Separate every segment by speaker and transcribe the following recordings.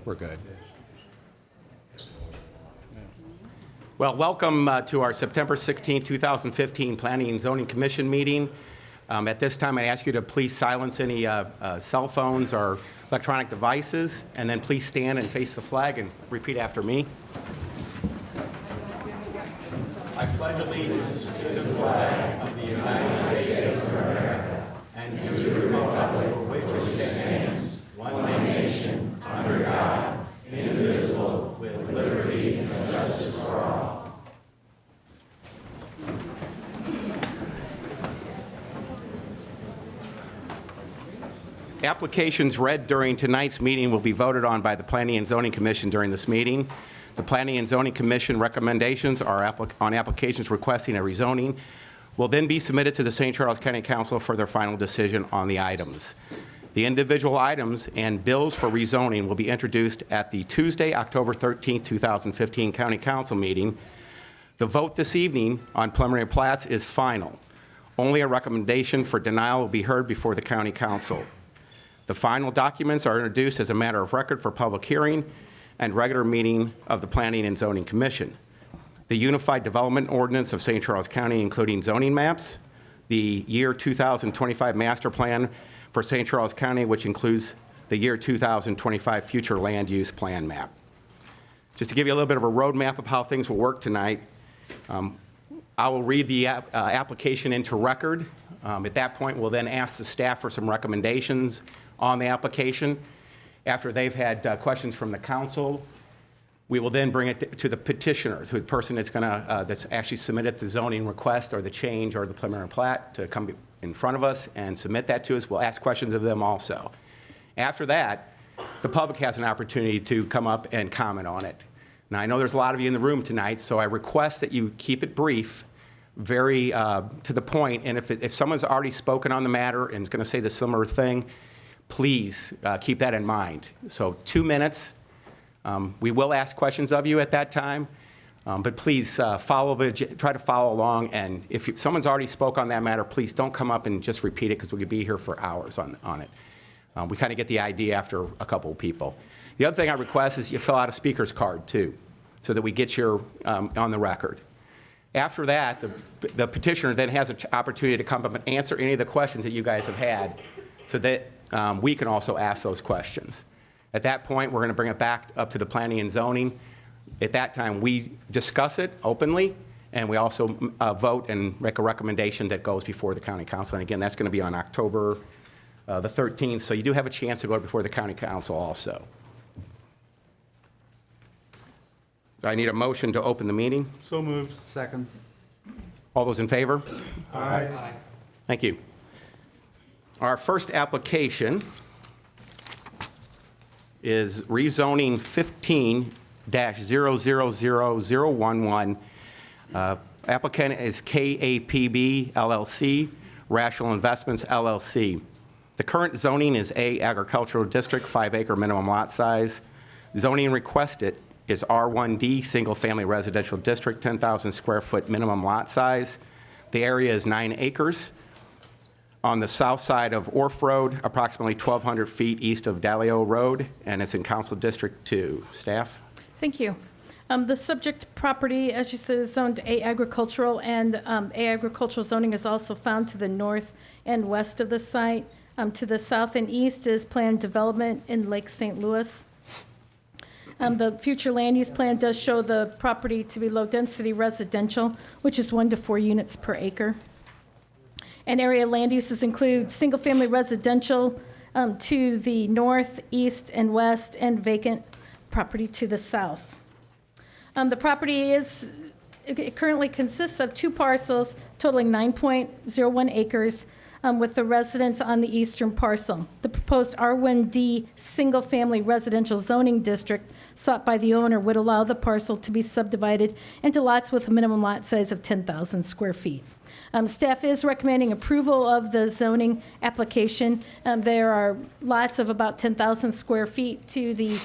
Speaker 1: We're good. Well, welcome to our September 16, 2015 Planning and Zoning Commission meeting. At this time, I ask you to please silence any cell phones or electronic devices, and then please stand and face the flag and repeat after me. I pledge allegiance to the flag of the United States of America and to the republic for which it stands, one nation, under God, indivisible, with liberty and justice for all. Applications read during tonight's meeting will be voted on by the Planning and Zoning Commission during this meeting. The Planning and Zoning Commission recommendations are on applications requesting a rezoning will then be submitted to the St. Charles County Council for their final decision on the items. The individual items and bills for rezoning will be introduced at the Tuesday, October 13, 2015 County Council meeting. The vote this evening on preliminary plats is final. Only a recommendation for denial will be heard before the County Council. The final documents are introduced as a matter of record for public hearing and regular meeting of the Planning and Zoning Commission. The Unified Development Ordinance of St. Charles County, including zoning maps, the year 2025 master plan for St. Charles County, which includes the year 2025 future land use plan map. Just to give you a little bit of a roadmap of how things will work tonight, I will read the application into record. At that point, we'll then ask the staff for some recommendations on the application. After they've had questions from the council, we will then bring it to the petitioner, the person that's that's actually submitted the zoning request or the change or the preliminary plat, to come in front of us and submit that to us. We'll ask questions of them also. After that, the public has an opportunity to come up and comment on it. Now, I know there's a lot of you in the room tonight, so I request that you keep it brief, very to the point, and if someone's already spoken on the matter and is going to say the similar thing, please keep that in mind. So 2 minutes. We will ask questions of you at that time, but please try to follow along. And if someone's already spoke on that matter, please don't come up and just repeat it, because we could be here for hours on it. We kind of get the idea after a couple of people. The other thing I request is you fill out a speaker's card too, so that we get your on the record. After that, the petitioner then has an opportunity to come up and answer any of the questions that you guys have had, so that we can also ask those questions. At that point, we're going to bring it back up to the Planning and Zoning. At that time, we discuss it openly, and we also vote and make a recommendation that goes before the County Council. And again, that's going to be on October the 13th, so you do have a chance to go before the County Council also. I need a motion to open the meeting.
Speaker 2: So moved. Second.
Speaker 1: All those in favor?
Speaker 2: Aye.
Speaker 1: Thank you. Our first application is rezoning 15-000011. Applicant is KAPB LLC, Rational Investments LLC. The current zoning is A, agricultural district, 5-acre minimum lot size. Zoning requested is R1D, single family residential district, 10,000 square foot minimum lot size. The area is 9 acres. On the south side of Orf Road, approximately 1,200 feet east of Dalio Road, and it's in Council District 2. Staff?
Speaker 3: Thank you. The subject property, as you said, is zoned A agricultural, and A agricultural zoning is also found to the north and west of the site. To the south and east is planned development in Lake St. Louis. The future land use plan does show the property to be low-density residential, which is 1 to 4 units per acre. And area land uses include single-family residential to the north, east, and west, and vacant property to the south. The property it currently consists of 2 parcels totaling 9.01 acres, with the residents on the eastern parcel. The proposed R1D single-family residential zoning district sought by the owner would allow the parcel to be subdivided into lots with a minimum lot size of 10,000 square feet. Staff is recommending approval of the zoning application. There are lots of about 10,000 square feet to the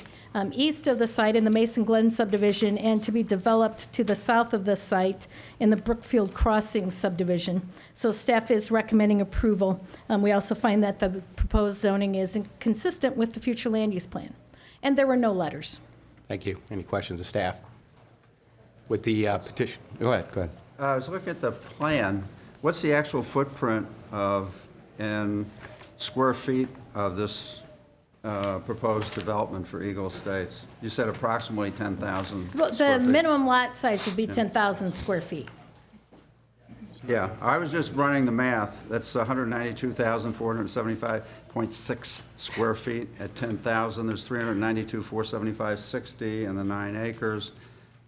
Speaker 3: east of the site in the Mason Glen subdivision, and to be developed to the south of the site in the Brookfield Crossing subdivision. So staff is recommending approval. We also find that the proposed zoning is consistent with the future land use plan. And there were no letters.
Speaker 1: Thank you. Any questions of staff? With the petition, go ahead.
Speaker 2: I was looking at the plan. What's the actual footprint in square feet of this proposed development for Eagle Estates? You said approximately 10,000
Speaker 3: Well,
Speaker 2: square
Speaker 3: the
Speaker 2: feet.
Speaker 3: minimum lot size would be 10,000 square feet.
Speaker 2: Yeah, I was just running the math. That's 192,475.6 square feet at 10,000. There's 392,475.60 in the 9 acres.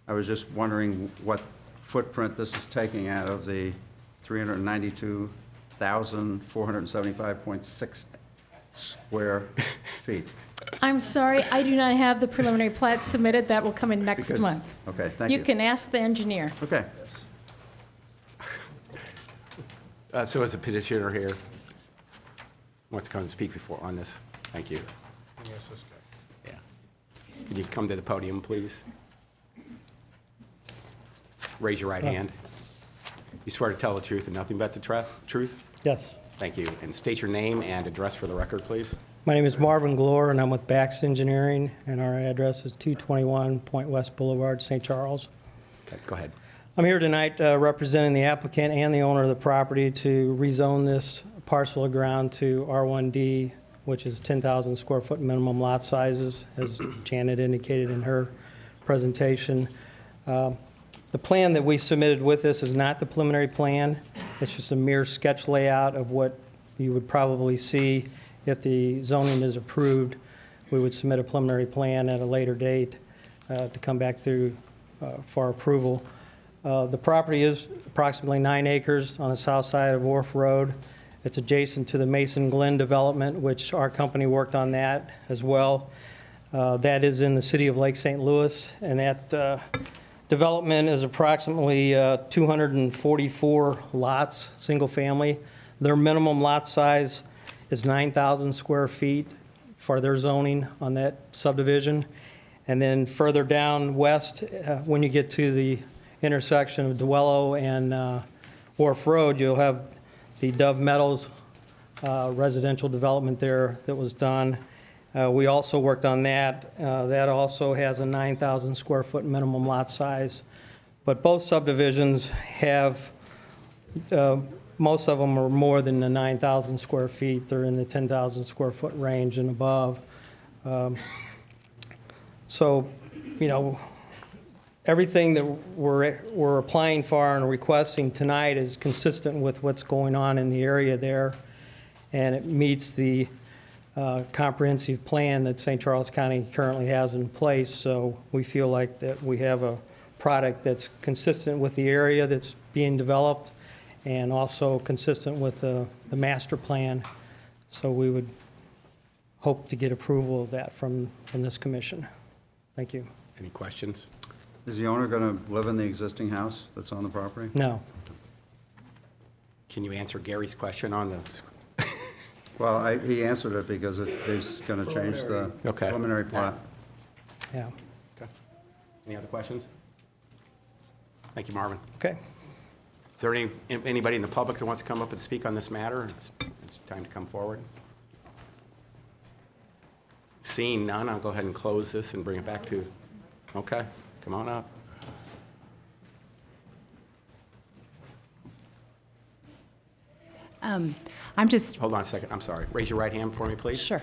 Speaker 2: I was just wondering what footprint this is taking out of the 392,475.6 square feet.
Speaker 3: I'm sorry, I do not have the preliminary plat submitted. That will come in next
Speaker 2: Because-
Speaker 3: month.
Speaker 2: Okay, thank you.
Speaker 3: You can ask the engineer.
Speaker 2: Okay.
Speaker 1: So is the petitioner here? Wants to come and speak before on this? Thank you.
Speaker 4: Yes, this guy.
Speaker 1: Yeah. Could you come to the podium, please? Raise your right hand. You swear to tell the truth and nothing but the truth?
Speaker 5: Yes.
Speaker 1: Thank you. And state your name and address for the record, please.
Speaker 5: My name is Marvin Glore, and I'm with Bax Engineering, and our address is 221 Point West Boulevard, St. Charles.
Speaker 1: Okay, go ahead.
Speaker 5: I'm here tonight representing the applicant and the owner of the property to rezone this parcel of ground to R1D, which is 10,000 square foot minimum lot sizes, as Janet indicated in her presentation. The plan that we submitted with this is not the preliminary plan. It's just a mere sketch layout of what you would probably see if the zoning is approved. We would submit a preliminary plan at a later date to come back through for approval. The property is approximately 9 acres on the south side of Wharf Road. It's adjacent to the Mason Glen development, which our company worked on that as well. That is in the city of Lake St. Louis, and that development is approximately 244 lots, single family. Their minimum lot size is 9,000 square feet for their zoning on that subdivision. And then further down west, when you get to the intersection of Duello and Wharf Road, you'll have the Dove Meadows residential development there that was done. We also worked on that. That also has a 9,000 square foot minimum lot size. But both subdivisions have, most of them are more than the 9,000 square feet. They're in the 10,000 square foot range and above. So, you know, everything that we're applying for and requesting tonight is consistent with what's going on in the area there, and it meets the comprehensive plan that St. Charles County currently has in place. So we feel like that we have a product that's consistent with the area that's being developed and also consistent with the master plan. So we would hope to get approval of that from this commission. Thank you.
Speaker 1: Any questions?
Speaker 2: Is the owner going to live in the existing house that's on the property?
Speaker 5: No.
Speaker 1: Can you answer Gary's question on the,
Speaker 2: Well, he answered it because he's going to change the
Speaker 1: Okay.
Speaker 2: preliminary plat.
Speaker 5: Yeah.
Speaker 1: okay. Any other questions? Thank you, Marvin.
Speaker 5: Okay.
Speaker 1: Is there anybody in the public that wants to come up and speak on this matter? It's time to come forward. Seeing none, I'll go ahead and close this and bring it back to, okay, come on up.
Speaker 6: I'm just,
Speaker 1: Hold on a second, I'm sorry. Raise your right hand for me, please.
Speaker 6: sure,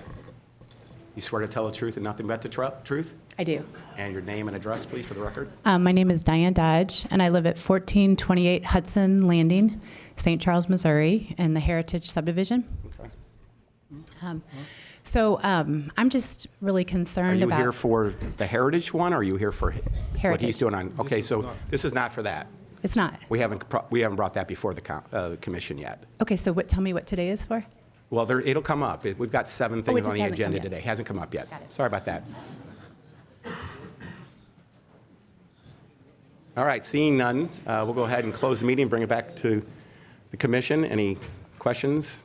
Speaker 1: You swear to tell the truth and nothing but the truth?
Speaker 6: I do.
Speaker 1: And your name and address, please, for the record?
Speaker 6: My name is Diane Dodge, and I live at 1428 Hudson Landing, St. Charles, Missouri, in the Heritage subdivision.
Speaker 1: Okay.
Speaker 6: So I'm just really
Speaker 1: Are
Speaker 6: concerned
Speaker 1: you
Speaker 6: about...
Speaker 1: here for the Heritage one, or are you here for what he's
Speaker 6: Heritage.
Speaker 1: doing on? Okay, so this is not for that.
Speaker 6: It's not.
Speaker 1: We haven't brought that before the commission yet.
Speaker 6: Okay, so tell me what today is for?
Speaker 1: Well, it'll come up. We've got 7
Speaker 6: Oh, it
Speaker 1: things
Speaker 6: just
Speaker 1: on the
Speaker 6: hasn't come
Speaker 1: agenda
Speaker 6: yet.
Speaker 1: today. Hasn't come up yet.
Speaker 6: Got it.
Speaker 1: Sorry about that. All right, seeing none, we'll go ahead and close the meeting and bring it back to the commission. Any questions?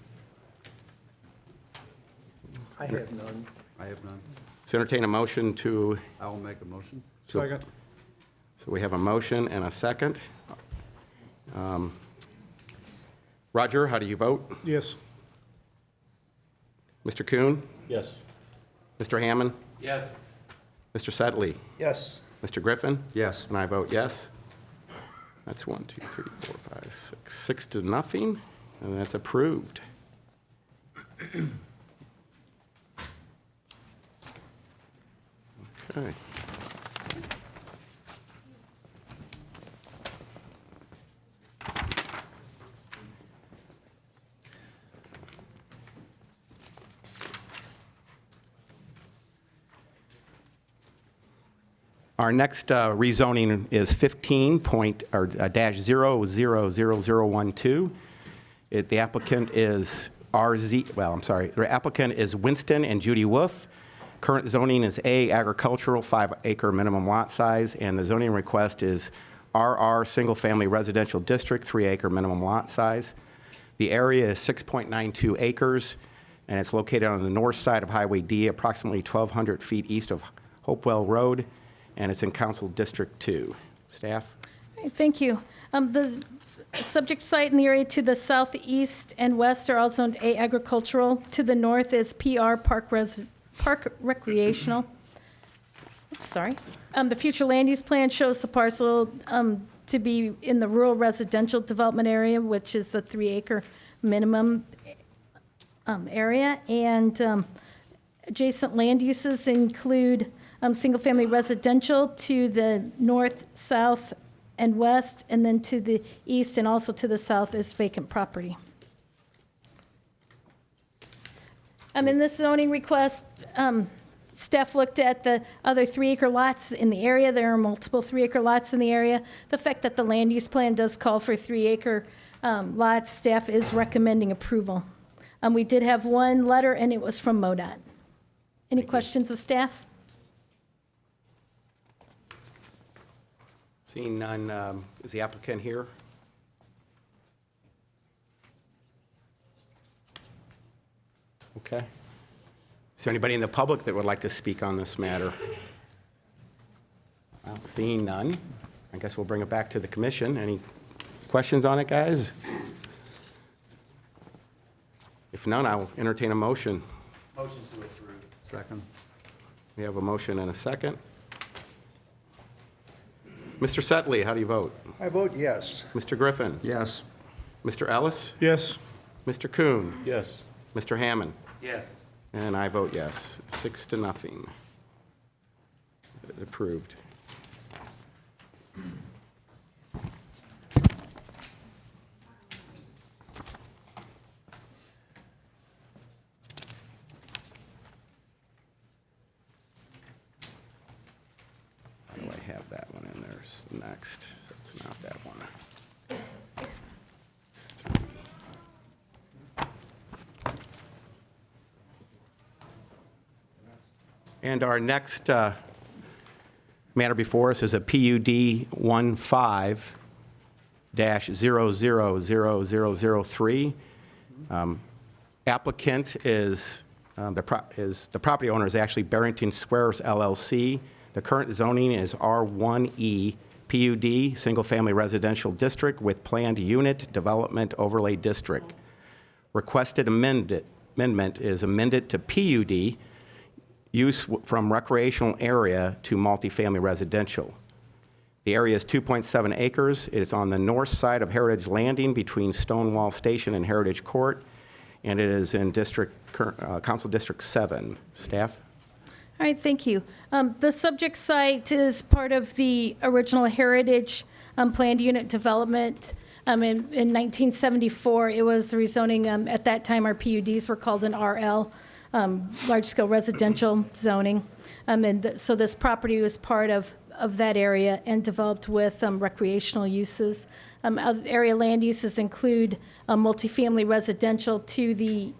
Speaker 4: I have none.
Speaker 2: I have none.
Speaker 1: So entertain a motion to,
Speaker 2: I will make a motion.
Speaker 4: Second.
Speaker 1: so we have a motion and a second. Roger, how do you vote?
Speaker 4: Yes.
Speaker 1: Mr. Kuhn?
Speaker 4: Yes.
Speaker 1: Mr. Hammond?
Speaker 7: Yes.
Speaker 1: Mr. Sedley?
Speaker 4: Yes.
Speaker 1: Mr. Griffin?
Speaker 2: Yes.
Speaker 1: And I vote yes. That's 1, 2, 3, 4, 5, 6. 6 to nothing, and that's approved. Okay. Our next rezoning is 15-0000012. The applicant is the applicant is Winston and Judy Wolf. Current zoning is A, agricultural, 5-acre minimum lot size, and the zoning request is RR, single-family residential district, 3-acre minimum lot size. The area is 6.92 acres, and it's located on the north side of Highway D, approximately 1,200 feet east of Hopewell Road, and it's in Council District 2. Staff?
Speaker 3: Thank you. The subject site in the area to the southeast and west are all zoned A agricultural. To the north is PR Park Recreational. Sorry. The future land use plan shows the parcel to be in the rural residential development area, which is a 3-acre minimum area. And adjacent land uses include single-family residential to the north, south, and west, and then to the east and also to the south is vacant property. In this zoning request, staff looked at the other 3-acre lots in the area. There are multiple 3-acre lots in the area. The fact that the land use plan does call for 3-acre lots, staff is recommending approval. We did have one letter, and it was from MoDOT. Any questions of staff?
Speaker 1: Seeing none, is the applicant here? Okay. Is there anybody in the public that would like to speak on this matter? Well, seeing none, I guess we'll bring it back to the commission. Any questions on it, guys? If none, I'll entertain a motion.
Speaker 2: Motion to approve. Second.
Speaker 1: We have a motion and a second. Mr. Setley, how do you vote?
Speaker 4: I vote yes.
Speaker 1: Mr. Griffin?
Speaker 2: Yes.
Speaker 1: Mr. Ellis?
Speaker 4: Yes.
Speaker 1: Mr. Kuhn?
Speaker 4: Yes.
Speaker 1: Mr. Hammond?
Speaker 2: Yes.
Speaker 1: And I vote yes, 6 to nothing. Approved. How do I have that one in there next? So it's not that one. And our next matter before us is a PUD 15-000003. Applicant is, the property owner is actually Barrington Squares LLC. The current zoning is R1E PUD, single-family residential district with planned unit development overlay district. Requested amendment is amended to PUD, use from recreational area to multifamily residential. The area is 2.7 acres. It is on the north side of Heritage Landing between Stonewall Station and Heritage Court, and it is in Council District 7. Staff?
Speaker 3: All right, thank you. The subject site is part of the original Heritage planned unit development. In 1974, it was rezoning. At that time, our PUDs were called an RL, large-scale residential zoning. So this property was part of that area and developed with recreational uses. Other area land uses include multifamily residential to the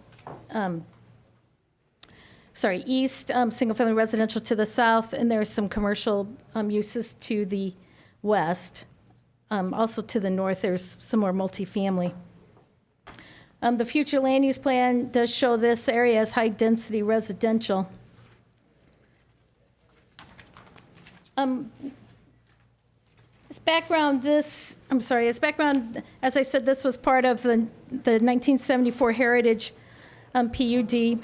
Speaker 3: east, single-family residential to the south, and there's some commercial uses to the west. Also to the north, there's some more multifamily. The future land use plan does show this area as high-density residential. As background, as I said, this was part of the 1974 Heritage PUD.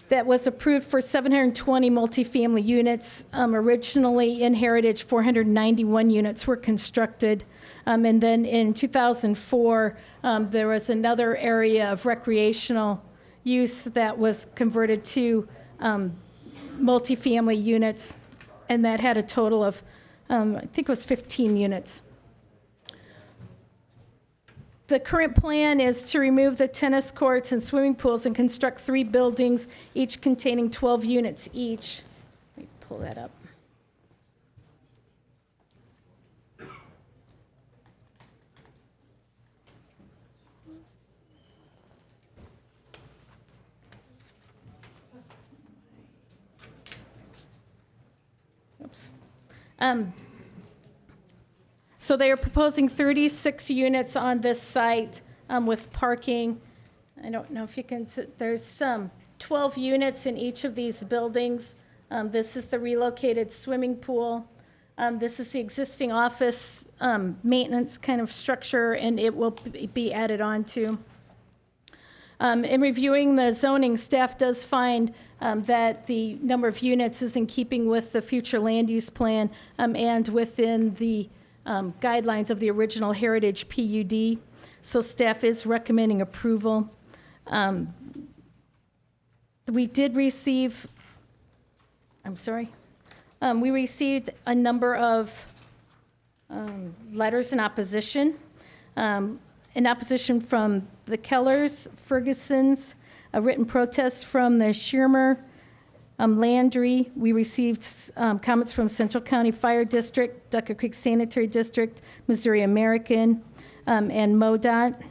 Speaker 3: that was approved for 720 multifamily units. Originally in Heritage, 491 units were constructed. And then in 2004, there was another area of recreational use that was converted to multifamily units, and that had a total of, I think it was 15 units. The current plan is to remove the tennis courts and swimming pools and construct 3 buildings, each containing 12 units each. Let me pull that up. Oops. So they are proposing 36 units on this site with parking. I don't know if you can, there's 12 units in each of these buildings. This is the relocated swimming pool. This is the existing office maintenance kind of structure, and it will be added on to. In reviewing the zoning, staff does find that the number of units is in keeping with the future land use plan and within the guidelines of the original Heritage PUD. So staff is recommending approval. We did receive, we received a number of letters in opposition. In opposition from the Kellers, Fergusons, a written protest from the Schirmer, Landry. We received comments from Central County Fire District, Ducker Creek Sanitary District, Missouri American, and MoDOT.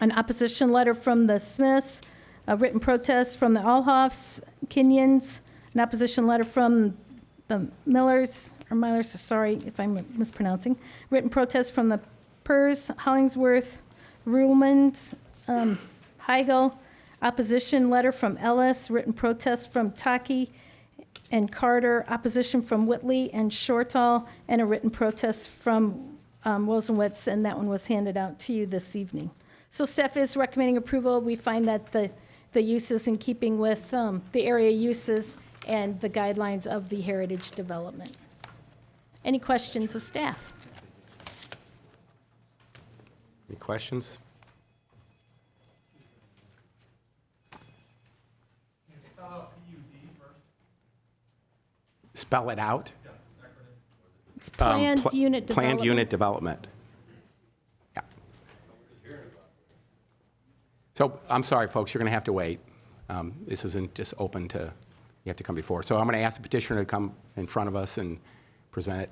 Speaker 3: An opposition letter from the Smiths, a written protest from the Alhoffs, Kenyans, an opposition letter from the Millers, sorry if I'm mispronouncing, written protest from the Pers, Hollingsworth, Ruhlmans, Heigl, opposition letter from Ellis, written protest from Taki and Carter, opposition from Whitley and Shortall, and a written protest from Wozenwitz, and that one was handed out to you this evening. So staff is recommending approval. We find that the use is in keeping with the area uses and the guidelines of the heritage development. Any questions of staff?
Speaker 1: Any questions? Spell it out.
Speaker 3: It's planned
Speaker 1: Pl-
Speaker 3: unit development.
Speaker 1: Planned unit development. Yeah. So I'm sorry, folks, you're going to have to wait. This isn't just open to, you have to come before. So I'm going to ask the petitioner to come in front of us and present it.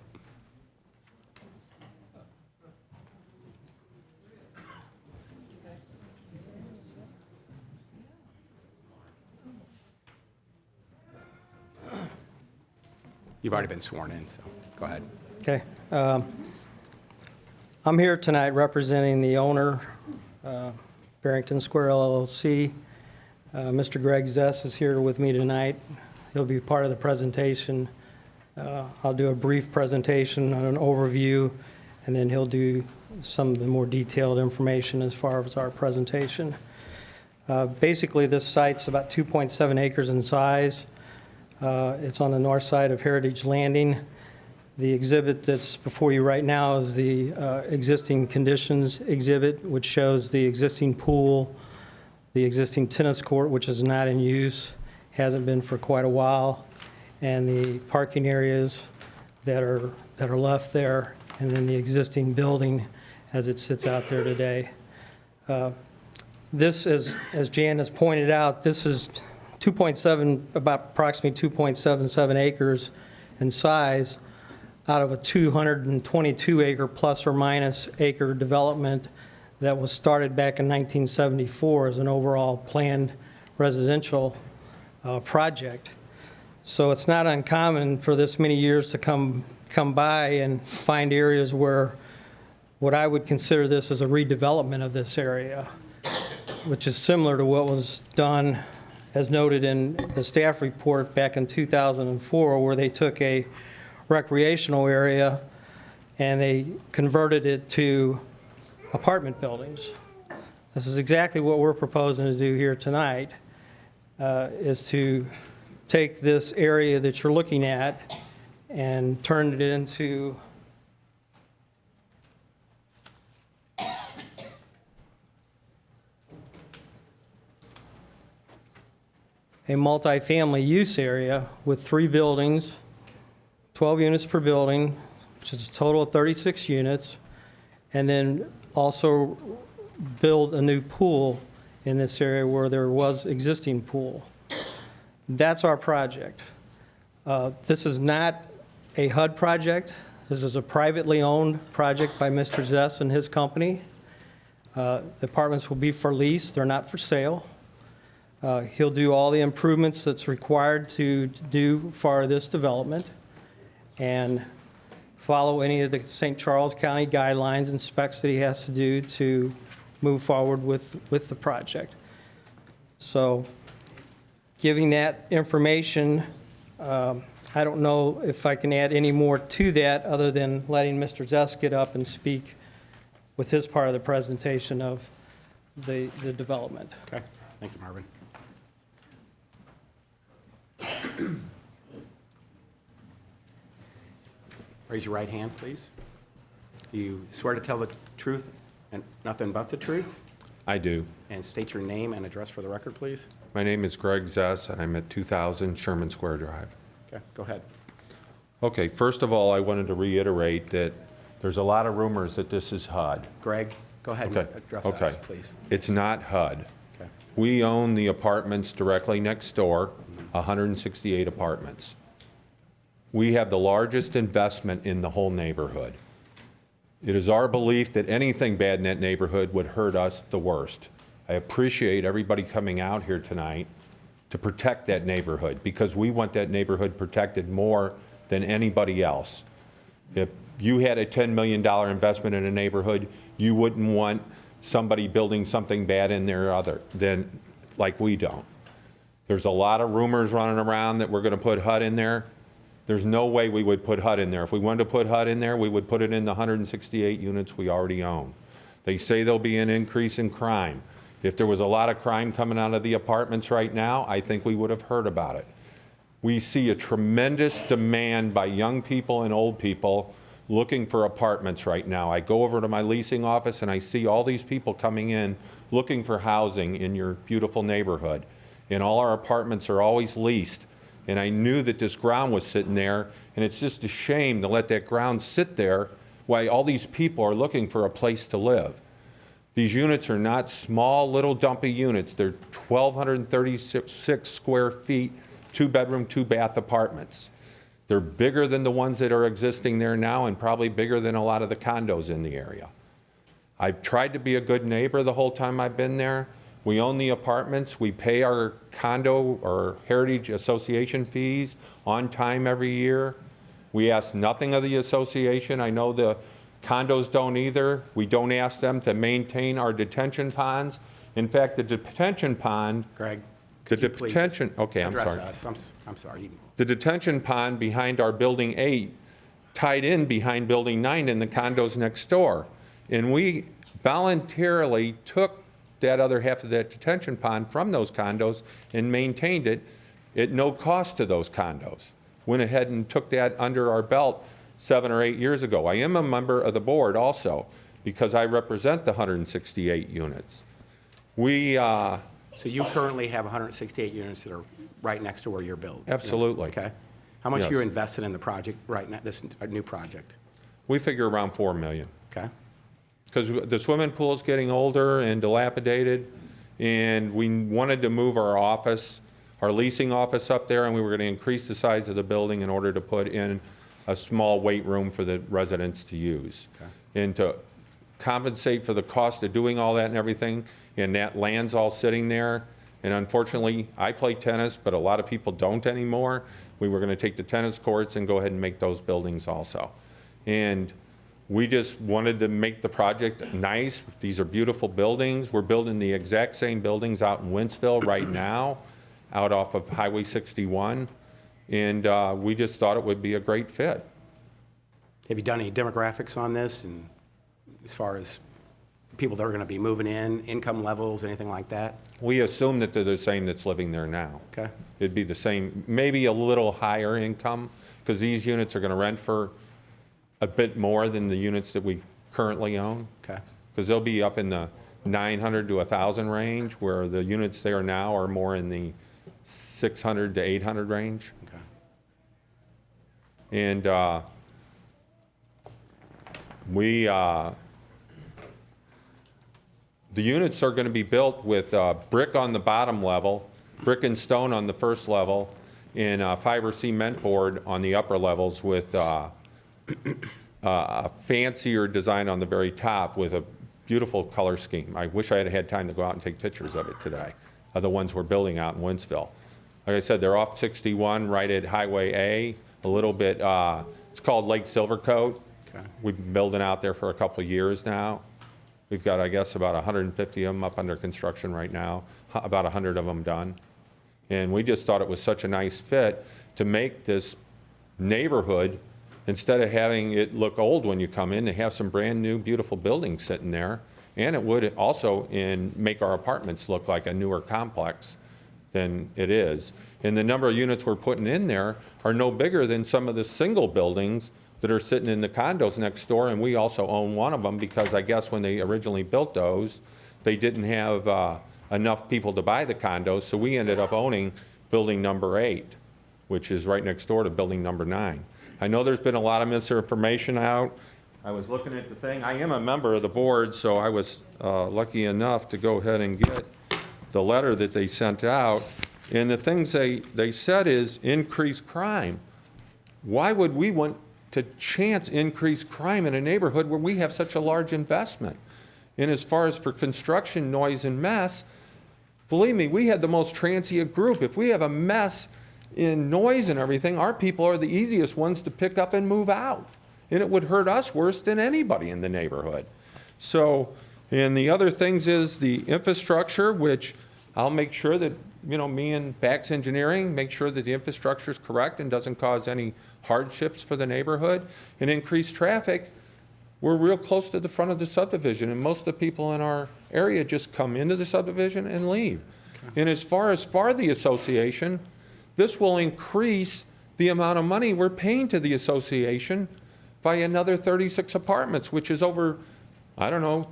Speaker 1: You've already been sworn in, so go ahead.
Speaker 5: Okay. I'm here tonight representing the owner, Barrington Square LLC. Mr. Greg Zess is here with me tonight. He'll be part of the presentation. I'll do a brief presentation on an overview, and then he'll do some of the more detailed information as far as our presentation. Basically, this site's about 2.7 acres in size. It's on the north side of Heritage Landing. The exhibit that's before you right now is the existing conditions exhibit, which shows the existing pool, the existing tennis court, which is not in use, hasn't been for quite a while, and the parking areas that are left there, and then the existing building as it sits out there today. This, as Jan has pointed out, this is 2.7, about approximately 2.77 acres in size out of a 222 acre plus or minus acre development that was started back in 1974 as an overall planned residential project. So it's not uncommon for this many years to come by and find areas where what I would consider this as a redevelopment of this area, which is similar to what was done as noted in the staff report back in 2004, where they took a recreational area and they converted it to apartment buildings. This is exactly what we're proposing to do here tonight. is to take this area that you're looking at and turn it into a multifamily use area with 3 buildings, 12 units per building, which is a total of 36 units, and then also build a new pool in this area where there was existing pool. That's our project. This is not a HUD project. This is a privately owned project by Mr. Zess and his company. The apartments will be for lease. They're not for sale. He'll do all the improvements that's required to do for this development and follow any of the St. Charles County guidelines and specs that he has to do to move forward with the project. So giving that information, I don't know if I can add any more to that other than letting Mr. Zess get up and speak with his part of the presentation of the development.
Speaker 1: Okay, thank you, Marvin. Raise your right hand, please. Do you swear to tell the truth and nothing but the truth?
Speaker 7: I do.
Speaker 1: And state your name and address for the record, please.
Speaker 7: My name is Greg Zess, and I'm at 2000 Sherman Square Drive.
Speaker 1: Okay, go ahead.
Speaker 7: Okay, first of all, I wanted to reiterate that there's a lot of rumors that this is HUD.
Speaker 1: Greg, go ahead
Speaker 7: Okay,
Speaker 1: and address
Speaker 7: okay.
Speaker 1: us, please.
Speaker 7: It's not HUD.
Speaker 1: Okay.
Speaker 7: We own the apartments directly next door, 168 apartments. We have the largest investment in the whole neighborhood. It is our belief that anything bad in that neighborhood would hurt us the worst. I appreciate everybody coming out here tonight to protect that neighborhood because we want that neighborhood protected more than anybody else. If you had a $10 million investment in a neighborhood, you wouldn't want somebody building something bad in there like we don't. There's a lot of rumors running around that we're going to put HUD in there. There's no way we would put HUD in there. If we wanted to put HUD in there, we would put it in the 168 units we already own. They say there'll be an increase in crime. If there was a lot of crime coming out of the apartments right now, I think we would have heard about it. We see a tremendous demand by young people and old people looking for apartments right now. I go over to my leasing office and I see all these people coming in looking for housing in your beautiful neighborhood. And all our apartments are always leased. And I knew that this ground was sitting there, and it's just a shame to let that ground sit there while all these people are looking for a place to live. These units are not small, little dumpy units. They're 1,236 square feet, 2-bedroom, 2-bath apartments. They're bigger than the ones that are existing there now and probably bigger than a lot of the condos in the area. I've tried to be a good neighbor the whole time I've been there. We own the apartments. We pay our condo or Heritage Association fees on time every year. We ask nothing of the association. I know the condos don't either. We don't ask them to maintain our detention ponds. In fact, the detention pond,
Speaker 1: Greg,
Speaker 7: the
Speaker 1: could you please
Speaker 7: detention, okay, I'm
Speaker 1: address
Speaker 7: sorry.
Speaker 1: us? I'm sorry.
Speaker 7: The detention pond behind our Building 8 tied in behind Building 9 in the condos next door. And we voluntarily took that other half of that detention pond from those condos and maintained it at no cost to those condos. Went ahead and took that under our belt 7 or 8 years ago. I am a member of the board also because I represent the 168 units.
Speaker 1: So you currently have 168 units that are right next to where you're built?
Speaker 7: Absolutely.
Speaker 1: Okay. How much
Speaker 7: Yes.
Speaker 1: are you invested in the project right now, this new project?
Speaker 7: We figure around $4 million.
Speaker 1: Okay?
Speaker 7: Because the swimming pool's getting older and dilapidated, and we wanted to move our office, our leasing office up there, and we were going to increase the size of the building in order to put in a small weight room for the residents to use.
Speaker 1: Okay.
Speaker 7: And to compensate for the cost of doing all that and everything, and that land's all sitting there. And unfortunately, I play tennis, but a lot of people don't anymore. We were going to take the tennis courts and go ahead and make those buildings also. And we just wanted to make the project nice. These are beautiful buildings. We're building the exact same buildings out in Wentzville right now, out off of Highway 61. And we just thought it would be a great fit.
Speaker 1: Have you done any demographics on this and as far as people that are going to be moving in, income levels, anything like that?
Speaker 7: We assume that they're the same that's living there now.
Speaker 1: Okay.
Speaker 7: It'd be the same, maybe a little higher income, because these units are going to rent for a bit more than the units that we currently own.
Speaker 1: Okay.
Speaker 7: Because they'll be up in the 900 to 1,000 range, where the units there now are more in the 600 to 800 range.
Speaker 1: Okay.
Speaker 7: And the units are going to be built with brick on the bottom level, brick and stone on the first level, and fiber cement board on the upper levels with a fancier design on the very top with a beautiful color scheme. I wish I had had time to go out and take pictures of it today, of the ones we're building out in Winsville. Like I said, they're off 61 right at Highway A, a little bit, it's called Lake Silvercoat.
Speaker 1: Okay.
Speaker 7: We've been building out there for a couple of years now. We've got, I guess, about 150 of them up under construction right now, about 100 of them done. And we just thought it was such a nice fit to make this neighborhood, instead of having it look old when you come in, to have some brand-new, beautiful buildings sitting there. And it would also make our apartments look like a newer complex than it is. And the number of units we're putting in there are no bigger than some of the single buildings that are sitting in the condos next door, and we also own one of them because I guess when they originally built those, they didn't have enough people to buy the condos, so we ended up owning building number 8, which is right next door to building number 9. I know there's been a lot of misinformation out. I was looking at the thing. I am a member of the board, so I was lucky enough to go ahead and get the letter that they sent out. And the things they said is increased crime. Why would we want to chance increased crime in a neighborhood where we have such a large investment? And as far as for construction, noise, and mess, believe me, we had the most transient group. If we have a mess in noise and everything, our people are the easiest ones to pick up and move out. And it would hurt us worse than anybody in the neighborhood. So, and the other things is the infrastructure, which I'll make sure that, me and Bax Engineering make sure that the infrastructure is correct and doesn't cause any hardships for the neighborhood. And increased traffic, we're real close to the front of the subdivision, and most of the people in our area just come into the subdivision and leave. Okay. And as far as the association, this will increase the amount of money we're paying to the association by another 36 apartments, which is over, I don't know,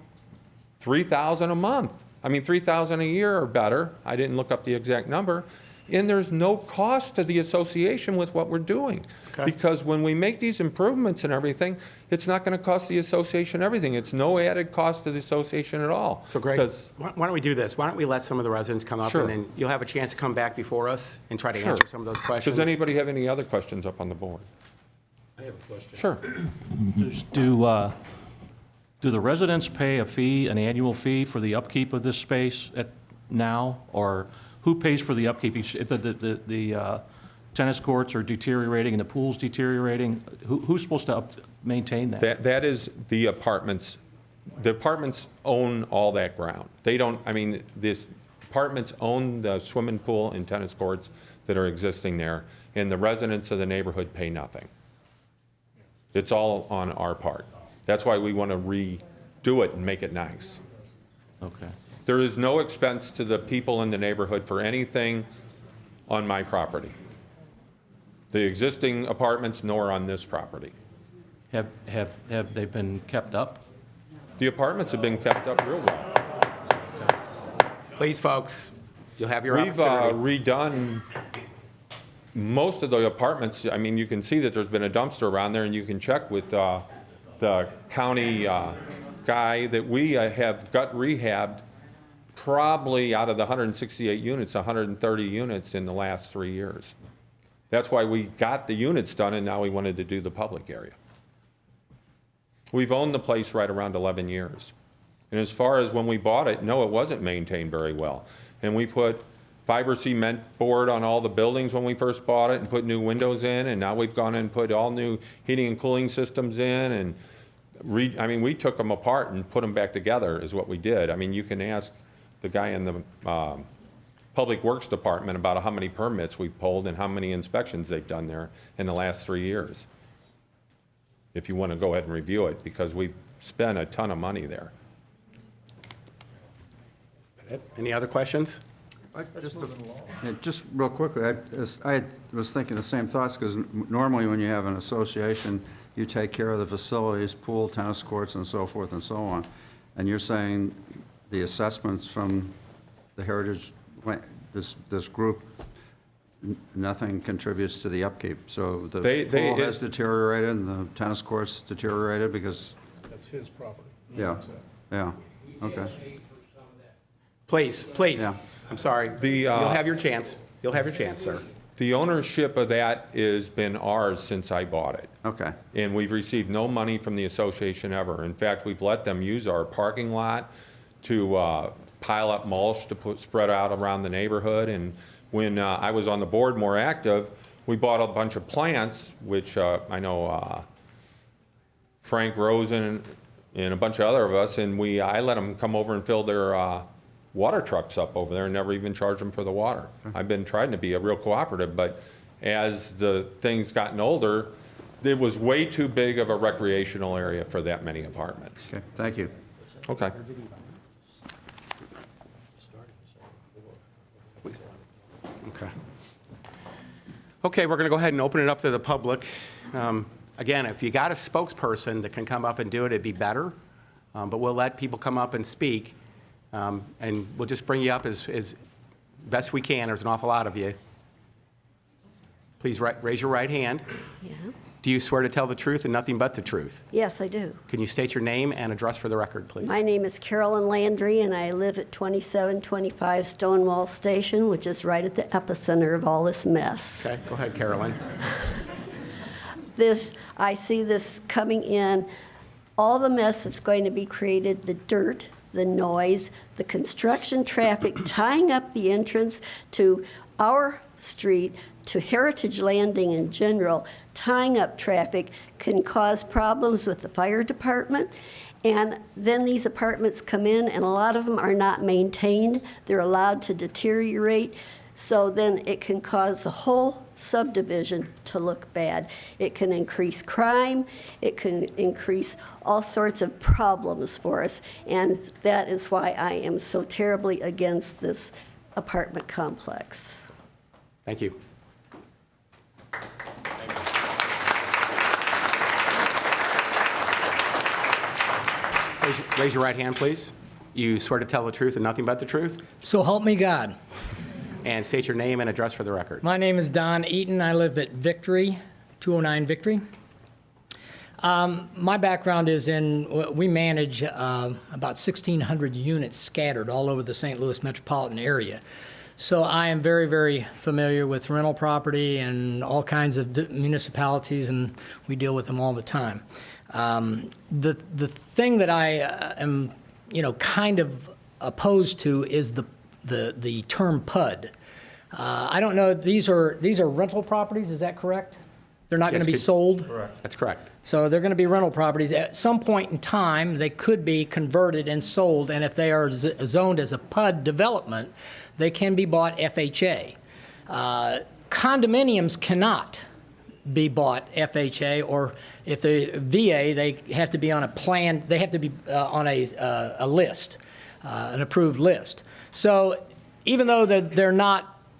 Speaker 7: $3,000 a month. I mean, $3,000 a year or better. I didn't look up the exact number. And there's no cost to the association with what we're doing. Okay. Because when we make these improvements and everything, it's not going to cost the association everything. It's no added cost to the association at all.
Speaker 1: So Greg, why don't we do this? Why don't we let some of the residents come up,
Speaker 7: Sure.
Speaker 1: and then you'll have a chance to come back before us and try to
Speaker 7: Sure.
Speaker 1: answer some of those questions.
Speaker 7: Does anybody have any other questions up on the board?
Speaker 8: I have a question.
Speaker 7: Sure.
Speaker 8: Do the residents pay a fee, an annual fee for the upkeep of this space now? Or who pays for the upkeep? The tennis courts are deteriorating and the pool's deteriorating. Who's supposed to maintain that?
Speaker 7: That is the apartments. The apartments own all that ground. They don't, this apartments own the swimming pool and tennis courts that are existing there, and the residents of the neighborhood pay nothing. It's all on our part. That's why we want to redo it and make it nice.
Speaker 8: Okay.
Speaker 7: There is no expense to the people in the neighborhood for anything on my property. The existing apartments, nor on this property.
Speaker 8: Have they been kept up?
Speaker 7: The apartments have been kept up real well.
Speaker 1: Please, folks, you'll have your
Speaker 7: We've
Speaker 1: opportunity.
Speaker 7: redone most of the apartments. You can see that there's been a dumpster around there, and you can check with the county guy that we have gut rehabbed probably out of the 168 units, 130 units in the last 3 years. That's why we got the units done, and now we wanted to do the public area. We've owned the place right around 11 years. And as far as when we bought it, no, it wasn't maintained very well. And we put fiber cement board on all the buildings when we first bought it and put new windows in, and now we've gone and put all new heating and cooling systems in, and we took them apart and put them back together is what we did. You can ask the guy in the Public Works Department about how many permits we've pulled and how many inspections they've done there in the last 3 years, if you want to go ahead and review it, because we've spent a ton of money there.
Speaker 1: Any other questions?
Speaker 2: Just real quickly, I was thinking the same thoughts, because normally when you have an association, you take care of the facilities, pool, tennis courts, and so forth and so on. And you're saying the assessments from the Heritage, this group, nothing contributes to the upkeep. So the pool has deteriorated and the tennis courts deteriorated because,
Speaker 4: That's his property.
Speaker 2: yeah, yeah, okay.
Speaker 1: Please.
Speaker 2: Yeah.
Speaker 1: I'm sorry. You'll have your chance. You'll have your chance, sir.
Speaker 7: The ownership of that has been ours since I bought it.
Speaker 2: Okay.
Speaker 7: And we've received no money from the association ever. In fact, we've let them use our parking lot to pile up mulch to spread out around the neighborhood. And when I was on the board more active, we bought a bunch of plants, which I know Frank Rosen and a bunch of other of us, and I let them come over and fill their water trucks up over there and never even charged them for the water. I've been trying to be a real cooperative, but as the things gotten older, it was way too big of a recreational area for that many apartments.
Speaker 2: Okay, thank you.
Speaker 7: Okay.
Speaker 1: Okay. Okay, we're going to go ahead and open it up to the public. Again, if you got a spokesperson that can come up and do it, it'd be better. But we'll let people come up and speak. And we'll just bring you up as best we can. There's an awful lot of you. Please raise your right hand.
Speaker 9: Yeah.
Speaker 1: Do you swear to tell the truth and nothing but the truth?
Speaker 9: Yes, I do.
Speaker 1: Can you state your name and address for the record, please?
Speaker 9: My name is Carolyn Landry, and I live at 2725 Stonewall Station, which is right at the epicenter of all this mess.
Speaker 1: Okay, go ahead, Carolyn.
Speaker 9: I see this coming in, all the mess that's going to be created, the dirt, the noise, the construction traffic, tying up the entrance to our street, to Heritage Landing in general, tying up traffic can cause problems with the fire department. And then these apartments come in, and a lot of them are not maintained. They're allowed to deteriorate. So then it can cause the whole subdivision to look bad. It can increase crime. It can increase all sorts of problems for us. And that is why I am so terribly against this apartment complex.
Speaker 1: Thank you. Raise your right hand, please. You swear to tell the truth and nothing but the truth?
Speaker 10: So help me God.
Speaker 1: And state your name and address for the record.
Speaker 10: My name is Don Eaton. I live at Victory, 209 Victory. My background is we manage about 1,600 units scattered all over the St. Louis metropolitan area. So I am very, very familiar with rental property and all kinds of municipalities, and we deal with them all the time. The thing that I am, kind of opposed to is the term PUD. I don't know. These are rental properties. Is that correct? They're not going to be sold.
Speaker 1: Correct. That's correct.
Speaker 10: So they're going to be rental properties. At some point in time, they could be converted and sold, and if they are zoned as a PUD development, they can be bought FHA. Condominiums cannot be bought FHA, or if they're VA, they have to be on a plan. They have to be on a list, an approved list. So even though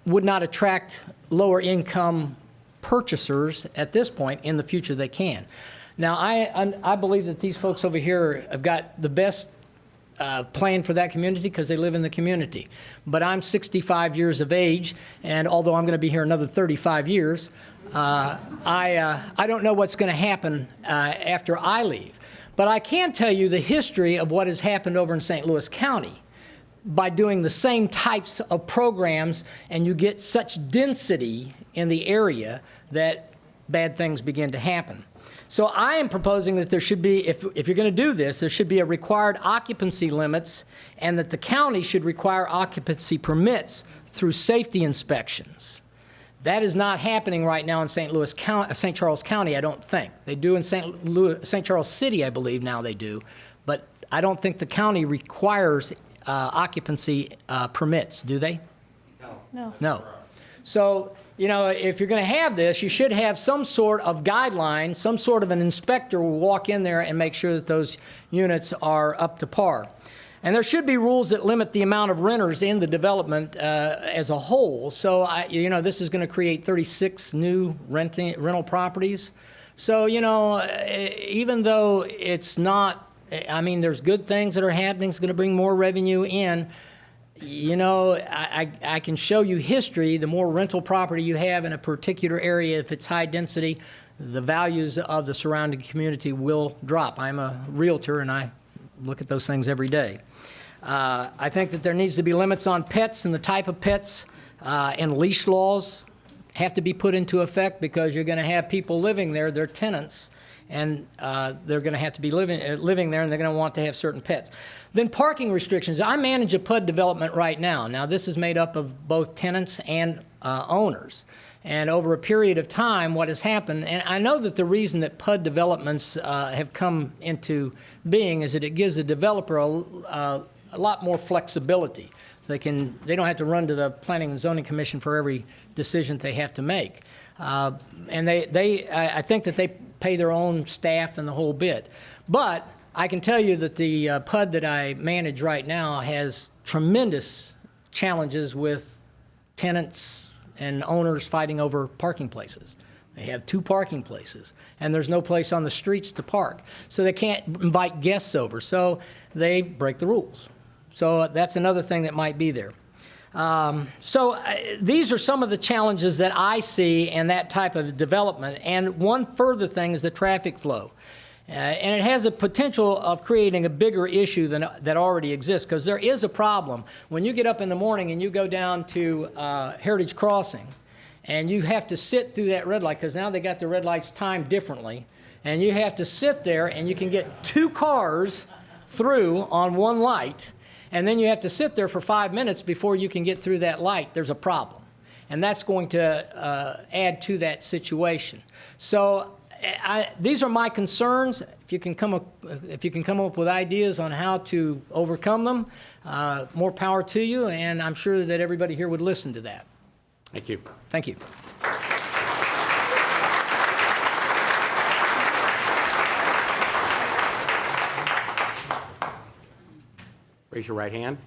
Speaker 10: would not attract lower income purchasers at this point, in the future they can. Now, I believe that these folks over here have got the best plan for that community because they live in the community. But I'm 65 years of age, and although I'm going to be here another 35 years, I don't know what's going to happen after I leave. But I can tell you the history of what has happened over in St. Louis County by doing the same types of programs, and you get such density in the area that bad things begin to happen. So I am proposing that there should be, if you're going to do this, there should be a required occupancy limits, and that the county should require occupancy permits through safety inspections. That is not happening right now in St. Charles County, I don't think. They do in St. Charles City, I believe now they do, but I don't think the county requires occupancy permits, do they?
Speaker 3: No.
Speaker 10: No. So, if you're going to have this, you should have some sort of guideline, some sort of an inspector will walk in there and make sure that those units are up to par. And there should be rules that limit the amount of renters in the development as a whole. So, this is going to create 36 new rental properties. So, even though it's not, there's good things that are happening. It's going to bring more revenue in. I can show you history. The more rental property you have in a particular area, if it's high density, the values of the surrounding community will drop. I'm a realtor, and I look at those things every day. I think that there needs to be limits on pets and the type of pets, and leash laws have to be put into effect, because you're going to have people living there, they're tenants, and they're going to have to be living there, and they're going to want to have certain pets. Then parking restrictions. I manage a PUD development right now. Now, this is made up of both tenants and owners. And over a period of time, what has happened, and I know that the reason that PUD developments have come into being is that it gives the developer a lot more flexibility. So they don't have to run to the Planning and Zoning Commission for every decision they have to make. And I think that they pay their own staff and the whole bit. But I can tell you that the PUD that I manage right now has tremendous challenges with tenants and owners fighting over parking places. They have 2 parking places, and there's no place on the streets to park. So they can't invite guests over, so they break the rules. So that's another thing that might be there. These are some of the challenges that I see in that type of development. And one further thing is the traffic flow. And it has a potential of creating a bigger issue that already exists, because there is a problem. When you get up in the morning and you go down to Heritage Crossing, and you have to sit through that red light, because now they got the red lights timed differently, and you have to sit there, and you can get 2 cars through on one light, and then you have to sit there for 5 minutes before you can get through that light. There's a problem. And that's going to add to that situation. So these are my concerns. If you can come up with ideas on how to overcome them, more power to you, and I'm sure that everybody here would listen to that.
Speaker 1: Thank you.
Speaker 10: Thank you.
Speaker 1: Raise your right hand.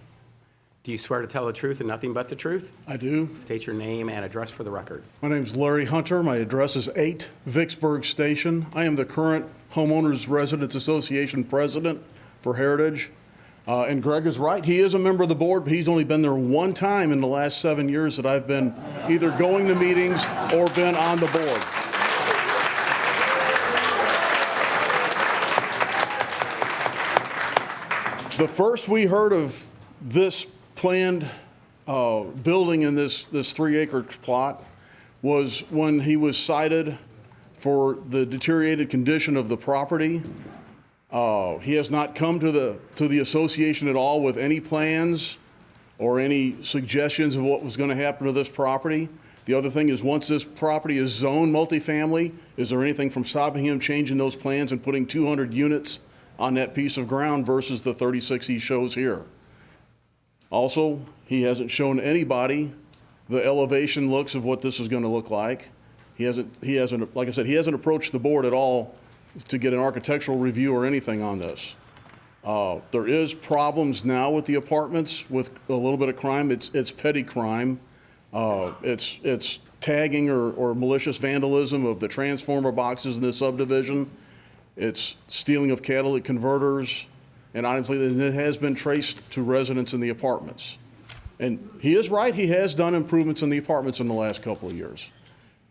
Speaker 1: Do you swear to tell the truth and nothing but the truth?
Speaker 11: I do.
Speaker 1: State your name and address for the record.
Speaker 11: My name's Larry Hunter. My address is 8 Vicksburg Station. I am the current Homeowners Residents Association president for Heritage. And Greg is right. He is a member of the board, but he's only been there one time in the last 7 years that I've been either going to meetings or been on the board. The first we heard of this planned building in this 3-acre plot was when he was cited for the deteriorated condition of the property. He has not come to the association at all with any plans or any suggestions of what was going to happen to this property. The other thing is, once this property is zoned multifamily, is there anything from stopping him changing those plans and putting 200 units on that piece of ground versus the 36 he shows here? Also, he hasn't shown anybody the elevation looks of what this is going to look like. He hasn't, like I said, he hasn't approached the board at all to get an architectural review or anything on this. There is problems now with the apartments with a little bit of crime. It's petty crime. It's tagging or malicious vandalism of the transformer boxes in this subdivision. It's stealing of catalytic converters and items like that. And it has been traced to residents in the apartments. And he is right, he has done improvements in the apartments in the last couple of years.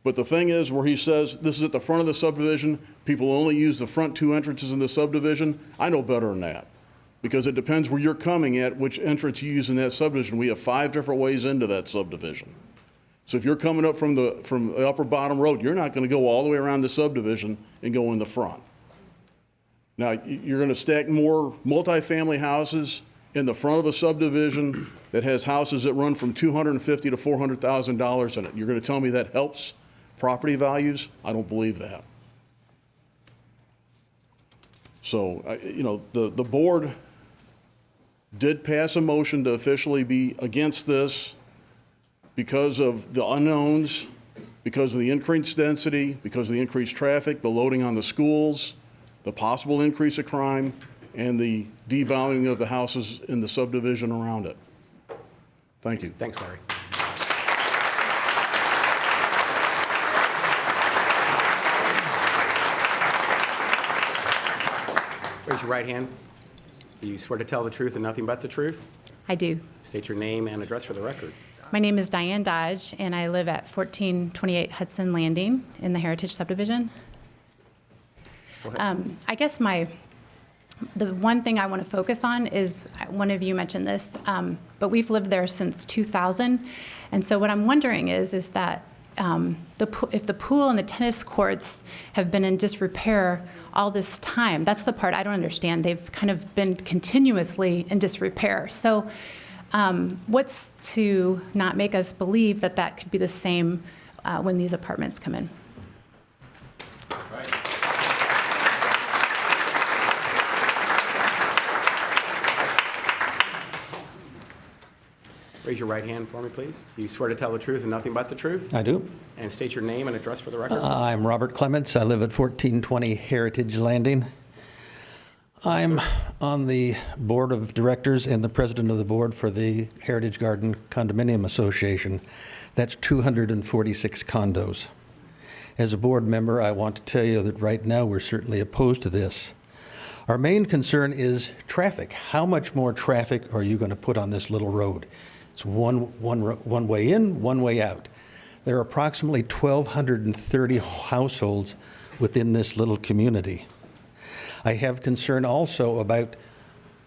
Speaker 11: But the thing is, where he says this is at the front of the subdivision, people only use the front 2 entrances in the subdivision, I know better than that. Because it depends where you're coming at, which entrance you use in that subdivision. We have 5 different ways into that subdivision. So if you're coming up from the upper bottom road, you're not going to go all the way around the subdivision and go in the front. Now, you're going to stack more multifamily houses in the front of a subdivision that has houses that run from $250,000 to $400,000 in it. You're going to tell me that helps property values? I don't believe that. So, the board did pass a motion to officially be against this because of the unknowns, because of the increased density, because of the increased traffic, the loading on the schools, the possible increase of crime. and the devaluing of the houses in the subdivision around it. Thank you.
Speaker 1: Thanks, Larry. Raise your right hand. Do you swear to tell the truth and nothing but the truth?
Speaker 6: I do.
Speaker 1: State your name and address for the record.
Speaker 6: My name is Diane Dodge, and I live at 1428 Hudson Landing in the Heritage Subdivision.
Speaker 1: Go ahead.
Speaker 6: I guess the one thing I want to focus on is, one of you mentioned this, but we've lived there since 2000. And so what I'm wondering is that if the pool and the tennis courts have been in disrepair all this time, that's the part I don't understand. They've kind of been continuously in disrepair. So what's to not make us believe that that could be the same when these apartments come in?
Speaker 1: Raise your right hand for me, please. Do you swear to tell the truth and nothing but the truth?
Speaker 12: I do.
Speaker 1: And state your name and address for the record.
Speaker 12: I'm Robert Clements. I live at 1420 Heritage Landing. I'm on the board of directors and the president of the board for the Heritage Garden Condominium Association. That's 246 condos. As a board member, I want to tell you that right now we're certainly opposed to this. Our main concern is traffic. How much more traffic are you going to put on this little road? It's one way in, one way out. There are approximately 1,230 households within this little community. I have concern also about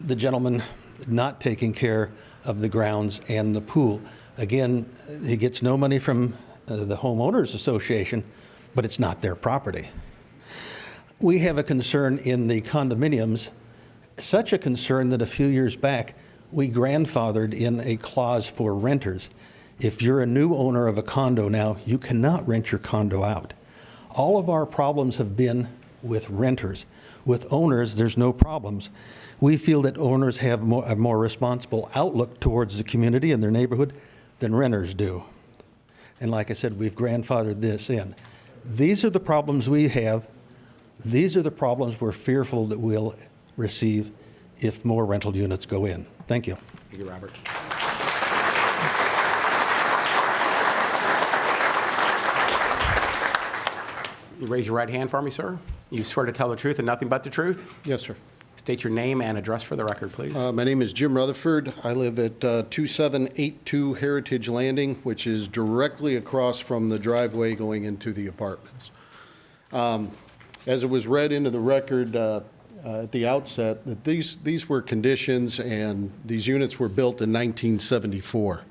Speaker 12: the gentleman not taking care of the grounds and the pool. Again, he gets no money from the homeowners association, but it's not their property. We have a concern in the condominiums, such a concern that a few years back, we grandfathered in a clause for renters. If you're a new owner of a condo now, you cannot rent your condo out. All of our problems have been with renters. With owners, there's no problems. We feel that owners have a more responsible outlook towards the community and their neighborhood than renters do. And like I said, we've grandfathered this in. These are the problems we have. These are the problems we're fearful that we'll receive if more rental units go in. Thank you.
Speaker 1: Thank you, Robert. You raise your right hand for me, sir. You swear to tell the truth and nothing but the truth?
Speaker 4: Yes, sir.
Speaker 1: State your name and address for the record, please.
Speaker 4: My name is Jim Rutherford. I live at 2782 Heritage Landing, which is directly across from the driveway going into the apartments. As it was read into the record at the outset, that these were conditions and these units were built in 1974.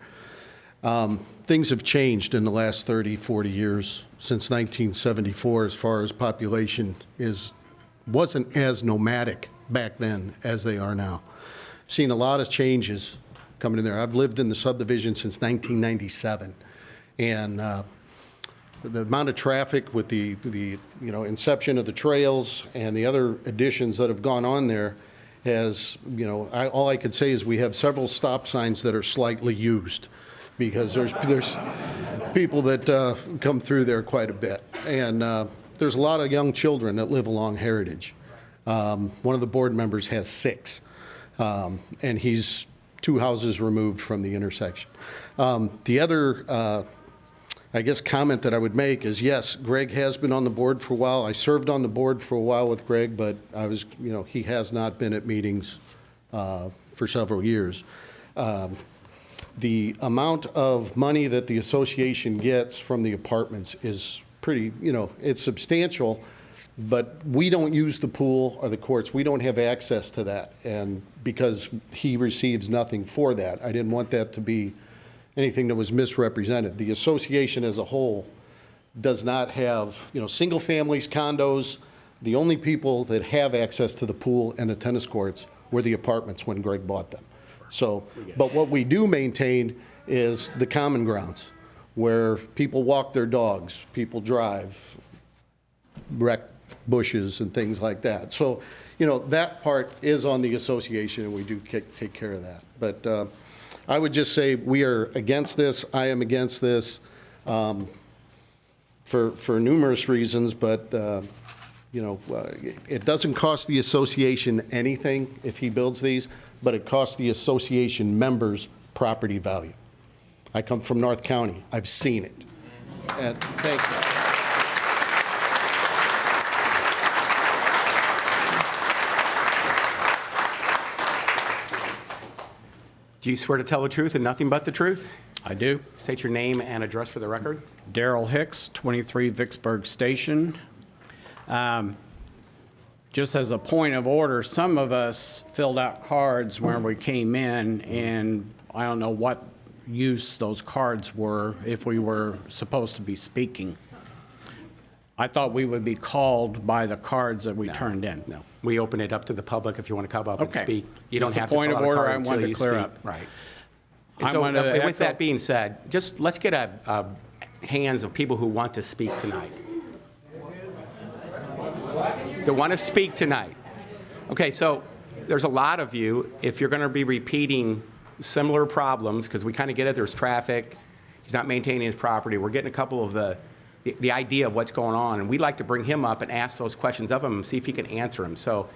Speaker 4: Things have changed in the last 30, 40 years since 1974 as far as population wasn't as nomadic back then as they are now. I've seen a lot of changes coming in there. I've lived in the subdivision since 1997, and the amount of traffic with the inception of the trails and the other additions that have gone on there has, all I could say is we have several stop signs that are slightly used because there's people that come through there quite a bit. And there's a lot of young children that live along Heritage. One of the board members has 6, and he's 2 houses removed from the intersection. The other I guess comment that I would make is, yes, Greg has been on the board for a while. I served on the board for a while with Greg, but he has not been at meetings for several years. The amount of money that the association gets from the apartments is pretty, it's substantial, but we don't use the pool or the courts. We don't have access to that, and because he receives nothing for that. I didn't want that to be anything that was misrepresented. The association as a whole does not have, single families, condos. The only people that have access to the pool and the tennis courts were the apartments when Greg bought them. So, but what we do maintain is the common grounds where people walk their dogs, people drive, wreck bushes and things like that. So, that part is on the association, and we do take care of that. But I would just say we are against this. I am against this for numerous reasons, but It doesn't cost the association anything if he builds these, but it costs the association members property value. I come from North County. I've seen it. And thank you.
Speaker 1: Do you swear to tell the truth and nothing but the truth?
Speaker 13: I do.
Speaker 1: State your name and address for the record.
Speaker 13: Darrell Hicks, 23 Vicksburg Station. Just as a point of order, some of us filled out cards when we came in, and I don't know what use those cards were if we were supposed to be speaking. I thought we would be called by the cards that we turned in.
Speaker 1: No. We open it up to the public if you want to come up and
Speaker 13: Okay.
Speaker 1: speak. You don't
Speaker 13: Just a
Speaker 1: have to
Speaker 13: point
Speaker 1: fill
Speaker 13: of
Speaker 1: out a
Speaker 13: order
Speaker 1: card
Speaker 13: I
Speaker 1: until
Speaker 13: wanted to
Speaker 1: you
Speaker 13: clear
Speaker 1: speak.
Speaker 13: up.
Speaker 1: Right.
Speaker 13: I
Speaker 1: And so
Speaker 13: wanted to
Speaker 1: with
Speaker 13: echo-
Speaker 1: that being said, just let's get a hands of people who want to speak tonight. That want to speak tonight. Okay, so there's a lot of you. If you're going to be repeating similar problems, because we kind of get it, there's traffic, he's not maintaining his property, we're getting a couple of the idea of what's going on, and we'd like to bring him up and ask those questions of him and see if he can answer them. So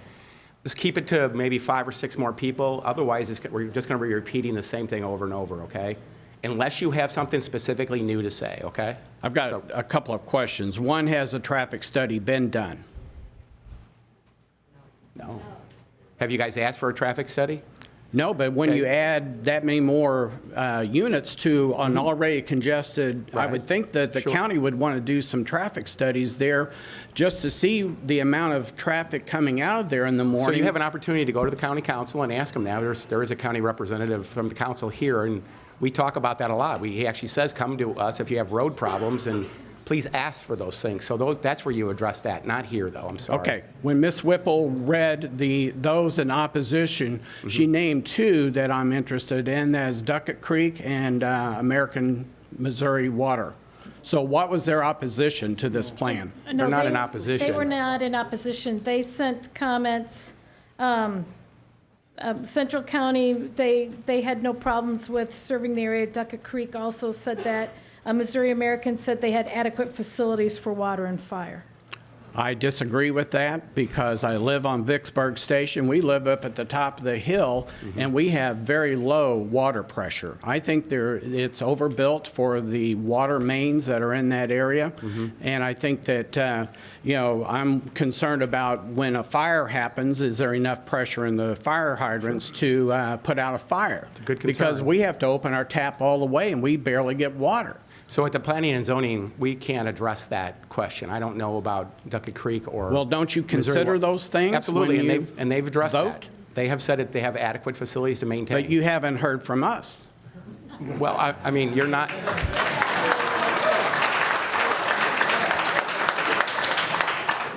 Speaker 1: let's keep it to maybe 5 or 6 more people. Otherwise, we're just going to be repeating the same thing over and over, okay? Unless you have something specifically new to say, okay?
Speaker 13: I've got a couple of questions. One, has a traffic study been done?
Speaker 1: No. Have you guys asked for a traffic study?
Speaker 13: No, but when
Speaker 1: Okay.
Speaker 13: you add that many more units to an already congested, I
Speaker 1: Right.
Speaker 13: would think that the
Speaker 1: Sure.
Speaker 13: county would want to do some traffic studies there just to see the amount of traffic coming out of there in the
Speaker 1: So
Speaker 13: morning.
Speaker 1: you have an opportunity to go to the county council and ask them now. There is a county representative from the council here, and we talk about that a lot. He actually says, come to us if you have road problems, and please ask for those things. So that's where you address that, not here, though. I'm sorry.
Speaker 13: Okay. When Ms. Whipple read those in opposition, she named 2 that I'm interested in, as Duckett Creek and American Missouri Water. So what was their opposition to this plan?
Speaker 3: No,
Speaker 1: They're not
Speaker 3: they-
Speaker 1: in opposition.
Speaker 3: They were not in opposition. They sent comments. Central County, they had no problems with serving the area. Duckett Creek also said that. Missouri American said they had adequate facilities for water and fire.
Speaker 13: I disagree with that because I live on Vicksburg Station. We live up at the top of the hill, and we have very low water pressure. I think it's overbuilt for the water mains that are in that area, and I think that, I'm concerned about when a fire happens, is there enough pressure in the fire hydrants to put out a fire?
Speaker 1: It's a good concern.
Speaker 13: Because we have to open our tap all the way, and we barely get water.
Speaker 1: So at the planning and zoning, we can't address that question. I don't know about Duckett Creek or...
Speaker 13: Well, don't you
Speaker 1: Missouri
Speaker 13: consider
Speaker 1: Wa-
Speaker 13: those things
Speaker 1: Absolutely,
Speaker 13: when you
Speaker 1: and they've addressed
Speaker 13: vote?
Speaker 1: that. They have said that they have adequate facilities to maintain.
Speaker 13: But you haven't heard from us.
Speaker 1: Well, I mean, you're not...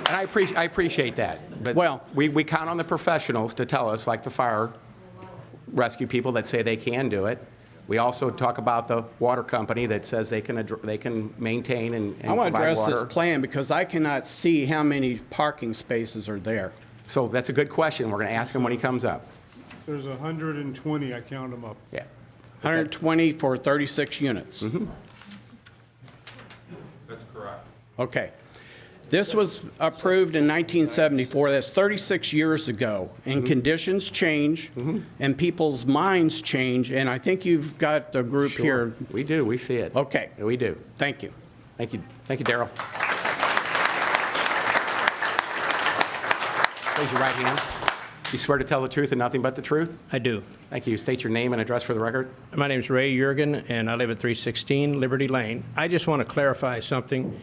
Speaker 1: And I appreciate that. But
Speaker 13: Well-
Speaker 1: we count on the professionals to tell us, like the fire rescue people that say they can do it. We also talk about the water company that says they can maintain and
Speaker 13: I want to
Speaker 1: provide
Speaker 13: address this
Speaker 1: water.
Speaker 13: plan because I cannot see how many parking spaces are there.
Speaker 1: So that's a good question. We're going to ask him when he comes up.
Speaker 14: There's 120, I count them up.
Speaker 1: Yeah.
Speaker 13: 120 for 36 units.
Speaker 7: That's correct.
Speaker 13: Okay. This was approved in 1974. That's 36 years ago. And conditions change, and people's minds change, and I think you've got the group here.
Speaker 1: We do. We see it.
Speaker 13: Okay.
Speaker 1: We do.
Speaker 13: Thank you.
Speaker 1: Thank you. Thank you, Darrell. Raise your right hand. You swear to tell the truth and nothing but the truth?
Speaker 15: I do.
Speaker 1: Thank you. State your name and address for the record.
Speaker 15: My name's Ray Jurgen, and I live at 316 Liberty Lane. I just want to clarify something.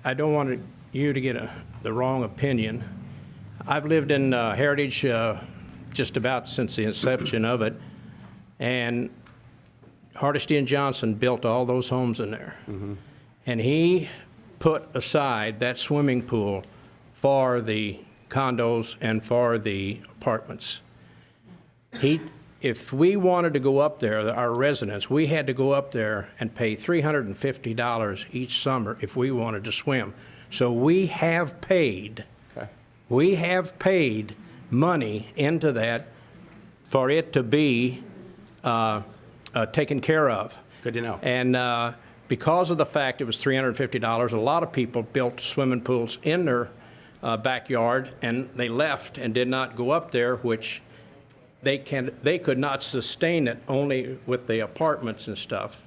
Speaker 15: I don't want you to get the wrong opinion. I've lived in Heritage just about since the inception of it, and Hardesty and Johnson built all those homes in there. And he put aside that swimming pool for the condos and for the apartments. If we wanted to go up there, our residents, we had to go up there and pay $350 each summer if we wanted to swim. So we have paid, money into that for it to be taken care of.
Speaker 1: Good to know.
Speaker 15: And because of the fact it was $350, a lot of people built swimming pools in their backyard, and they left and did not go up there, which they could not sustain it only with the apartments and stuff.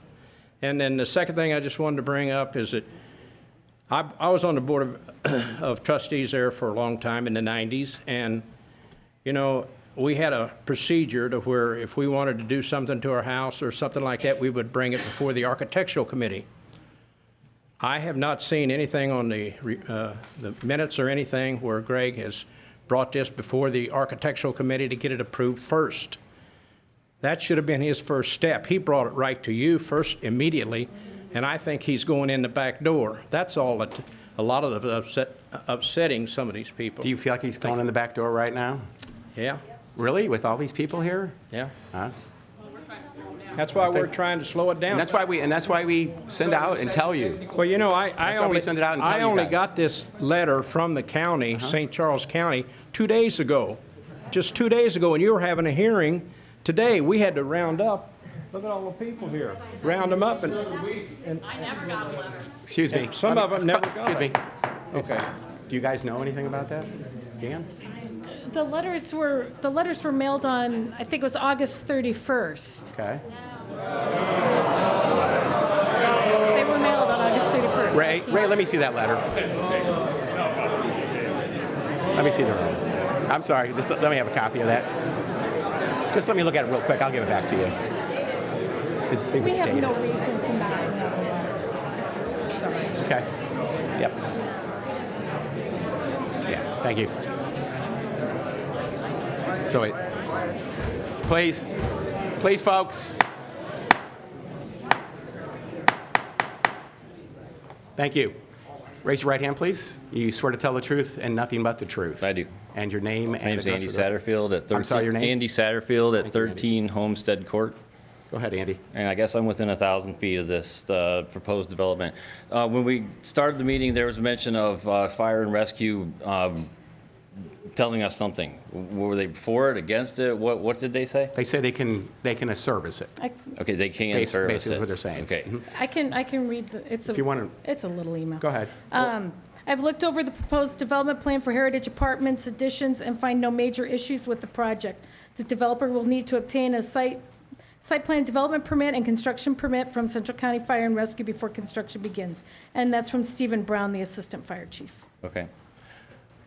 Speaker 15: And then the second thing I just wanted to bring up is that I was on the board of trustees there for a long time in the 90s, and, you know, we had a procedure to where if we wanted to do something to our house or something like that, we would bring it before the architectural committee. I have not seen anything on the minutes or anything where Greg has brought this before the architectural committee to get it approved first. That should have been his first step. He brought it right to you first immediately, and I think he's going in the back door. That's all that a lot of the upsetting some of these people.
Speaker 1: Do you feel like he's going in the back door right now?
Speaker 15: Yeah,
Speaker 1: Really? With all these people here?
Speaker 15: yeah.
Speaker 1: Huh?
Speaker 15: That's why we're trying to slow it down.
Speaker 1: And that's why we send out and tell you.
Speaker 15: Well, you know, I
Speaker 1: why we
Speaker 15: only,
Speaker 1: send it out and tell
Speaker 15: I
Speaker 1: you
Speaker 15: only
Speaker 1: guys.
Speaker 15: got this letter from the county, St. Charles County, 2 days ago. Just 2 days ago, and you were having a hearing today. We had to round up. Look at all the people here. Round them up and
Speaker 1: Excuse me.
Speaker 15: some of them never got
Speaker 1: Excuse me.
Speaker 15: it. Okay.
Speaker 1: Do you guys know anything about that? Dan?
Speaker 3: The letters were mailed on, I think it was August 31st.
Speaker 1: Okay.
Speaker 3: They were mailed on August 31st.
Speaker 1: Ray, let me see that letter. Let me see the letter. I'm sorry, just let me have a copy of that. Just let me look at it real quick. I'll give it back to you. Let's see if
Speaker 3: We
Speaker 1: it's
Speaker 3: have
Speaker 1: dated.
Speaker 3: no reason to not have a letter. Sorry.
Speaker 1: Okay. Yep. Yeah, thank you. So please, folks. Thank you. Raise your right hand, please. You swear to tell the truth and nothing but the truth.
Speaker 16: I do.
Speaker 1: And your name and
Speaker 16: My name's
Speaker 1: address
Speaker 16: Andy
Speaker 1: for the-
Speaker 16: Satterfield at 13.
Speaker 1: I'm sorry, your name?
Speaker 16: Andy Satterfield at
Speaker 1: Thank you, Andy.
Speaker 16: 13 Homestead Court.
Speaker 1: Go ahead, Andy.
Speaker 16: And I guess I'm within 1,000 feet of this proposed development. When we started the meeting, there was mention of fire and rescue telling us something. Were they for it, against it? What did they say?
Speaker 1: They say they can service it.
Speaker 16: Okay, they can service
Speaker 1: Basically
Speaker 16: it.
Speaker 1: what they're saying.
Speaker 16: Okay.
Speaker 3: I can read
Speaker 1: If you want
Speaker 3: it's a little email.
Speaker 1: Go ahead.
Speaker 3: I've looked over the proposed development plan for Heritage Apartments additions and find no major issues with the project. The developer will need to obtain a site plan development permit and construction permit from Central County Fire and Rescue before construction begins. And that's from Stephen Brown, the Assistant Fire Chief.
Speaker 16: Okay.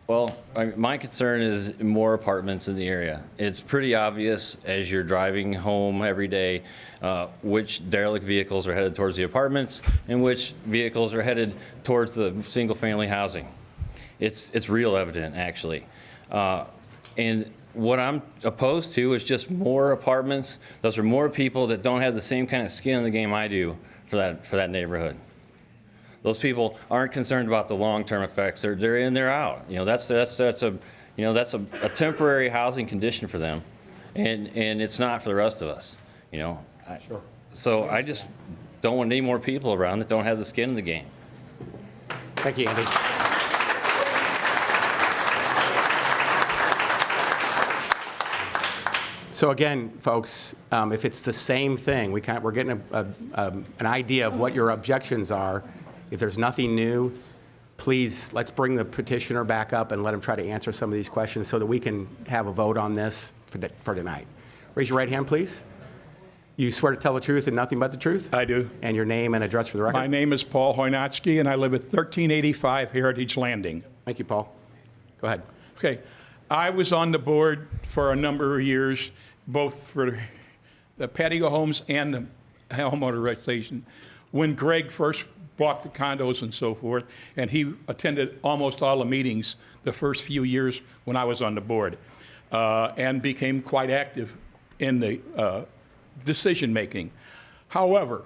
Speaker 16: Well, my concern is more apartments in the area. It's pretty obvious as you're driving home every day which derelict vehicles are headed towards the apartments and which vehicles are headed towards the single-family housing. It's real evident, actually. And what I'm opposed to is just more apartments. Those are more people that don't have the same kind of skin in the game I do for that neighborhood. Those people aren't concerned about the long-term effects. They're in, they're out. You know, that's a temporary housing condition for them, and it's not for the rest of us. You know, so I just don't want any more people around that don't have the skin in the game.
Speaker 1: Thank you, Andy. So again, folks, if it's the same thing, we're getting an idea of what your objections are. If there's nothing new, please, let's bring the petitioner back up and let him try to answer some of these questions so that we can have a vote on this for tonight. Raise your right hand, please. You swear to tell the truth and nothing but the truth?
Speaker 17: I do.
Speaker 1: And your name and address for the record?
Speaker 17: My name is Paul Hoynatsky, and I live at 1385 Heritage Landing.
Speaker 1: Thank you, Paul. Go ahead.
Speaker 17: Okay. I was on the board for a number of years, both for the patio homes and the homeowner registration. When Greg first bought the condos and so forth, and he attended almost all the meetings the first few years when I was on the board, and became quite active in the decision-making. However,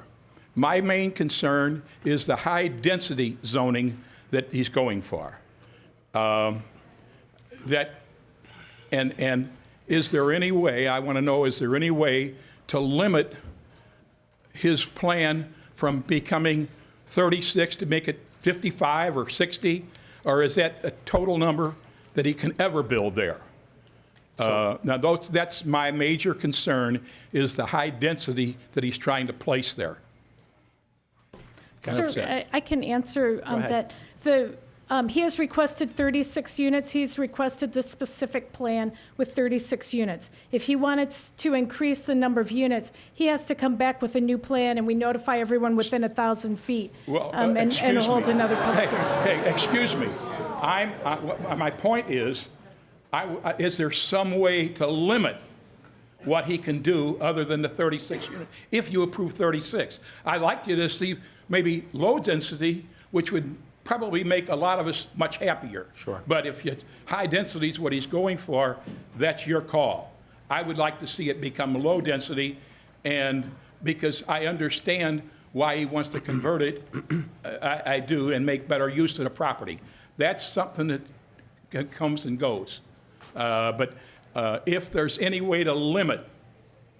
Speaker 17: my main concern is the high-density zoning that he's going for. And is there any way, I want to know, is there any way to limit his plan from becoming 36 to make it 55 or 60? Or is that a total number that he can ever build there? Now, that's my major concern, is the high density that he's trying to place there.
Speaker 3: Sir, I can answer
Speaker 1: ahead.
Speaker 3: that. He has requested 36 units. He's requested this specific plan with 36 units. If he wanted to increase the number of units, he has to come back with a new plan, and we notify everyone within 1,000 feet
Speaker 17: Well,
Speaker 3: and
Speaker 17: excuse
Speaker 3: hold
Speaker 17: me.
Speaker 3: another public hearing.
Speaker 17: Hey, excuse me. My point is there some way to limit what he can do other than the 36 units, if you approve 36? I'd like you to see maybe low density, which would probably make a lot of us much happier.
Speaker 1: Sure.
Speaker 17: But if it's high density is what he's going for, that's your call. I would like to see it become low density, and because I understand why he wants to convert it, I do, and make better use of the property. That's something that comes and goes. But if there's any way to limit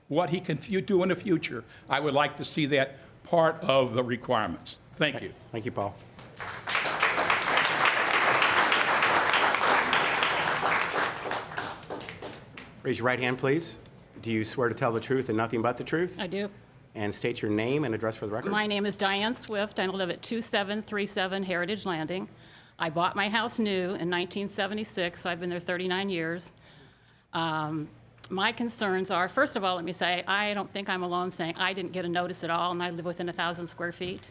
Speaker 17: what he can do in the future, I would like to see that part of the requirements. Thank you.
Speaker 1: Thank you, Paul. Raise your right hand, please. Do you swear to tell the truth and nothing but the truth?
Speaker 18: I do.
Speaker 1: And state your name and address for the record.
Speaker 18: My name is Diane Swift. I live at 2737 Heritage Landing. I bought my house new in 1976, so I've been there 39 years. My concerns are, first of all, let me say, I don't think I'm alone saying I didn't get a notice at all, and I live within 1,000 square feet.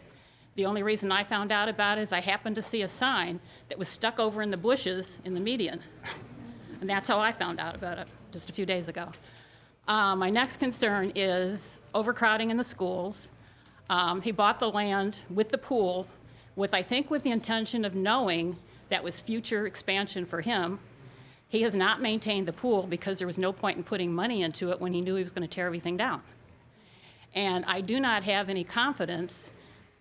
Speaker 18: The only reason I found out about it is I happened to see a sign that was stuck over in the bushes in the median. And that's how I found out about it just a few days ago. My next concern is overcrowding in the schools. He bought the land with the pool, I think with the intention of knowing that was future expansion for him. He has not maintained the pool because there was no point in putting money into it when he knew he was going to tear everything down. And I do not have any confidence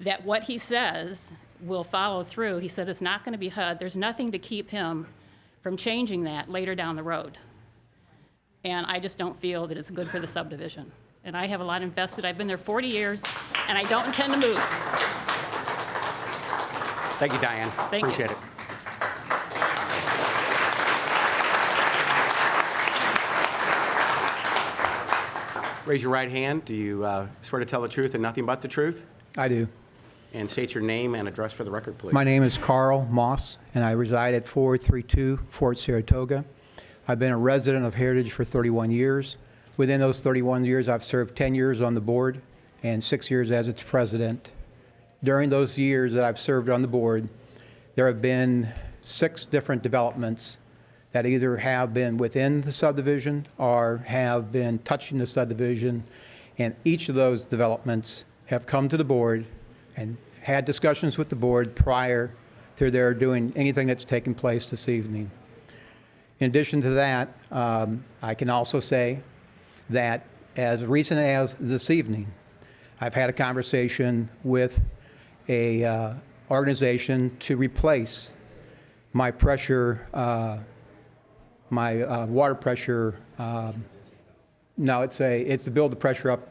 Speaker 18: that what he says will follow through. He said it's not going to be HUD. There's nothing to keep him from changing that later down the road. And I just don't feel that it's good for the subdivision. And I have a lot invested. I've been there 40 years, and I don't intend to move.
Speaker 1: Thank you, Diane.
Speaker 18: Thank you.
Speaker 1: Appreciate it. Raise your right hand. Do you swear to tell the truth and nothing but the truth?
Speaker 19: I do.
Speaker 1: And state your name and address for the record, please.
Speaker 19: My name is Carl Moss, and I reside at 432 Fort Saratoga. I've been a resident of Heritage for 31 years. Within those 31 years, I've served 10 years on the board and 6 years as its president. During those years that I've served on the board, there have been 6 different developments that either have been within the subdivision or have been touching the subdivision, and each of those developments have come to the board and had discussions with the board prior to their doing anything that's taken place this evening. In addition to that, I can also say that as recent as this evening, I've had a conversation with a organization to replace my pressure, my water pressure. No, it's to build the pressure up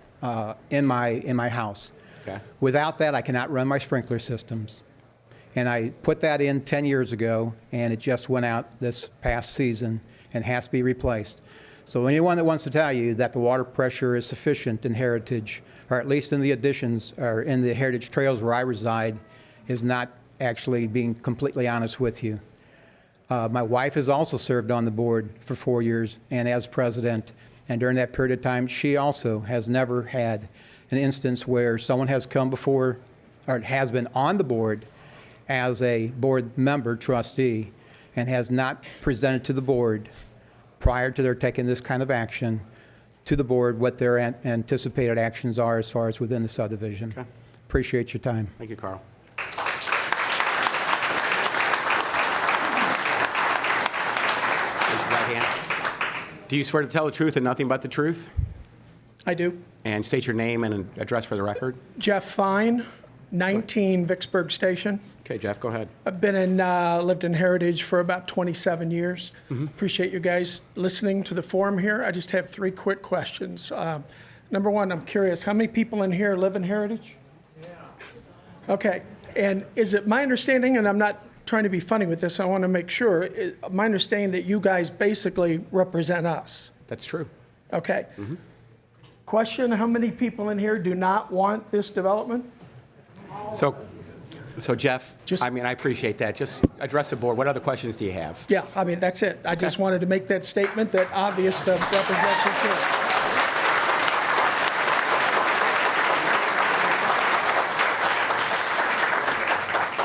Speaker 19: in my house.
Speaker 1: Okay.
Speaker 19: Without that, I cannot run my sprinkler systems. And I put that in 10 years ago, and it just went out this past season and has to be replaced. So anyone that wants to tell you that the water pressure is sufficient in Heritage, or at least in the additions, or in the Heritage Trails where I reside, is not actually being completely honest with you. My wife has also served on the board for 4 years and as president, and during that period of time, she also has never had an instance where someone has come before, or has been on the board as a board member, trustee, and has not presented to the board prior to their taking this kind of action to the board what their anticipated actions are as far as within the subdivision.
Speaker 1: Okay.
Speaker 19: Appreciate your time.
Speaker 1: Thank you, Carl. Raise your right hand. Do you swear to tell the truth and nothing but the truth?
Speaker 20: I do.
Speaker 1: And state your name and address for the record.
Speaker 20: Jeff Fine, 19 Vicksburg Station.
Speaker 1: Okay, Jeff, go ahead.
Speaker 20: I've been lived in Heritage for about 27 years. Appreciate you guys listening to the forum here. I just have 3 quick questions. Number one, I'm curious, how many people in here live in Heritage? Yeah. Okay, and is it my understanding, and I'm not trying to be funny with this, I want to make sure, my understanding that you guys basically represent us?
Speaker 1: That's true.
Speaker 20: Okay. Question, how many people in here do not want this development?
Speaker 1: So So Jeff, I mean, I appreciate that. Just address the board. What other questions do you have?
Speaker 20: Yeah, I mean, that's it. I just wanted to make that statement that obvious that represents your truth.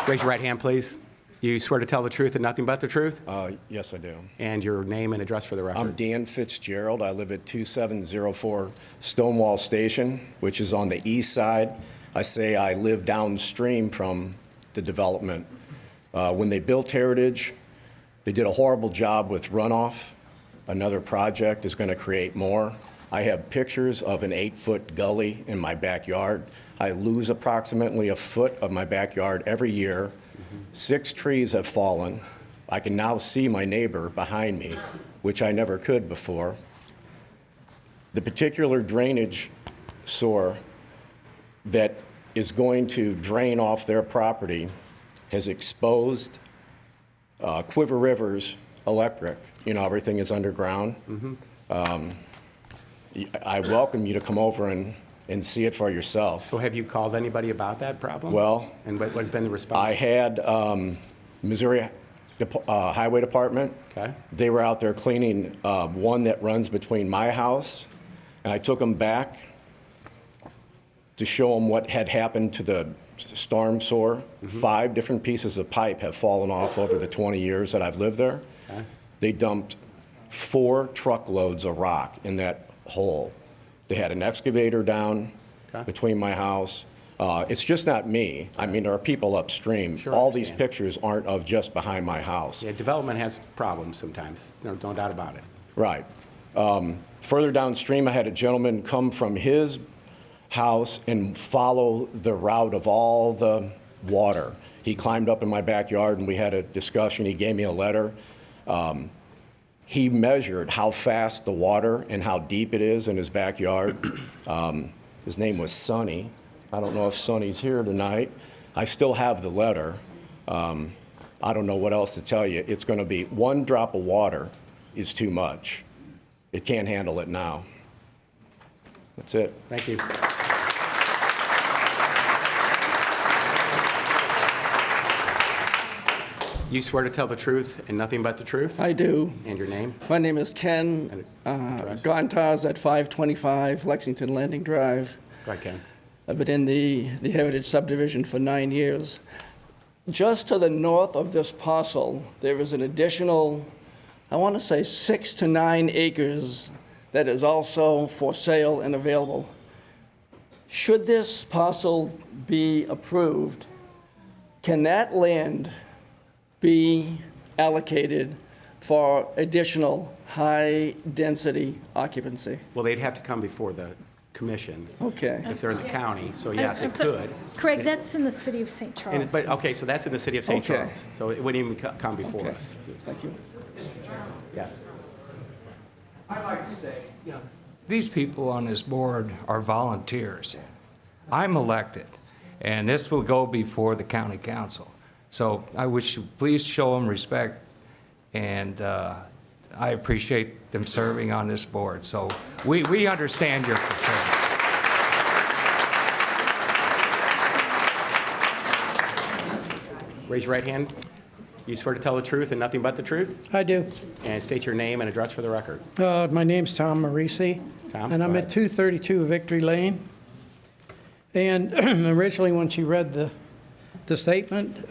Speaker 1: Raise your right hand, please. You swear to tell the truth and nothing but the truth?
Speaker 21: Yes, I do.
Speaker 1: And your name and address for the record.
Speaker 21: I'm Dan Fitzgerald. I live at 2704 Stonewall Station, which is on the east side. I say I live downstream from the development. When they built Heritage, they did a horrible job with runoff. Another project is going to create more. I have pictures of an 8-foot gully in my backyard. I lose approximately a foot of my backyard every year. 6 trees have fallen. I can now see my neighbor behind me, which I never could before. The particular drainage sewer that is going to drain off their property has exposed Quiver Rivers Electric. You know, everything is underground. I welcome you to come over and see it for yourself.
Speaker 1: So have you called anybody about that problem?
Speaker 21: Well,
Speaker 1: and what has been the response?
Speaker 21: I had Missouri Highway Department.
Speaker 1: Okay.
Speaker 21: They were out there cleaning one that runs between my house, and I took them back to show them what had happened to the storm sewer. 5 different pieces of pipe have fallen off over the 20 years that I've lived there.
Speaker 1: Okay.
Speaker 21: They dumped 4 truckloads of rock in that hole. They had an excavator down between my house. It's just not me. I mean, there are people upstream.
Speaker 1: Sure,
Speaker 21: all these pictures aren't of just behind my house.
Speaker 1: Yeah, development has problems sometimes. There's no doubt about it.
Speaker 21: Right. Further downstream, I had a gentleman come from his house and follow the route of all the water. He climbed up in my backyard and we had a discussion. He gave me a letter. He measured how fast the water and how deep it is in his backyard. His name was Sonny. I don't know if Sonny's here tonight. I still have the letter. I don't know what else to tell you. It's going to be 1 drop of water is too much. It can't handle it now. That's it.
Speaker 1: Thank you. You swear to tell the truth and nothing but the truth?
Speaker 22: I do.
Speaker 1: And your name?
Speaker 22: My name is Ken Gontas at 525 Lexington Landing Drive.
Speaker 1: Go ahead, Ken.
Speaker 22: I've been in the Heritage subdivision for 9 years. Just to the north of this parcel, there is an additional, I want to say 6 to 9 acres that is also for sale and available. Should this parcel be approved, can that land be allocated for additional high-density occupancy?
Speaker 1: Well, they'd have to come before the commission.
Speaker 22: Okay.
Speaker 1: If they're in the county, so yes, it could.
Speaker 3: Craig, that's in the city of St. Charles.
Speaker 1: But, okay, so that's in the city of St.
Speaker 22: Okay.
Speaker 1: Charles. So it wouldn't even come before
Speaker 22: Okay.
Speaker 1: us.
Speaker 22: Thank you.
Speaker 1: Yes.
Speaker 23: I'd like to say, you know, these people on this board are volunteers. I'm elected, and this will go before the county council. So I wish you please show them respect, and I appreciate them serving on this board. So we understand your concern.
Speaker 1: Raise your right hand. You swear to tell the truth and nothing but the truth?
Speaker 24: I do.
Speaker 1: And state your name and address for the record.
Speaker 24: My name's Tom Marisi.
Speaker 1: Tom,
Speaker 24: and I'm
Speaker 1: go
Speaker 24: at 232 Victory Lane. And originally, when she read the statement,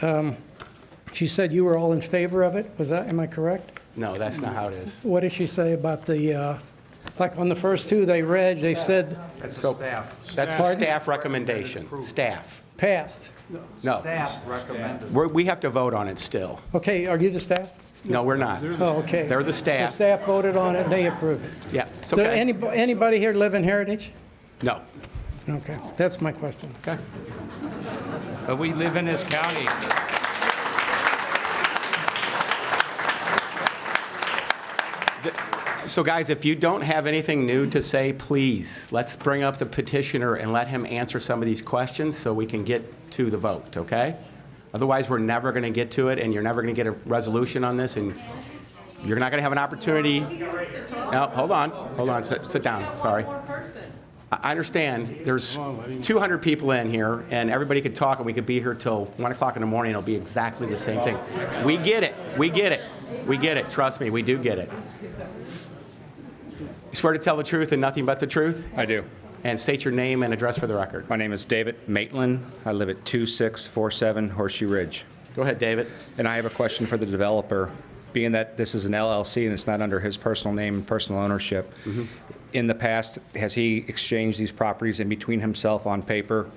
Speaker 24: she said you were all in favor of it. Am I correct?
Speaker 1: No, that's not how it is.
Speaker 24: What did she say about the, like on the first 2 they read, they said
Speaker 1: That's the staff. That's the staff recommendation. Staff.
Speaker 24: passed.
Speaker 1: No.
Speaker 2: Staff recommended.
Speaker 1: We have to vote on it still.
Speaker 24: Okay, are you the staff?
Speaker 1: No, we're not.
Speaker 24: Oh, okay.
Speaker 1: They're the staff.
Speaker 24: The staff voted on it, and they approved it.
Speaker 1: Yeah, it's
Speaker 24: Does
Speaker 1: okay.
Speaker 24: anybody here live in Heritage?
Speaker 1: No.
Speaker 24: Okay, that's my question.
Speaker 1: Okay.
Speaker 23: So we live in this county.
Speaker 1: So guys, if you don't have anything new to say, please, let's bring up the petitioner and let him answer some of these questions so we can get to the vote, okay? Otherwise, we're never going to get to it, and you're never going to get a resolution on this, and you're not going to have an opportunity. No, hold on. Sit down. Sorry. I understand there's 200 people in here, and everybody could talk, and we could be here till 1 o'clock in the morning. It'll be exactly the same thing. We get it. We get it. We get it. Trust me, we do get it. You swear to tell the truth and nothing but the truth?
Speaker 5: I do.
Speaker 1: And state your name and address for the record.
Speaker 5: My name is David Maitland. I live at 2647 Horseshoe Ridge.
Speaker 1: Go ahead, David.
Speaker 5: And I have a question for the developer. Being that this is an LLC and it's not under his personal name and personal ownership, in the past, has he exchanged these properties in between himself on paper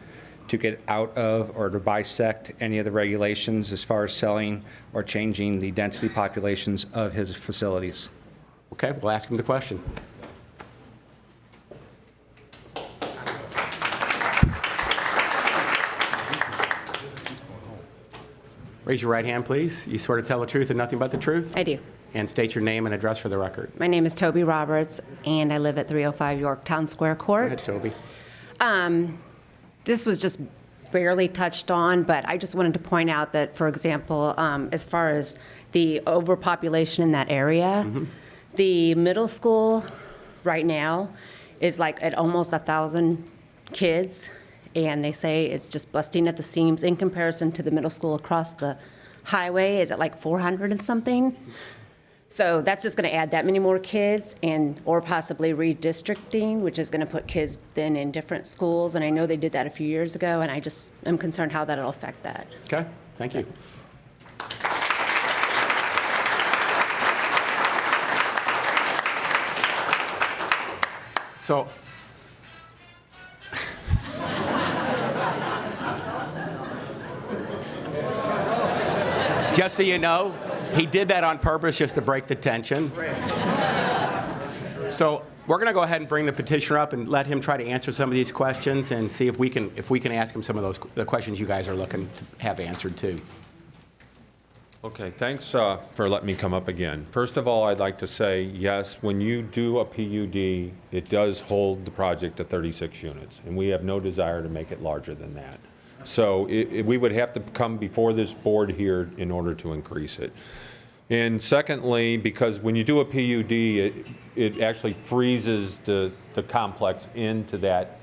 Speaker 5: to get out of or to bisect any of the regulations as far as selling or changing the density populations of his facilities?
Speaker 1: Okay, we'll ask him the question. Raise your right hand, please. You swear to tell the truth and nothing but the truth?
Speaker 8: I do.
Speaker 1: And state your name and address for the record.
Speaker 8: My name is Toby Roberts, and I live at 305 Yorktown Square Court.
Speaker 1: Go ahead, Toby.
Speaker 8: This was just barely touched on, but I just wanted to point out that, for example, as far as the overpopulation in that area, the middle school right now is like at almost 1,000 kids, and they say it's just busting at the seams in comparison to the middle school across the highway is at like 400 and something. So that's just going to add that many more kids, and or possibly redistricting, which is going to put kids then in different schools. And I know they did that a few years ago, and I just am concerned how that'll affect that.
Speaker 1: Okay, thank you. So, just so you know, he did that on purpose just to break the tension. So we're going to go ahead and bring the petitioner up and let him try to answer some of these questions and see if we can ask him some of the questions you guys are looking to have answered too.
Speaker 7: Okay, thanks for letting me come up again. First of all, I'd like to say, yes, when you do a PUD, it does hold the project to 36 units, and we have no desire to make it larger than that. So we would have to come before this board here in order to increase it. And secondly, because when you do a PUD, it actually freezes the complex into that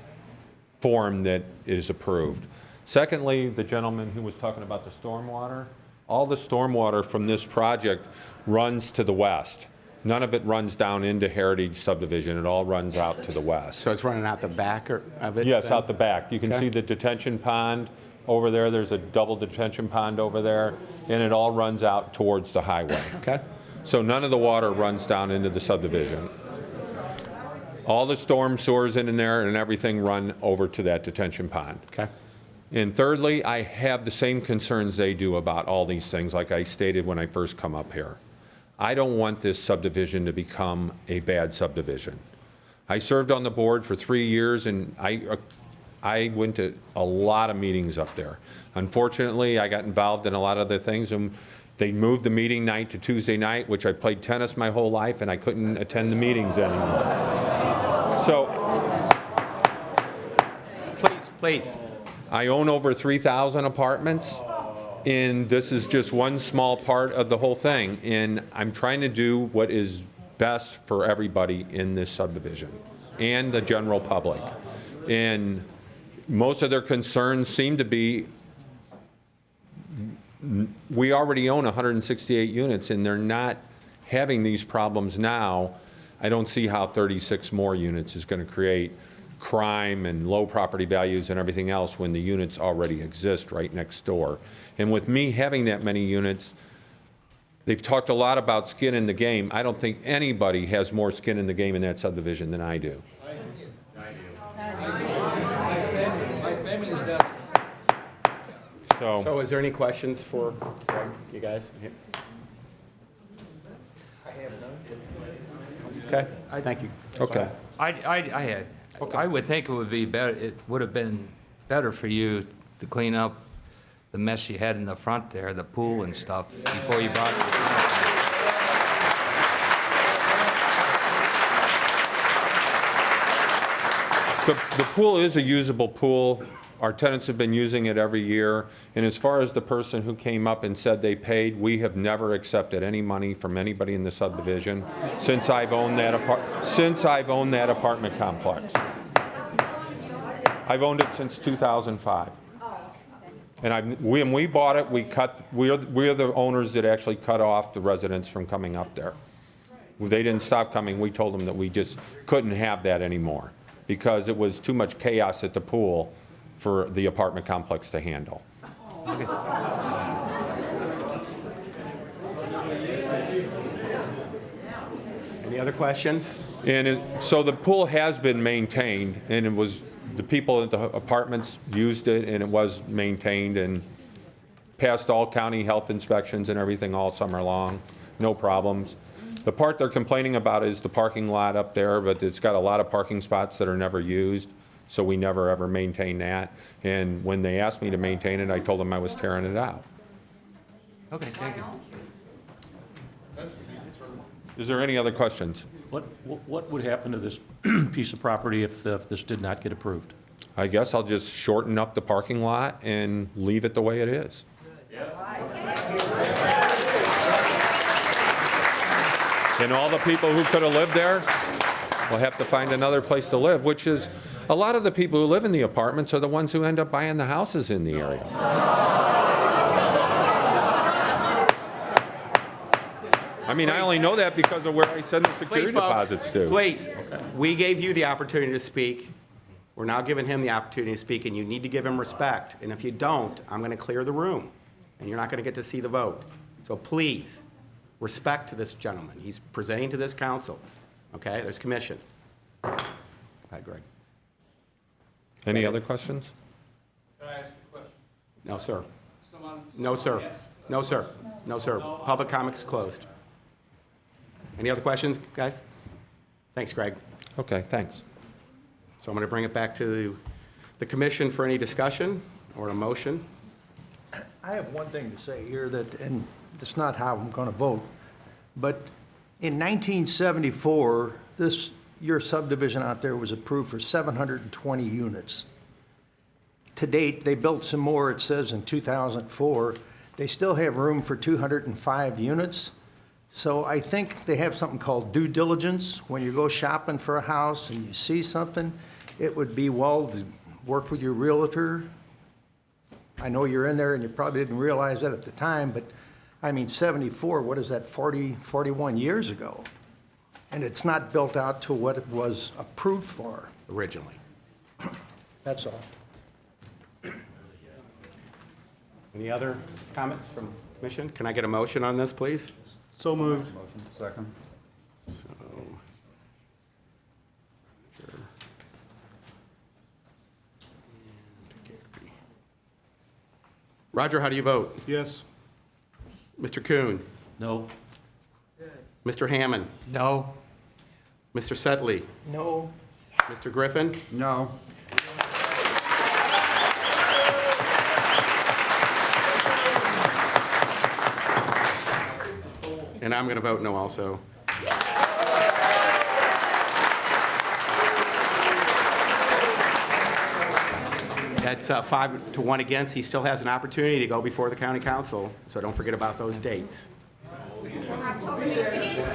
Speaker 7: form that is approved. Secondly, the gentleman who was talking about the stormwater, all the stormwater from this project runs to the west. None of it runs down into Heritage subdivision. It all runs out to the west.
Speaker 1: So it's running out the back of it?
Speaker 7: Yes,
Speaker 1: then?
Speaker 7: out the back. You can
Speaker 1: Okay.
Speaker 7: see the detention pond over there. There's a double detention pond over there, and it all runs out towards the highway.
Speaker 1: Okay.
Speaker 7: So none of the water runs down into the subdivision. All the storm sewers in there and everything run over to that detention pond.
Speaker 1: Okay.
Speaker 7: And thirdly, I have the same concerns they do about all these things, like I stated when I first come up here. I don't want this subdivision to become a bad subdivision. I served on the board for 3 years, and I went to a lot of meetings up there. Unfortunately, I got involved in a lot of other things, and they moved the meeting night to Tuesday night, which I played tennis my whole life, and I couldn't attend the meetings anymore. So,
Speaker 1: please.
Speaker 7: I own over 3,000 apartments, and this is just one small part of the whole thing. And I'm trying to do what is best for everybody in this subdivision and the general public. And most of their concerns seem to be, we already own 168 units, and they're not having these problems now. I don't see how 36 more units is going to create crime and low property values and everything else when the units already exist right next door. And with me having that many units, they've talked a lot about skin in the game. I don't think anybody has more skin in the game in that subdivision than I do.
Speaker 1: So is there any questions for you guys? Okay, thank you.
Speaker 7: Okay.
Speaker 23: I would think it would be better, it would have been better for you to clean up the mess you had in the front there, the pool and stuff, before you brought
Speaker 7: The pool is a usable pool. Our tenants have been using it every year. And as far as the person who came up and said they paid, we have never accepted any money from anybody in the subdivision since I've owned that apartment complex. I've owned it since 2005. And when we bought it, we're the owners that actually cut off the residents from coming up there. They didn't stop coming. We told them that we just couldn't have that anymore because it was too much chaos at the pool for the apartment complex to handle.
Speaker 1: Any other questions?
Speaker 7: So the pool has been maintained, and it was, the people at the apartments used it, and it was maintained and passed all county health inspections and everything all summer long, no problems. The part they're complaining about is the parking lot up there, but it's got a lot of parking spots that are never used, so we never ever maintain that. And when they asked me to maintain it, I told them I was tearing it out.
Speaker 6: Okay, thank you.
Speaker 7: Is there any other questions?
Speaker 6: What would happen to this piece of property if this did not get approved?
Speaker 7: I guess I'll just shorten up the parking lot and leave it the way it is. And all the people who could have lived there will have to find another place to live, which is, a lot of the people who live in the apartments are the ones who end up buying the houses in the area. I mean, I only know that because of where I send the security
Speaker 1: Please, folks,
Speaker 7: deposits to.
Speaker 1: please. We gave you the opportunity to speak. We're now giving him the opportunity to speak, and you need to give him respect. And if you don't, I'm going to clear the room, and you're not going to get to see the vote. So please, respect to this gentleman. He's presenting to this council. Okay? There's commission. Hi, Greg.
Speaker 7: Any other questions?
Speaker 9: Can I ask a question?
Speaker 1: No, sir. No, sir. No, sir. No, sir. Public comments closed. Any other questions, guys? Thanks, Greg.
Speaker 7: Okay, thanks.
Speaker 1: So I'm going to bring it back to the commission for any discussion or a motion.
Speaker 10: I have one thing to say here that, and it's not how I'm going to vote, but in 1974, your subdivision out there was approved for 720 units. To date, they built some more, it says in 2004. They still have room for 205 units. So I think they have something called due diligence. When you go shopping for a house and you see something, it would be well to work with your realtor. I know you're in there and you probably didn't realize that at the time, but I mean, 74, what is that, 41 years ago? And it's not built out to what it was approved for.
Speaker 1: Originally.
Speaker 10: That's all.
Speaker 1: Any other comments from commission? Can I get a motion on this, please?
Speaker 14: So moved.
Speaker 2: Motion, second.
Speaker 1: So, sure. Roger, how do you vote?
Speaker 14: Yes.
Speaker 1: Mr. Kuhn?
Speaker 6: No.
Speaker 1: Mr. Hammond?
Speaker 23: No.
Speaker 1: Mr. Setley?
Speaker 10: No.
Speaker 1: Mr. Griffin?
Speaker 2: No.
Speaker 1: And I'm going to vote no also. That's 5-1 against. He still has an opportunity to go before the county council, so don't forget about those dates.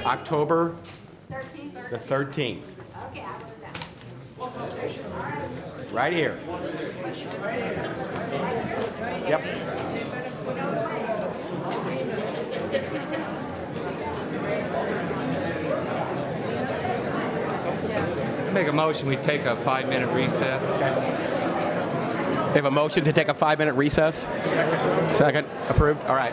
Speaker 1: October the 13th. Right here. Yep.
Speaker 23: Make a motion, we take a 5-minute recess.
Speaker 1: We have a motion to take a 5-minute recess. Second. Approved? All right.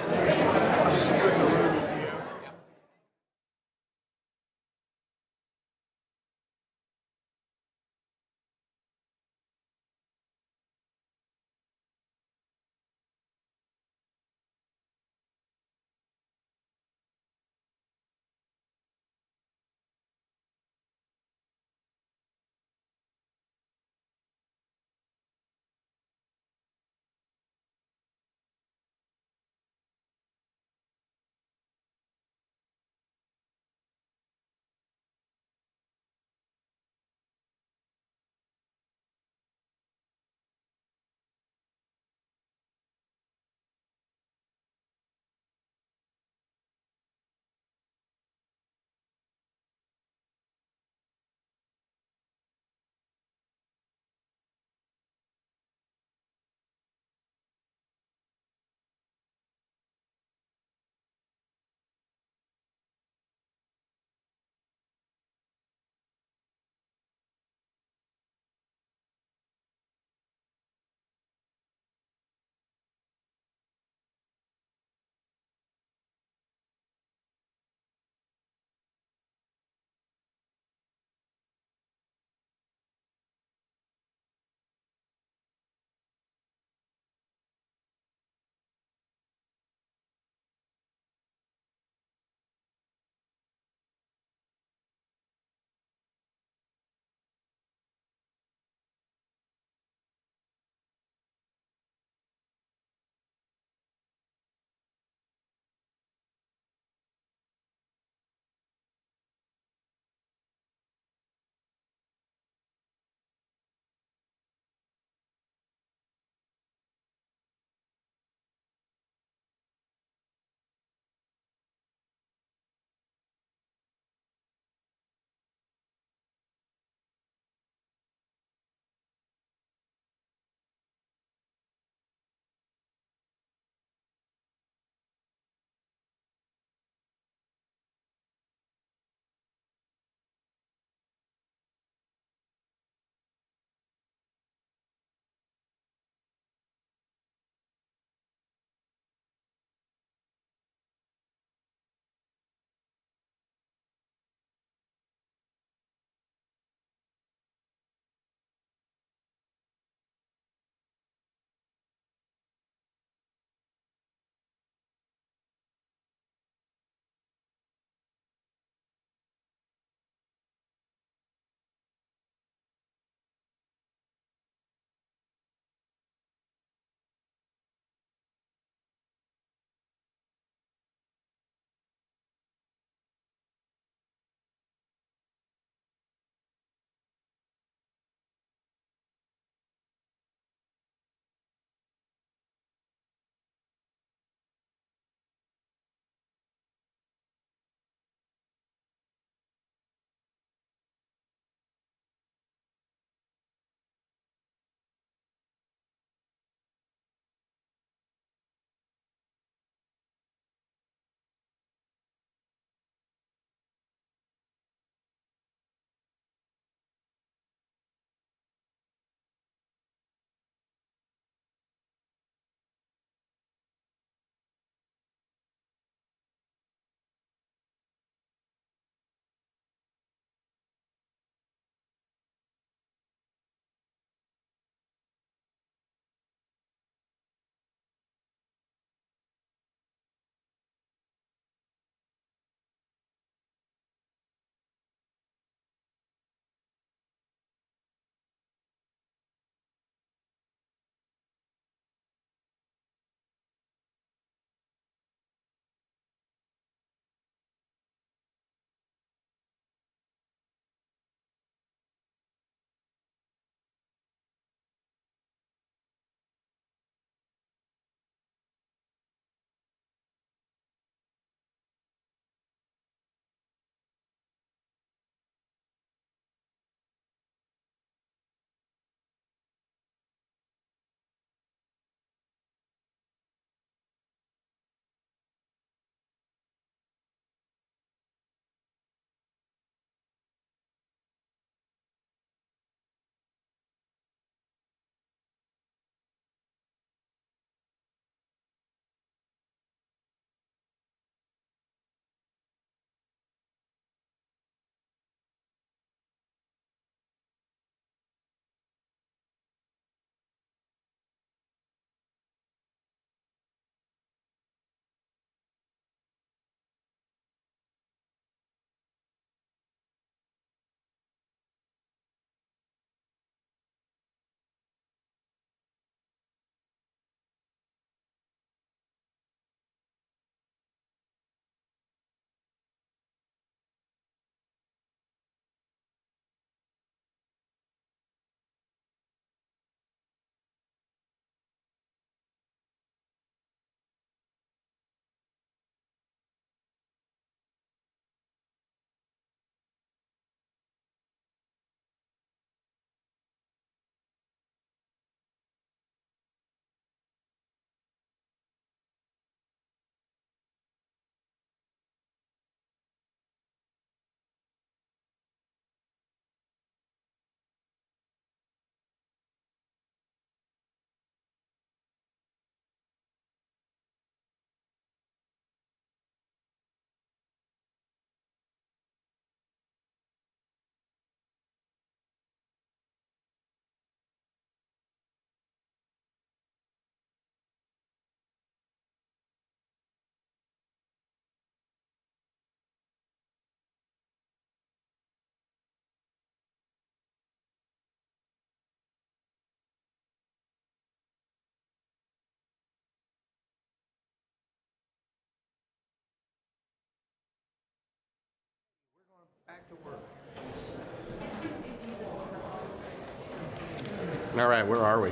Speaker 1: All right, where are we?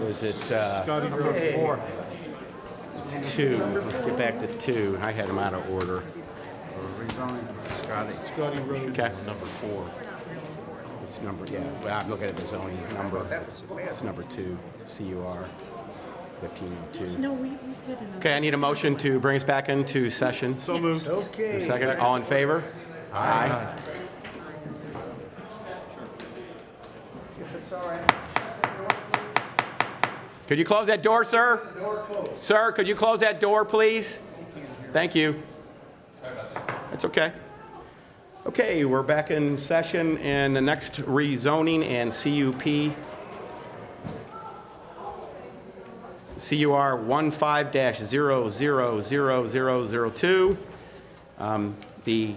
Speaker 1: Is it
Speaker 14: Scotty Road 4.
Speaker 1: it's 2? Let's get back to 2. I had them out of order.
Speaker 2: Rezoning Scotty.
Speaker 14: Scotty Road.
Speaker 1: Okay. Number 4. It's number, yeah. Well, I'm looking at the zoning number. It's number 2, CUR 1502.
Speaker 3: No, we did another.
Speaker 1: Okay, I need a motion to bring us back into session.
Speaker 14: So moved.
Speaker 10: Okay.
Speaker 1: Second, all in favor? Aye.
Speaker 10: If it's all right.
Speaker 1: Could you close that door, sir? Sir, could you close that door, please? Thank you. That's okay. Okay, we're back in session, and the next rezoning and CUP, CUR 15-000002. The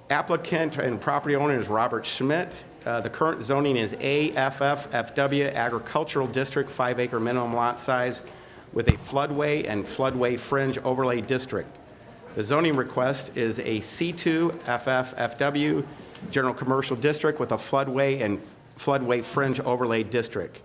Speaker 1: applicant and property owner is Robert Schmidt. The current zoning is AFFFW, Agricultural District, 5-acre minimum lot size with a floodway and floodway fringe overlay district. The zoning request is a C2 FFFW, General Commercial District with a floodway and floodway fringe overlay district.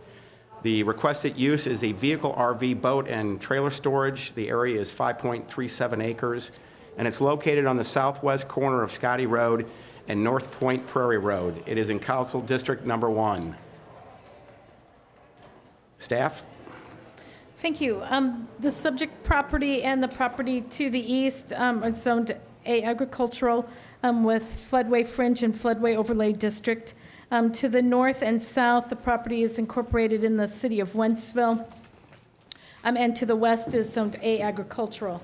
Speaker 1: The requested use is a vehicle, RV, boat, and trailer storage. The area is 5.37 acres, and it's located on the southwest corner of Scotty Road and North Point Prairie Road. It is in Council District Number 1. Staff?
Speaker 3: Thank you. The subject property and the property to the east are zoned A agricultural with floodway fringe and floodway overlay district. To the north and south, the property is incorporated in the city of Wentzville. And to the west is zoned A agricultural.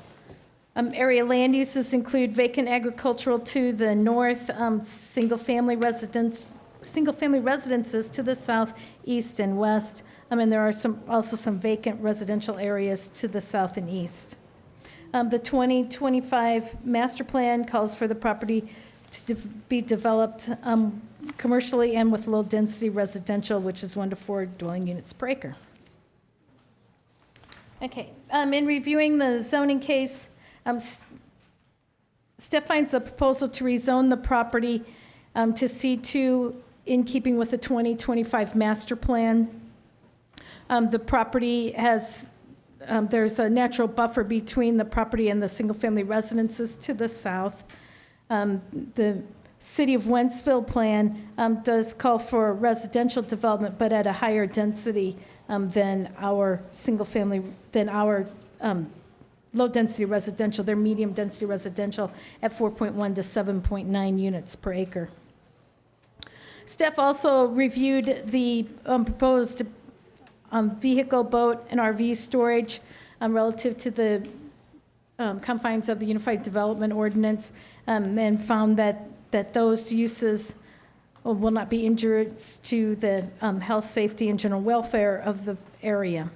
Speaker 3: Area land uses include vacant agricultural to the north, single-family residences to the south, east, and west. And there are also some vacant residential areas to the south and east. The 2025 master plan calls for the property to be developed commercially and with low-density residential, which is 1 to 4 dwelling units per acre. Okay, in reviewing the zoning case, Staff finds the proposal to rezone the property to C2 in keeping with the 2025 master plan. The property has, there's a natural buffer between the property and the single-family residences to the south. The City of Wentzville plan does call for residential development, but at a higher density than our single-family, than our low-density residential. They're medium-density residential at 4.1 to 7.9 units per acre. Staff also reviewed the proposed vehicle, boat, and RV storage relative to the confines of the Unified Development Ordinance and found that those uses will not be injurious to the health, safety, and general welfare of the area.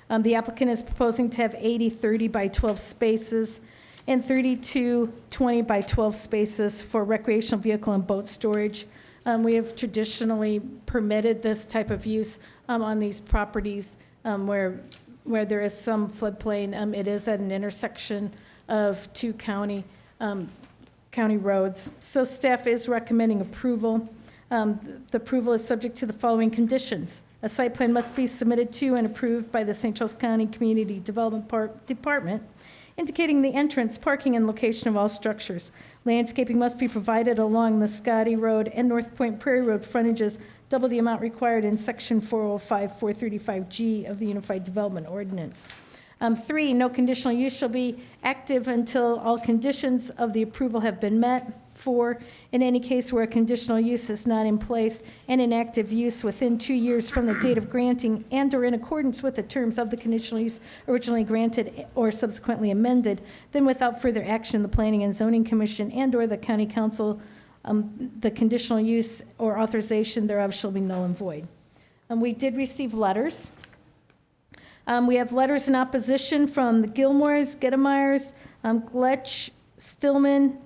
Speaker 3: The applicant is proposing to have 80 30 by 12 spaces and 32 20 by 12 spaces for recreational vehicle and boat storage. We have traditionally permitted this type of use on these properties where there is some floodplain. It is at an intersection of 2 county roads. So staff is recommending approval. The approval is subject to the following conditions. A site plan must be submitted to and approved by the St. Charles County Community Development Department, indicating the entrance, parking, and location of all structures. Landscaping must be provided along the Scotty Road and North Point Prairie Road frontages, double the amount required in Section 405, 435G of the Unified Development Ordinance. 3, no conditional use shall be active until all conditions of the approval have been met. 4, in any case where a conditional use is not in place and in active use within 2 years from the date of granting and or in accordance with the terms of the conditional use originally granted or subsequently amended, then without further action, the Planning and Zoning Commission and or the County Council, the conditional use or authorization thereof shall be null and void. We did receive letters. We have letters in opposition from the Gilmores, Gedemeyers, Gletsch, Stillman,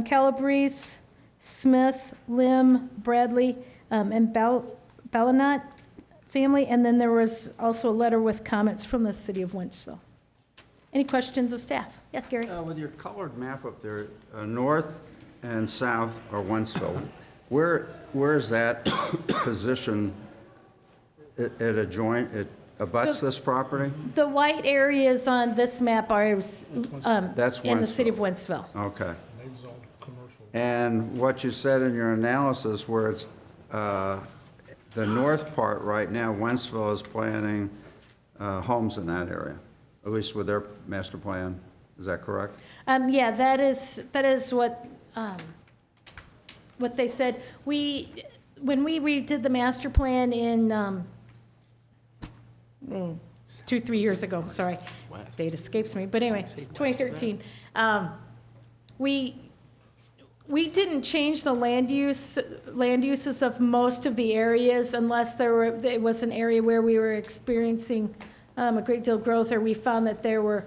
Speaker 3: Calabrese, Smith, Lim, Bradley, and Ballanot family, and then there was also a letter with comments from the City of Wentzville. Any questions of staff? Yes, Gary?
Speaker 2: With your colored map up there, north and south are Wentzville. Where is that position? It abuts this property?
Speaker 3: The white areas on this map are
Speaker 2: That's
Speaker 3: in the city of Wentzville.
Speaker 2: Okay. And what you said in your analysis, where it's the north part right now, Wentzville is planning homes in that area, at least with their master plan. Is that correct?
Speaker 3: Yeah, that is what they said. When we redid the master plan in 2-3 years ago, sorry, date escapes me, but anyway, 2013. We didn't change the land uses of most of the areas unless it was an area where we were experiencing a great deal of growth, or we found that there were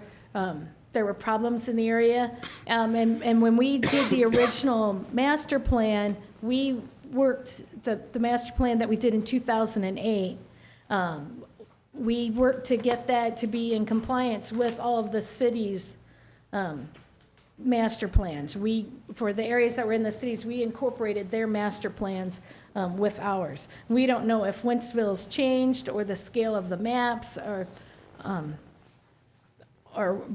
Speaker 3: problems in the area. And when we did the original master plan, we worked, the master plan that we did in 2008, we worked to get that to be in compliance with all of the city's master plans. For the areas that were in the cities, we incorporated their master plans with ours. We don't know if Wentzville's changed or the scale of the maps or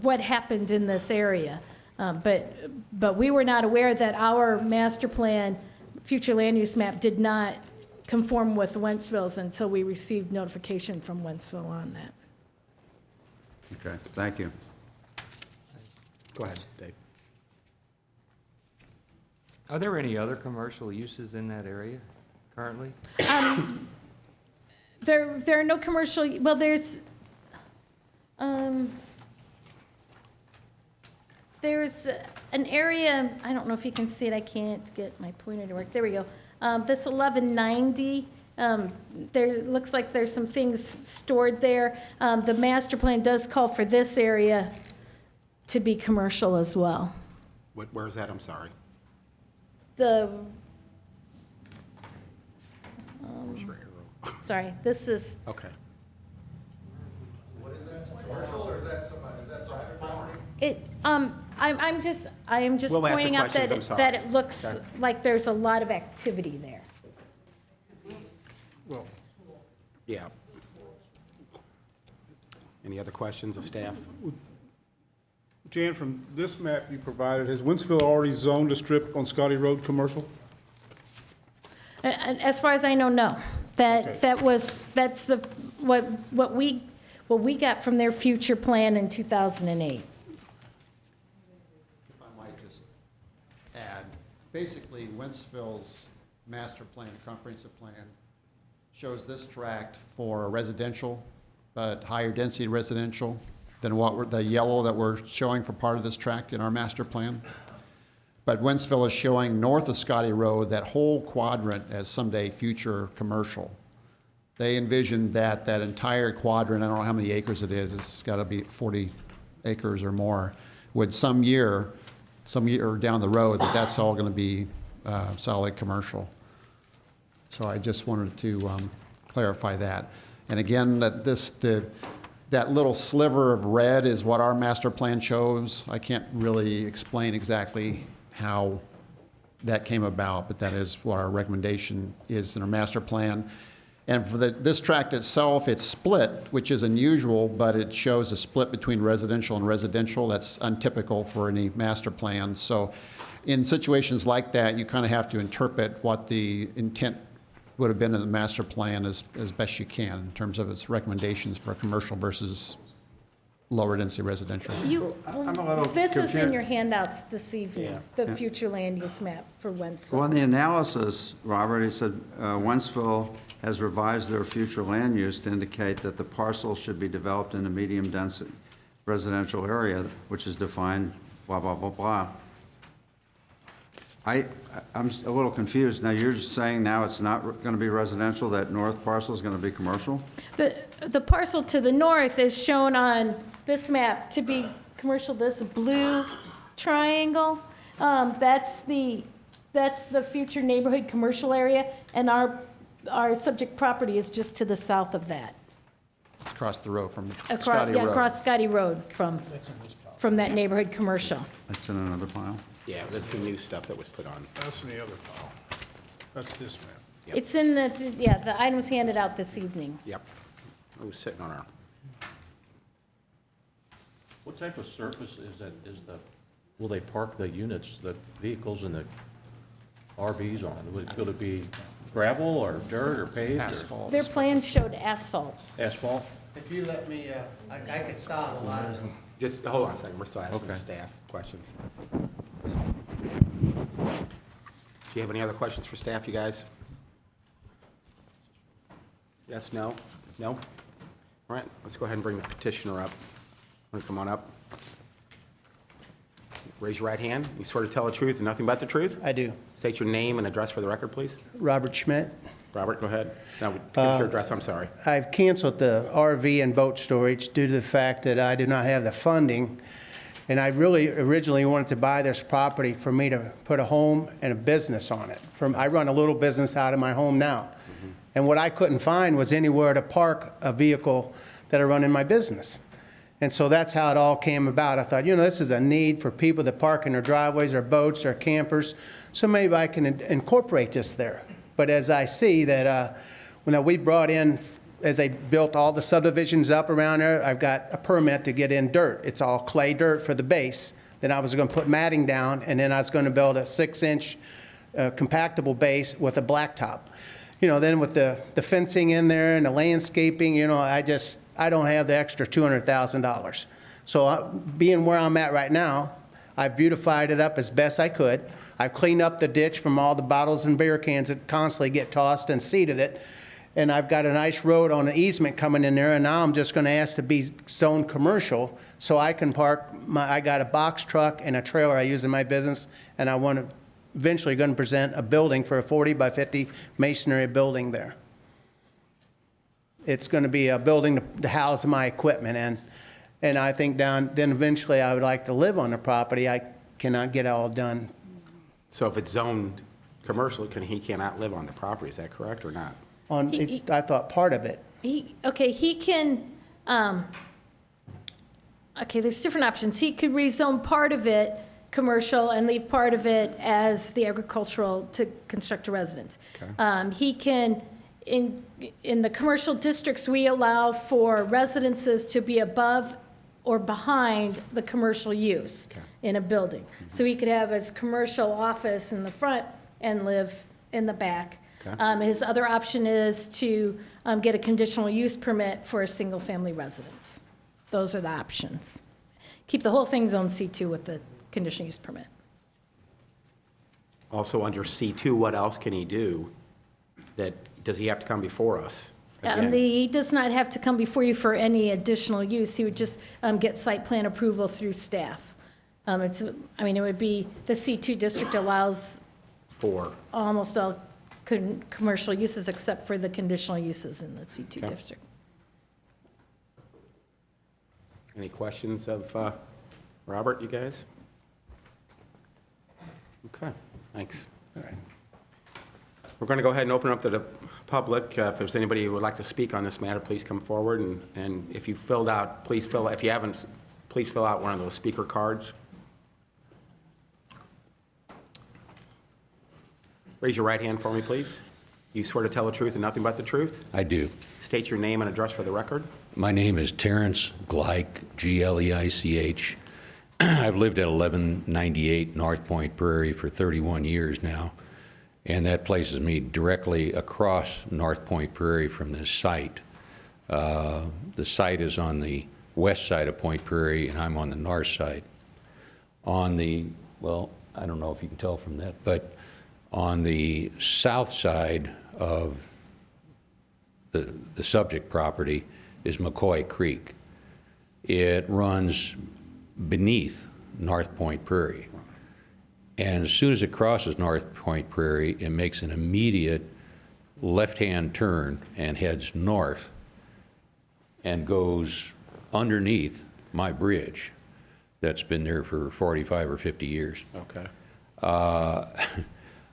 Speaker 3: what happened in this area. But we were not aware that our master plan, future land use map, did not conform with Wentzville's until we received notification from Wentzville on that.
Speaker 2: Okay, thank you.
Speaker 5: Go ahead, Dave.
Speaker 23: Are there any other commercial uses in that area currently?
Speaker 3: There are no commercial, well, there's an area, I don't know if you can see it, I can't get my pointer to work, there we go. This 1190, looks like there's some things stored there. The master plan does call for this area to be commercial as well.
Speaker 1: Where is that? I'm sorry. Where's your arrow?
Speaker 3: Sorry, this is,
Speaker 1: Okay.
Speaker 10: What is that, commercial, or is that somebody, is that private property?
Speaker 3: I am just
Speaker 1: We'll answer
Speaker 3: pointing out
Speaker 1: questions, I'm sorry.
Speaker 3: that it looks
Speaker 1: Okay.
Speaker 3: like there's a lot of activity there.
Speaker 1: Well, yeah. Any other questions of staff?
Speaker 14: Jan, from this map you provided, has Wentzville already zoned a strip on Scotty Road commercial?
Speaker 3: As far as I know, no. That's what we got from their future plan in 2008.
Speaker 4: If I might just add, basically Wentzville's master plan, comprehensive plan, shows this tract for residential, but higher density residential than the yellow that we're showing for part of this tract in our master plan. But Wentzville is showing north of Scotty Road that whole quadrant as someday future commercial. They envisioned that entire quadrant, I don't know how many acres it is, it's got to be 40 acres or more, would some year down the road, that's all going to be solid commercial. So I just wanted to clarify that. And again, that little sliver of red is what our master plan shows. I can't really explain exactly how that came about, but that is what our recommendation is in our master plan. And for this tract itself, it's split, which is unusual, but it shows a split between residential and residential. That's untypical for any master plan. So in situations like that, you kind of have to interpret what the intent would have been in the master plan as best you can in terms of its recommendations for commercial versus lower density residential.
Speaker 3: This is in your handouts this evening, the future land use map for Wentzville.
Speaker 2: Well, in the analysis, Robert, he said Wentzville has revised their future land use to indicate that the parcel should be developed in a medium density residential area, which is defined blah, blah, blah, blah. I'm a little confused. Now, you're just saying now it's not going to be residential, that north parcel is going to be commercial?
Speaker 3: The parcel to the north is shown on this map to be commercial, this blue triangle. That's the future neighborhood commercial area, and our subject property is just to the south of that.
Speaker 4: It's across the road from Scotty Road.
Speaker 3: Across Scotty Road from that neighborhood commercial.
Speaker 2: That's in another pile?
Speaker 1: Yeah, that's the new stuff that was put on.
Speaker 14: That's in the other pile. That's this map.
Speaker 1: Yep.
Speaker 3: It's in the, yeah, the item was handed out this evening.
Speaker 1: Yep. It was sitting on our,
Speaker 6: What type of surface will they park the units, the vehicles and the RVs on? Will it be gravel or dirt or paved?
Speaker 1: asphalt.
Speaker 3: Their plan showed asphalt.
Speaker 6: Asphalt?
Speaker 19: If you let me, I could solve a lot of this.
Speaker 1: Just, hold on a second, we're still asking
Speaker 6: Okay.
Speaker 1: staff questions. Do you have any other questions for staff, you guys? Yes, no? No? All right, let's go ahead and bring the petitioner up. Want to come on up? Raise your right hand. You swear to tell the truth and nothing but the truth?
Speaker 19: I do.
Speaker 1: State your name and address for the record, please.
Speaker 19: Robert Schmidt.
Speaker 1: Robert, go ahead. No, give us your address, I'm sorry.
Speaker 19: I've canceled the RV and boat storage due to the fact that I do not have the funding. And I really originally wanted to buy this property for me to put a home and a business on it. I run a little business out of my home now. And what I couldn't find was anywhere to park a vehicle that I run in my business. And so that's how it all came about. I thought, this is a need for people that park in their driveways, their boats, their campers. So maybe I can incorporate this there. But as I see that when we brought in, as they built all the subdivisions up around there, I've got a permit to get in dirt. It's all clay dirt for the base. Then I was going to put matting down, and then I was going to build a 6-inch compactable base with a blacktop. Then with the fencing in there and the landscaping, I don't have the extra $200,000. So being where I'm at right now, I've beautified it up as best I could. I've cleaned up the ditch from all the bottles and beer cans that constantly get tossed and seeded it. And I've got a nice road on the easement coming in there, and now I'm just going to ask to be zoned commercial so I can park I got a box truck and a trailer I use in my business, and I want to eventually going to present a building for a 40 by 50 masonry building there. It's going to be a building to house my equipment, and I think then eventually I would like to live on the property. I cannot get it all done.
Speaker 1: So if it's zoned commercial, he cannot live on the property, is that correct or not?
Speaker 19: I thought part of it.
Speaker 3: He can, there's different options. He could rezone part of it commercial and leave part of it as the agricultural to construct a residence.
Speaker 1: Okay.
Speaker 3: He can, in the commercial districts, we allow for residences to be above or behind the commercial use in a building. So he could have his commercial office in the front and live in the back.
Speaker 1: Okay.
Speaker 3: His other option is to get a conditional use permit for a single-family residence. Those are the options. Keep the whole thing zone C2 with the conditional use permit.
Speaker 1: Also under C2, what else can he do? Does he have to come before us? Again?
Speaker 3: He does not have to come before you for any additional use. He would just get site plan approval through staff. It would be, the C2 district allows
Speaker 1: For?
Speaker 3: almost all commercial uses except for the conditional uses in the C2
Speaker 1: Okay.
Speaker 3: district.
Speaker 1: Any questions of Robert, you guys? Okay, thanks. All right. We're going to go ahead and open up to the public. If there's anybody who would like to speak on this matter, please come forward. And if you filled out, if you haven't, please fill out one of those speaker cards. Raise your right hand for me, please. You swear to tell the truth and nothing but the truth?
Speaker 11: I do.
Speaker 1: State your name and address for the record.
Speaker 11: My name is Terrence Gleich, Gleich. I've lived at 1198 North Point Prairie for 31 years now, and that places me directly across North Point Prairie from this site. The site is on the west side of Point Prairie, and I'm on the north side. On the, well, I don't know if you can tell from that, but on the south side of the subject property is McCoy Creek. It runs beneath North Point Prairie. And as soon as it crosses North Point Prairie, it makes an immediate left-hand turn and heads north and goes underneath my bridge that's been there for 45 or 50 years.
Speaker 1: Okay.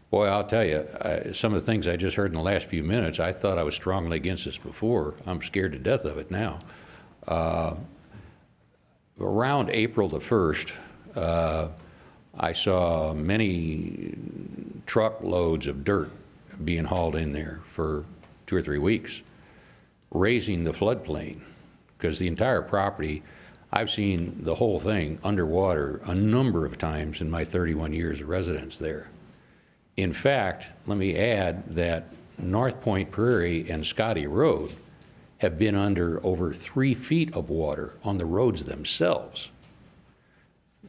Speaker 11: Boy, I'll tell you, some of the things I just heard in the last few minutes, I thought I was strongly against this before. I'm scared to death of it now. Around April the 1st, I saw many truckloads of dirt being hauled in there for 2 or 3 weeks, raising the floodplain, because the entire property, I've seen the whole thing underwater a number of times in my 31 years of residence there. In fact, let me add that North Point Prairie and Scotty Road have been under over 3 feet of water on the roads themselves.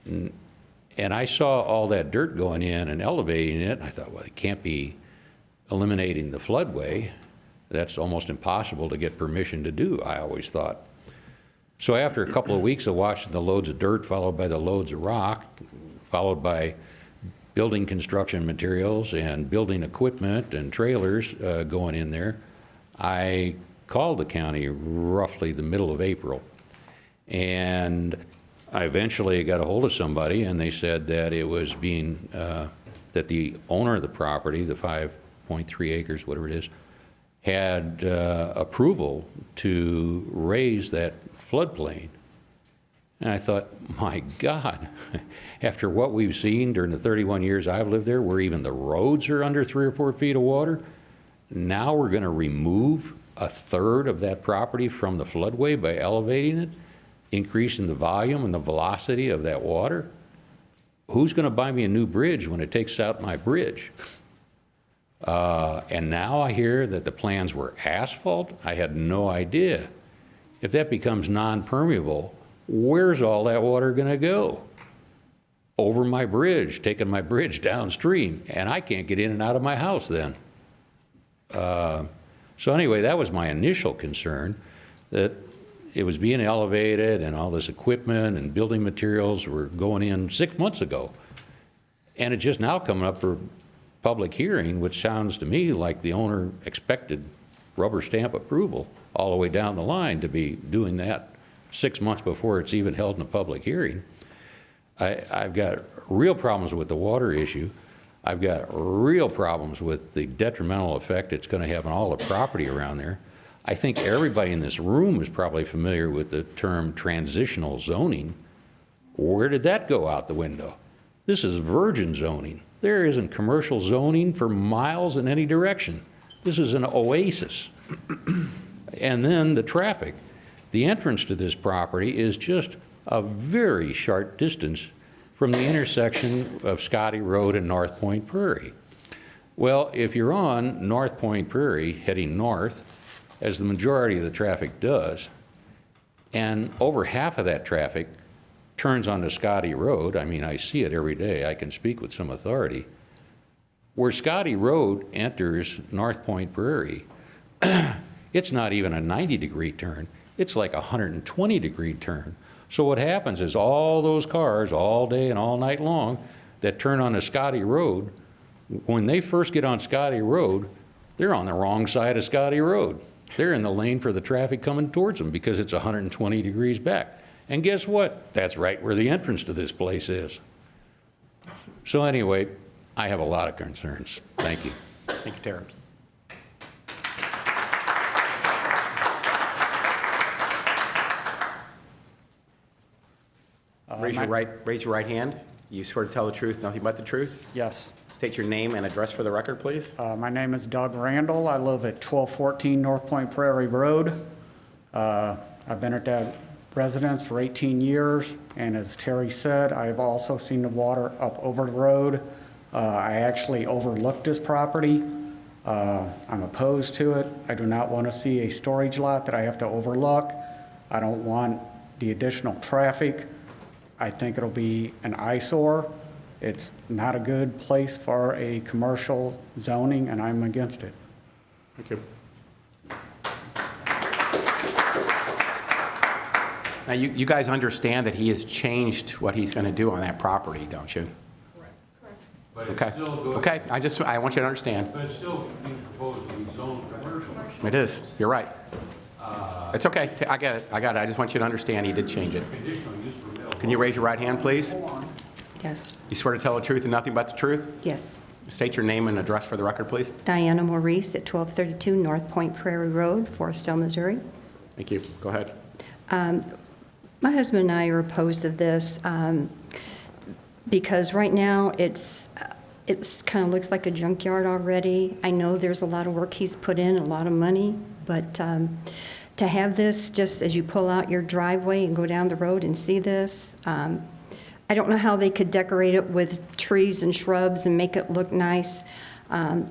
Speaker 11: And I saw all that dirt going in and elevating it, and I thought, well, it can't be eliminating the floodway. That's almost impossible to get permission to do, I always thought. So after a couple of weeks of watching the loads of dirt, followed by the loads of rock, followed by building construction materials and building equipment and trailers going in there, I called the county roughly the middle of April. And I eventually got a hold of somebody, and they said that it was being, that the owner of the property, the 5.3 acres, whatever it is, had approval to raise that floodplain. And I thought, my God, after what we've seen during the 31 years I've lived there, where even the roads are under 3 or 4 feet of water, now we're going to remove a third of that property from the floodway by elevating it, increasing the volume and the velocity of that water. Who's going to buy me a new bridge when it takes out my bridge? And now I hear that the plans were asphalt. I had no idea. If that becomes non-permeable, where's all that water going to go? Over my bridge, taking my bridge downstream, and I can't get in and out of my house then. So anyway, that was my initial concern, that it was being elevated and all this equipment and building materials were going in 6 months ago. And it's just now coming up for public hearing, which sounds to me like the owner expected rubber stamp approval all the way down the line to be doing that 6 months before it's even held in a public hearing. I've got real problems with the water issue. I've got real problems with the detrimental effect it's going to have on all the property around there. I think everybody in this room is probably familiar with the term transitional zoning. Where did that go out the window? This is virgin zoning. There isn't commercial zoning for miles in any direction. This is an oasis. And then the traffic. The entrance to this property is just a very short distance from the intersection of Scotty Road and North Point Prairie. Well, if you're on North Point Prairie heading north, as the majority of the traffic does, and over half of that traffic turns onto Scotty Road, I mean, I see it every day, I can speak with some authority, where Scotty Road enters North Point Prairie, it's not even a 90-degree turn, it's like a 120-degree turn. So what happens is all those cars all day and all night long that turn onto Scotty Road, when they first get on Scotty Road, they're on the wrong side of Scotty Road. They're in the lane for the traffic coming towards them because it's 120 degrees back. And guess what? That's right where the entrance to this place is. So anyway, I have a lot of concerns. Thank you.
Speaker 1: Thank you, Terrence. Raise your right hand. You swear to tell the truth, nothing but the truth?
Speaker 12: Yes.
Speaker 1: State your name and address for the record, please.
Speaker 12: My name is Doug Randall. I live at 1214 North Point Prairie Road. I've been at that residence for 18 years, and as Terry said, I've also seen the water up over the road. I actually overlooked this property. I'm opposed to it. I do not want to see a storage lot that I have to overlook. I don't want the additional traffic. I think it'll be an eyesore. It's not a good place for a commercial zoning, and I'm against it.
Speaker 1: Thank you. Now, you guys understand that he has changed what he's going to do on that property, don't you?
Speaker 6: But
Speaker 1: Okay.
Speaker 6: it's still going.
Speaker 1: Okay, I want you to understand.
Speaker 6: But it's still being proposed to be zoned commercial.
Speaker 1: It is, you're right. It's okay, I get it, I just want you to understand he did change it.
Speaker 6: Conditional use permit.
Speaker 1: Can you raise your right hand, please?
Speaker 13: Yes.
Speaker 1: You swear to tell the truth and nothing but the truth?
Speaker 13: Yes.
Speaker 1: State your name and address for the record, please.
Speaker 13: Diana Maurice at 1232 North Point Prairie Road, Forestdale, Missouri.
Speaker 1: Thank you. Go ahead.
Speaker 13: My husband and I are opposed to this because right now it's It kind of looks like a junkyard already. I know there's a lot of work he's put in, a lot of money, but to have this just as you pull out your driveway and go down the road and see this, I don't know how they could decorate it with trees and shrubs and make it look nice.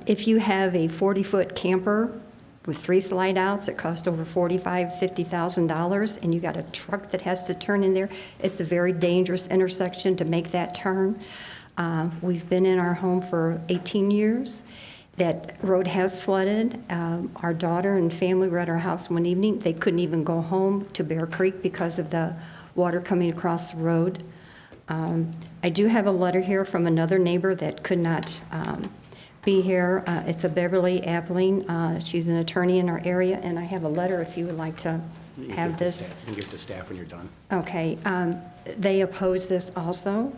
Speaker 13: If you have a 40-foot camper with 3 slide outs that cost over $45,000, $50,000, and you got a truck that has to turn in there, it's a very dangerous intersection to make that turn. We've been in our home for 18 years. That road has flooded. Our daughter and family were at our house one evening. They couldn't even go home to Bear Creek because of the water coming across the road. I do have a letter here from another neighbor that could not be here. It's a Beverly Appling. She's an attorney in our area, and I have a letter if you would like to have this.
Speaker 1: You can give it to staff when you're done.
Speaker 13: Okay. They oppose this also.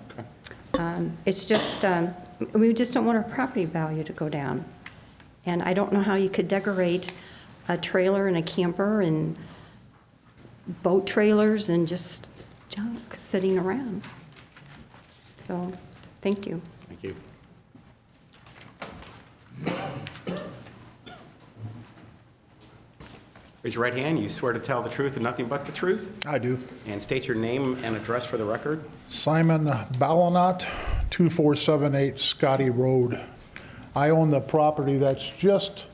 Speaker 13: It's just, we just don't want our property value to go down. And I don't know how you could decorate a trailer and a camper and boat trailers and just junk sitting around. So, thank you.
Speaker 1: Thank you. Raise your right hand. You swear to tell the truth and nothing but the truth?
Speaker 15: I do.
Speaker 1: And state your name and address for the record.
Speaker 15: Simon Ballanot, 2478 Scotty Road. I own the property that's just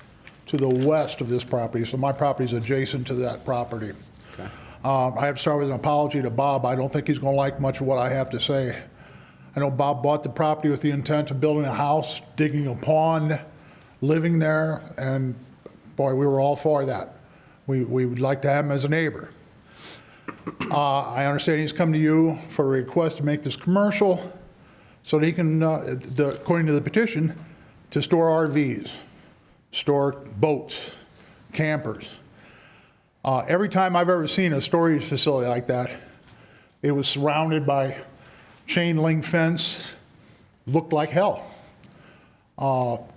Speaker 15: to the west of this property, so my property is adjacent to that property.
Speaker 1: Okay.
Speaker 15: I have to start with an apology to Bob. I don't think he's going to like much of what I have to say. I know Bob bought the property with the intent of building a house, digging a pond, living there, and boy, we were all for that. We would like to have him as a neighbor. I understand he's come to you for a request to make this commercial so that he can, according to the petition, to store RVs, store boats, campers. Every time I've ever seen a storage facility like that, it was surrounded by chain link fence, looked like hell.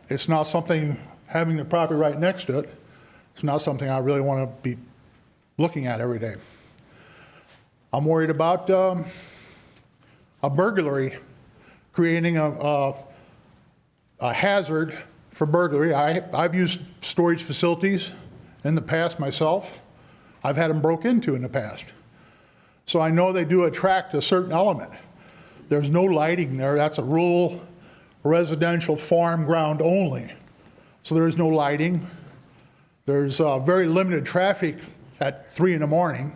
Speaker 15: It's not something, having the property right next to it, it's not something I really want to be looking at every day. I'm worried about a burglary, creating a hazard for burglary. I've used storage facilities in the past myself. I've had them broke into in the past. So I know they do attract a certain element. There's no lighting there. That's a rural residential farm ground only. So there is no lighting. There's very limited traffic at 3 in the morning.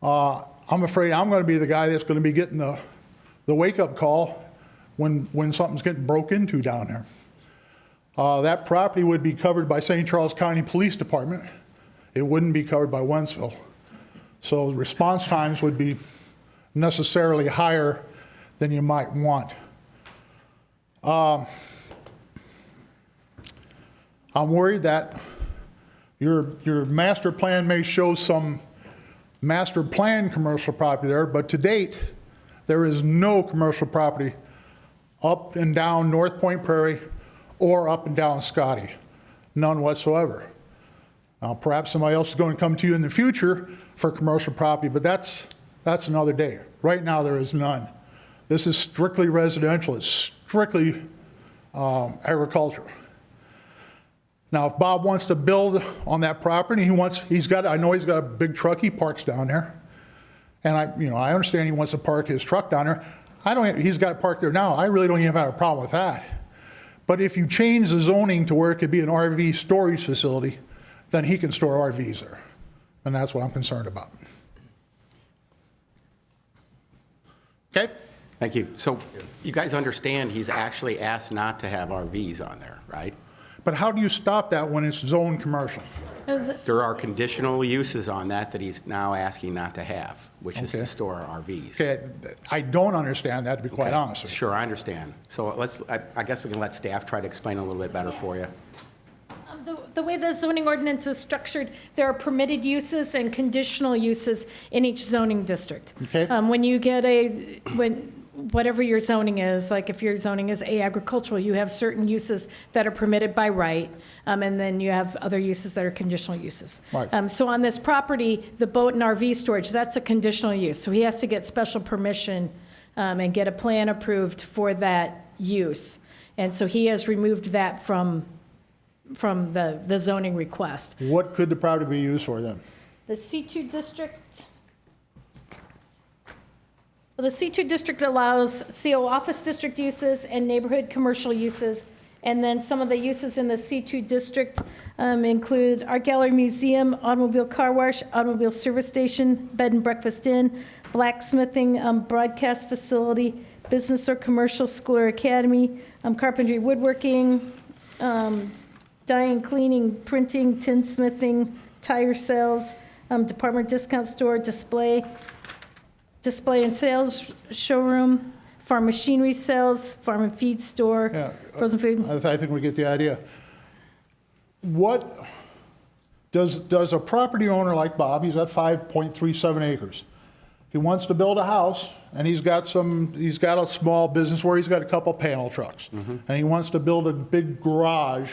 Speaker 15: I'm afraid I'm going to be the guy that's going to be getting the wake-up call when something's getting broke into down there. That property would be covered by St. Charles County Police Department. It wouldn't be covered by Wentzville. So response times would be necessarily higher than you might want. I'm worried that your master plan may show some master plan commercial property there, but to date, there is no commercial property up and down North Point Prairie or up and down Scotty. None whatsoever. Now, perhaps somebody else is going to come to you in the future for commercial property, but that's another day. Right now, there is none. This is strictly residential. It's strictly agricultural. Now, if Bob wants to build on that property, I know he's got a big truck he parks down there. And I understand he wants to park his truck down there. He's got it parked there now. I really don't even have a problem with that. But if you change the zoning to where it could be an RV storage facility, then he can store RVs there. And that's what I'm concerned about. Okay?
Speaker 1: Thank you. So you guys understand he's actually asked not to have RVs on there, right?
Speaker 15: But how do you stop that when it's zoned commercial?
Speaker 1: There are conditional uses on that he's now asking not to have, which is to store RVs.
Speaker 15: Okay, I don't understand that, to be quite honest with you.
Speaker 1: Sure, I understand. So I guess we can let staff try to explain a little bit better for you.
Speaker 3: The way the zoning ordinance is structured, there are permitted uses and conditional uses in each zoning district.
Speaker 15: Okay.
Speaker 3: When you get whatever your zoning is, like if your zoning is agricultural, you have certain uses that are permitted by right, and then you have other uses that are conditional uses.
Speaker 15: Right.
Speaker 3: So on this property, the boat and RV storage, that's a conditional use. So he has to get special permission and get a plan approved for that use. And so he has removed that from the zoning request.
Speaker 15: What could the property be used for then?
Speaker 3: The C2 district, well, the C2 district allows CO office district uses and neighborhood commercial uses. And then some of the uses in the C2 district include art gallery, museum, automobile car wash, automobile service station, bed and breakfast inn, blacksmithing, broadcast facility, business or commercial school or academy, carpentry, woodworking, dyeing, cleaning, printing, tinsmithing, tire sales, department discount store, display and sales showroom, farm machinery sales, farm and feed store,
Speaker 15: Yeah.
Speaker 3: frozen food.
Speaker 15: I think we get the idea. What, does a property owner like Bob, he's got 5.37 acres. He wants to build a house, and he's got a small business where he's got a couple panel trucks. And he wants to build a big garage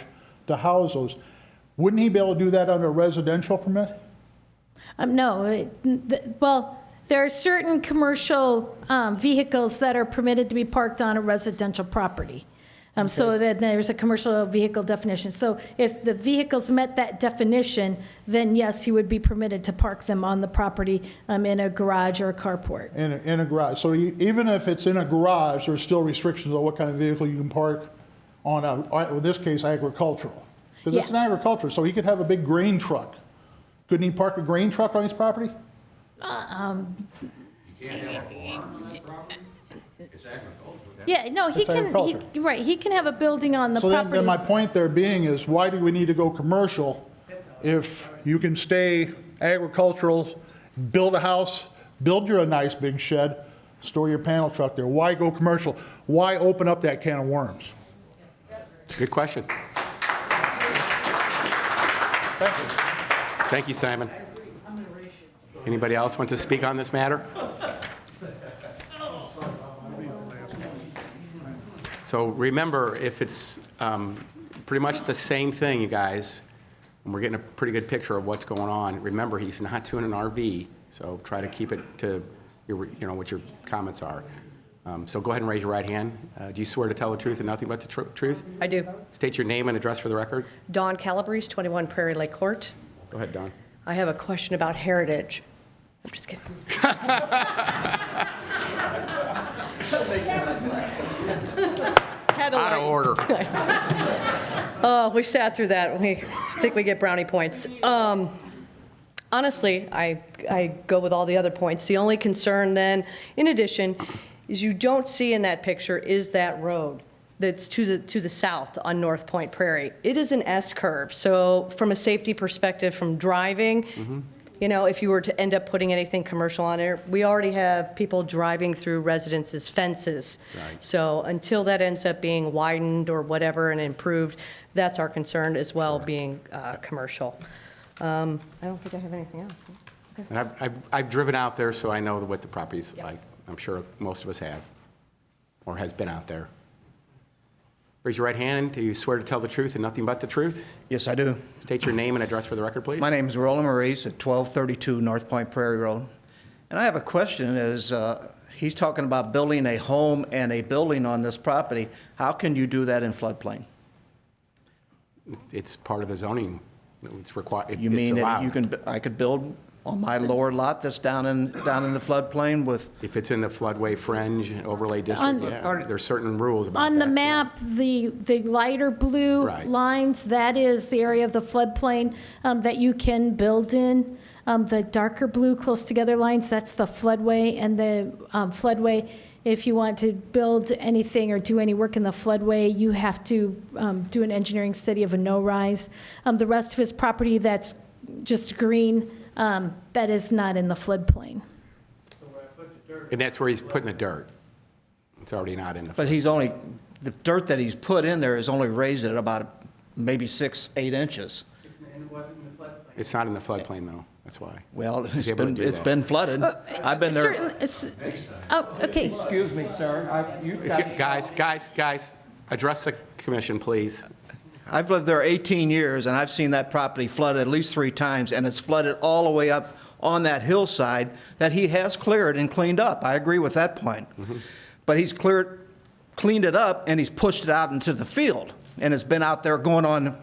Speaker 15: to house those. Wouldn't he be able to do that under a residential permit?
Speaker 3: No, well, there are certain commercial vehicles that are permitted to be parked on a residential property. So that there's a commercial vehicle definition. So if the vehicles met that definition, then yes, he would be permitted to park them on the property in a garage or a carport.
Speaker 15: In a garage. So even if it's in a garage, there's still restrictions on what kind of vehicle you can park on, in this case, agricultural. Because it's an agriculture, so he could have a big grain truck. Couldn't he park a grain truck on his property?
Speaker 3: Yeah, no, he
Speaker 15: It's
Speaker 3: can,
Speaker 15: agriculture.
Speaker 3: right, he can have a building on the
Speaker 15: So
Speaker 3: property.
Speaker 15: then my point there being is, why do we need to go commercial if you can stay agricultural, build a house, build you a nice big shed, store your panel truck there? Why go commercial? Why open up that can of worms?
Speaker 1: Good question.
Speaker 15: Thank you.
Speaker 1: Thank you, Simon. Anybody else want to speak on this matter? So remember, if it's pretty much the same thing, you guys, and we're getting a pretty good picture of what's going on, remember, he's not doing an RV, so try to keep it to your, what your comments are. So go ahead and raise your right hand. Do you swear to tell the truth and nothing but the truth?
Speaker 16: I do.
Speaker 1: State your name and address for the record.
Speaker 16: Dawn Calabrese, 21 Prairie Lake Court.
Speaker 1: Go ahead, Don.
Speaker 16: I have a question about heritage. I'm just kidding.
Speaker 1: Out of order.
Speaker 16: Oh, we sat through that. I think we get brownie points. Honestly, I go with all the other points. The only concern then, in addition, is you don't see in that picture is that road that's to the south on North Point Prairie. It is an S-curve, so from a safety perspective, from driving, if you were to end up putting anything commercial on there, we already have people driving through residences' fences.
Speaker 1: Right.
Speaker 16: So until that ends up being widened or whatever and improved, that's our concern as well, being commercial. I don't think I have anything else. Okay.
Speaker 1: And I've driven out there, so I know what the property's like. I'm sure most of us have, or has been out there. Raise your right hand. Do you swear to tell the truth and nothing but the truth?
Speaker 17: Yes, I do.
Speaker 1: State your name and address for the record, please.
Speaker 17: My name is Roland Maurice at 1232 North Point Prairie Road. And I have a question is, he's talking about building a home and a building on this property. How can you do that in floodplain?
Speaker 1: It's part of the zoning. It's required.
Speaker 17: You mean
Speaker 1: allowed.
Speaker 17: I could build on my lower lot that's down in the floodplain with?
Speaker 1: If it's in the floodway fringe overlay district, yeah. There's certain rules about that.
Speaker 3: On the map, the lighter blue lines, that is the area of the floodplain that you can build in. The darker blue close together lines, that's the floodway, and the floodway, if you want to build anything or do any work in the floodway, you have to do an engineering study of a no-rise. The rest of his property that's just green, that is not in the floodplain.
Speaker 1: And that's where he's putting the dirt. It's already not in the.
Speaker 17: But the dirt that he's put in there is only raised at about maybe 6-8 inches.
Speaker 1: It's not in the floodplain, though. That's why.
Speaker 17: Well,
Speaker 1: He's able to do that.
Speaker 17: been flooded. I've been there.
Speaker 3: Okay.
Speaker 22: Excuse me, sir.
Speaker 1: Guys, address the commission, please.
Speaker 17: I've lived there 18 years, and I've seen that property flooded at least 3 times, and it's flooded all the way up on that hillside that he has cleared and cleaned up. I agree with that point. But he's cleared cleaned it up and he's pushed it out into the field. And it's been out there going on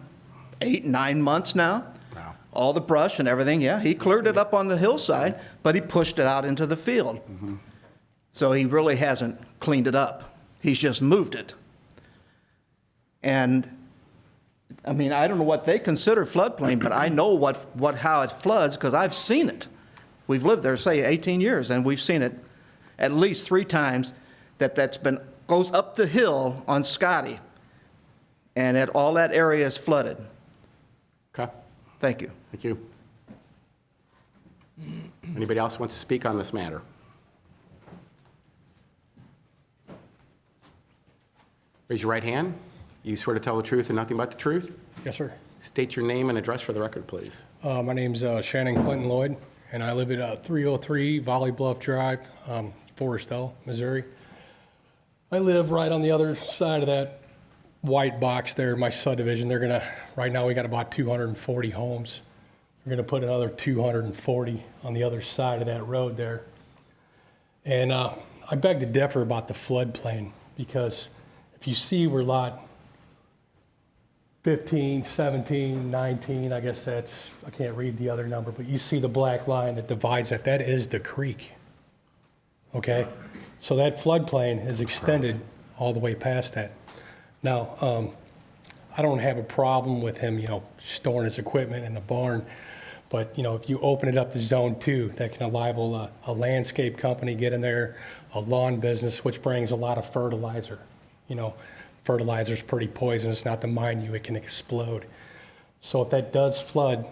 Speaker 17: 8, 9 months now.
Speaker 1: Wow.
Speaker 17: All the brush and everything, yeah. He cleared it up on the hillside, but he pushed it out into the field. So he really hasn't cleaned it up. He's just moved it. And, I mean, I don't know what they consider floodplain, but I know how it floods because I've seen it. We've lived there, say, 18 years, and we've seen it at least 3 times goes up the hill on Scotty, and all that area is flooded.
Speaker 1: Okay.
Speaker 17: Thank you.
Speaker 1: Thank you. Anybody else wants to speak on this matter? Raise your right hand. You swear to tell the truth and nothing but the truth?
Speaker 9: Yes, sir.
Speaker 1: State your name and address for the record, please.
Speaker 9: My name's Shannon Clinton Lloyd, and I live at 303 Valley Bluff Drive, Forestville, Missouri. I live right on the other side of that white box there, my subdivision. Right now we got about 240 homes. We're gonna put another 240 on the other side of that road there. And I beg to differ about the floodplain, because if you see where lot 15, 17, 19, I guess I can't read the other number, but you see the black line that divides it, that is the creek. Okay? So that floodplain is extended all the way past that. Now, I don't have a problem with him, storing his equipment in the barn, but, if you open it up to Zone 2, that can enable a landscape company get in there, a lawn business, which brings a lot of fertilizer. Fertilizer's pretty poisonous, not to mind you, it can explode. So if that does flood,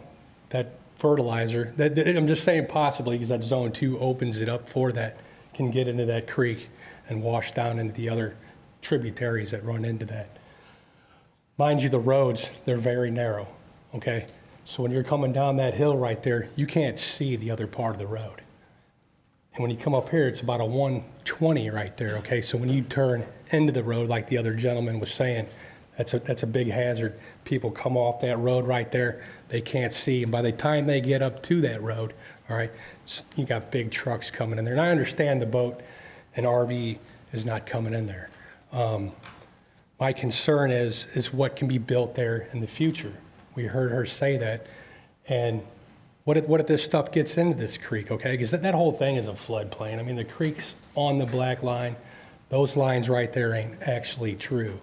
Speaker 9: that fertilizer, I'm just saying possibly, because that Zone 2 opens it up for that, can get into that creek and wash down into the other tributaries that run into that. Mind you, the roads, they're very narrow, okay? So when you're coming down that hill right there, you can't see the other part of the road. And when you come up here, it's about a 120 right there, okay? So when you turn into the road, like the other gentleman was saying, that's a big hazard. People come off that road right there, they can't see. And by the time they get up to that road, all right, you got big trucks coming in there. And I understand the boat and RV is not coming in there. My concern is what can be built there in the future. We heard her say that. And what if this stuff gets into this creek, okay? Because that whole thing is a floodplain. I mean, the creek's on the black line. Those lines right there ain't actually true,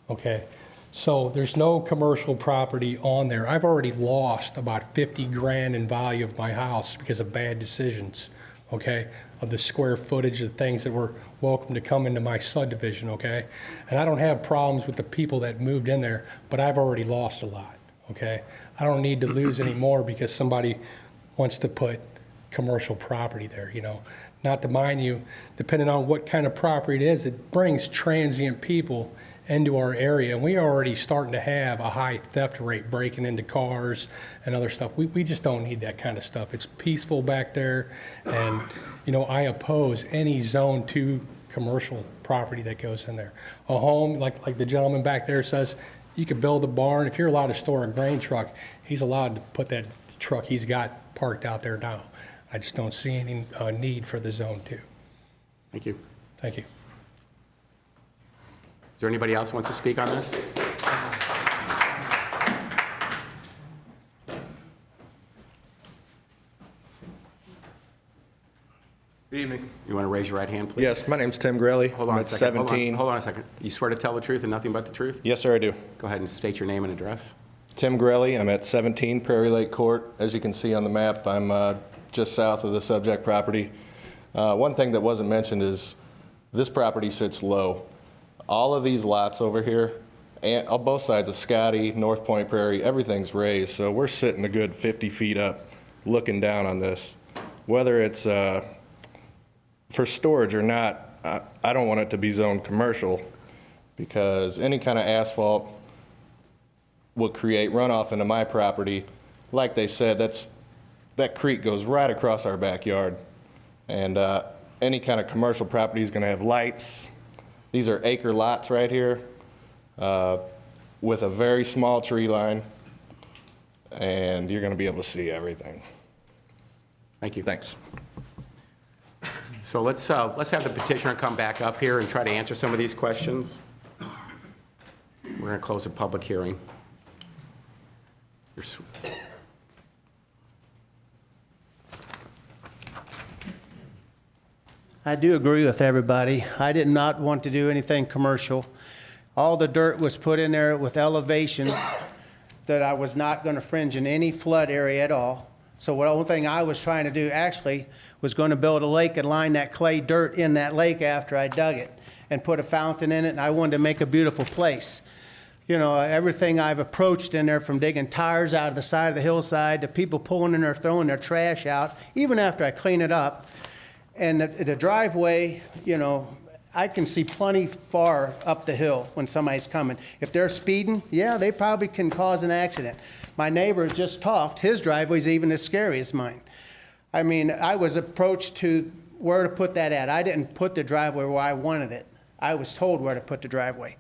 Speaker 9: okay? So there's no commercial property on there. I've already lost about 50 grand in value of my house because of bad decisions, okay? Of the square footage of things that were welcome to come into my subdivision, okay? And I don't have problems with the people that moved in there, but I've already lost a lot, okay? I don't need to lose any more because somebody wants to put commercial property there, Not to mind you, depending on what kind of property it is, it brings transient people into our area. And we are already starting to have a high theft rate, breaking into cars and other stuff. We just don't need that kind of stuff. It's peaceful back there. And, I oppose any Zone 2 commercial property that goes in there. A home, like the gentleman back there says, you could build a barn. If you're allowed to store a grain truck, he's allowed to put that truck he's got parked out there now. I just don't see any need for the Zone 2.
Speaker 1: Thank you.
Speaker 9: Thank you.
Speaker 1: Is there anybody else who wants to speak on this?
Speaker 18: Good evening.
Speaker 1: You want to raise your right hand, please?
Speaker 18: Yes, my name's Tim Grelly.
Speaker 1: Hold on
Speaker 18: I'm
Speaker 1: a
Speaker 18: at
Speaker 1: second.
Speaker 18: 17.
Speaker 1: Hold on a second. You swear to tell the truth and nothing but the truth?
Speaker 18: Yes, sir, I do.
Speaker 1: Go ahead and state your name and address.
Speaker 18: Tim Grelly. I'm at 17 Prairie Lake Court. As you can see on the map, I'm just south of the subject property. One thing that wasn't mentioned is this property sits low. All of these lots over here, and on both sides of Scotty, North Point Prairie, everything's raised. So we're sitting a good 50 feet up looking down on this. Whether it's for storage or not, I don't want it to be zoned commercial because any kind of asphalt will create runoff into my property. Like they said, that creek goes right across our backyard. And any kind of commercial property is going to have lights. These are acre lots right here with a very small tree line. And you're going to be able to see everything.
Speaker 1: Thank you.
Speaker 18: Thanks.
Speaker 1: So let's have the petitioner come back up here and try to answer some of these questions. We're going to close the public hearing.
Speaker 8: I do agree with everybody. I did not want to do anything commercial. All the dirt was put in there with elevations that I was not going to fringe in any flood area at all. So the only thing I was trying to do actually was going to build a lake and line that clay dirt in that lake after I dug it and put a fountain in it, and I wanted to make a beautiful place. You know, everything I've approached in there, from digging tires out of the side of the hillside to people pulling in there, throwing their trash out, even after I clean it up. And the driveway, you know, I can see plenty far up the hill when somebody's coming. If they're speeding, yeah, they probably can cause an accident. My neighbor just talked, his driveway's even as scary as mine. I mean, I was approached to where to put that at. I didn't put the driveway where I wanted it. I was told where to put the driveway.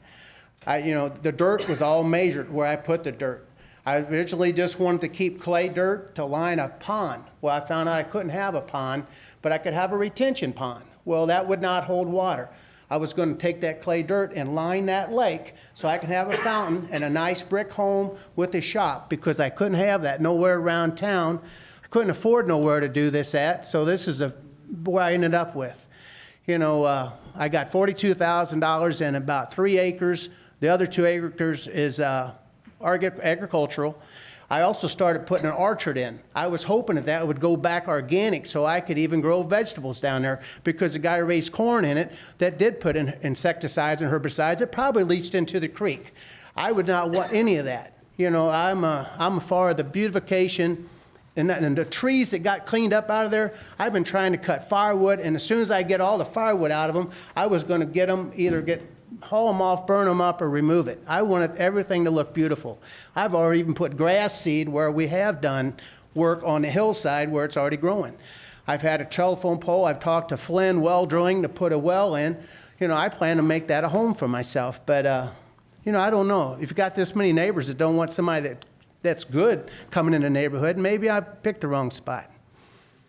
Speaker 8: You know, the dirt was all measured where I put the dirt. I originally just wanted to keep clay dirt to line a pond. Well, I found out I couldn't have a pond, but I could have a retention pond. Well, that would not hold water. I was going to take that clay dirt and line that lake so I can have a fountain and a nice brick home with a shop, because I couldn't have that nowhere around town. I couldn't afford nowhere to do this at, so this is what I ended up with. You know, I got $42,000 and about 3 acres. The other 2 acres is agricultural. I also started putting an orchard in. I was hoping that would go back organic so I could even grow vegetables down there, because the guy raised corn in it that did put in insecticides and herbicides that probably leached into the creek. I would not want any of that. You know, I'm for the beautification and the trees that got cleaned up out of there. I've been trying to cut firewood, and as soon as I get all the firewood out of them, I was going to get them, haul them off, burn them up, or remove it. I wanted everything to look beautiful. I've already even put grass seed where we have done work on the hillside where it's already growing. I've had a telephone pole. I've talked to Flynn Well Drilling to put a well in. You know, I plan to make that a home for myself. But, you know, I don't know. If you got this many neighbors that don't want somebody that's good coming in the neighborhood, maybe I picked the wrong spot.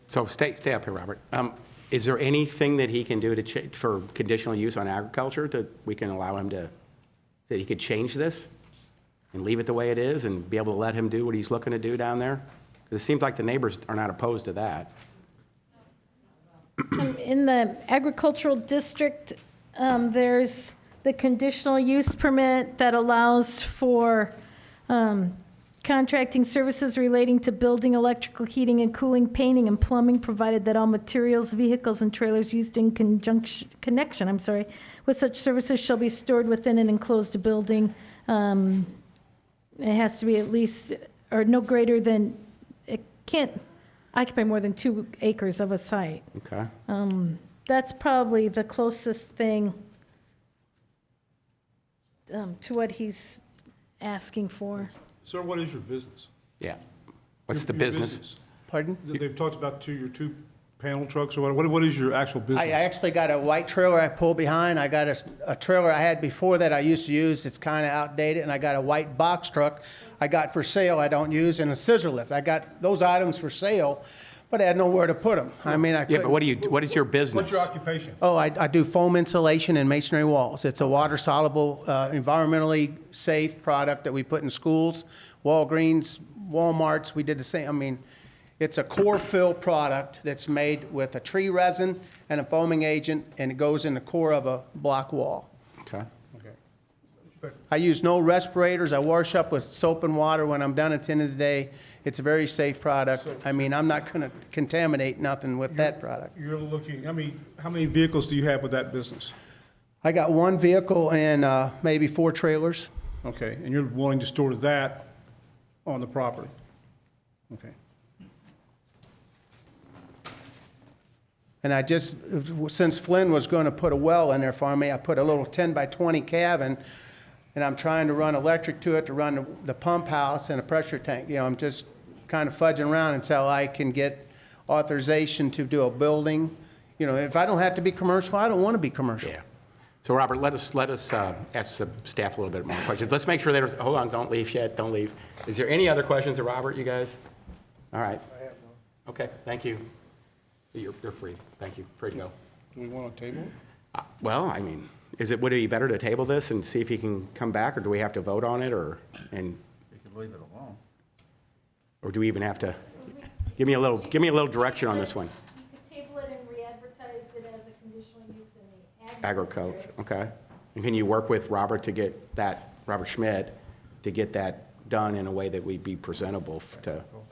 Speaker 1: So stay up here, Robert. Is there anything that he can do for conditional use on agriculture that we can allow him that he could change this and leave it the way it is and be able to let him do what he's looking to do down there? Because it seems like the neighbors are not opposed to that.
Speaker 3: In the agricultural district, there's the conditional use permit that allows for contracting services relating to building, electrical, heating and cooling, painting and plumbing, provided that all materials, vehicles and trailers used in connection with such services shall be stored within an enclosed building. It has to be at least, or no greater than, it can't occupy more than 2 acres of a site.
Speaker 1: Okay.
Speaker 3: That's probably the closest thing to what he's asking for.
Speaker 14: Sir, what is your business?
Speaker 1: Yeah. What's the
Speaker 14: Your
Speaker 1: business?
Speaker 8: Pardon?
Speaker 14: They've talked about your 2 panel trucks or what is your actual business?
Speaker 8: I actually got a white trailer I pull behind. I got a trailer I had before that I used to use. It's kind of outdated. And I got a white box truck I got for sale I don't use, and a scissor lift. I got those items for sale, but I had nowhere to put them. I mean,
Speaker 1: Yeah, but what is your business?
Speaker 14: What's your occupation?
Speaker 8: Oh, I do foam insulation and masonry walls. It's a water-soluble, environmentally safe product that we put in schools, Walgreens, Walmarts. We did the same. I mean, it's a core fill product that's made with a tree resin and a foaming agent, and it goes in the core of a block wall.
Speaker 1: Okay.
Speaker 8: I use no respirators. I wash up with soap and water when I'm done at the end of the day. It's a very safe product. I mean, I'm not going to contaminate nothing with that product.
Speaker 14: You're looking, how many vehicles do you have with that business?
Speaker 8: I got 1 vehicle and maybe 4 trailers.
Speaker 14: Okay, and you're willing to store that on the property? Okay.
Speaker 8: And I just, since Flynn was going to put a well in there for me, I put a little 10 by 20 cabin, and I'm trying to run electric to it to run the pump house and a pressure tank. You know, I'm just kind of fudging around until I can get authorization to do a building. You know, if I don't have to be commercial, I don't want to be commercial.
Speaker 1: Yeah. So Robert, let us ask the staff a little bit more questions. Let's make sure there's, hold on, don't leave yet, don't leave. Is there any other questions of Robert, you guys? All right. I have none. Okay, thank you. You're free. Thank you. Free to go.
Speaker 14: Do we want to table it?
Speaker 1: Well, I mean, would it be better to table this and see if he can come back, or do we have to vote on it, or
Speaker 2: You can leave it alone.
Speaker 1: do we even have to? Give me a little direction on this one.
Speaker 3: You could table it and re-advertise it as a conditional use in the
Speaker 1: Agriculture, okay. And can you work with Robert Schmidt, to get that done in a way that we'd be presentable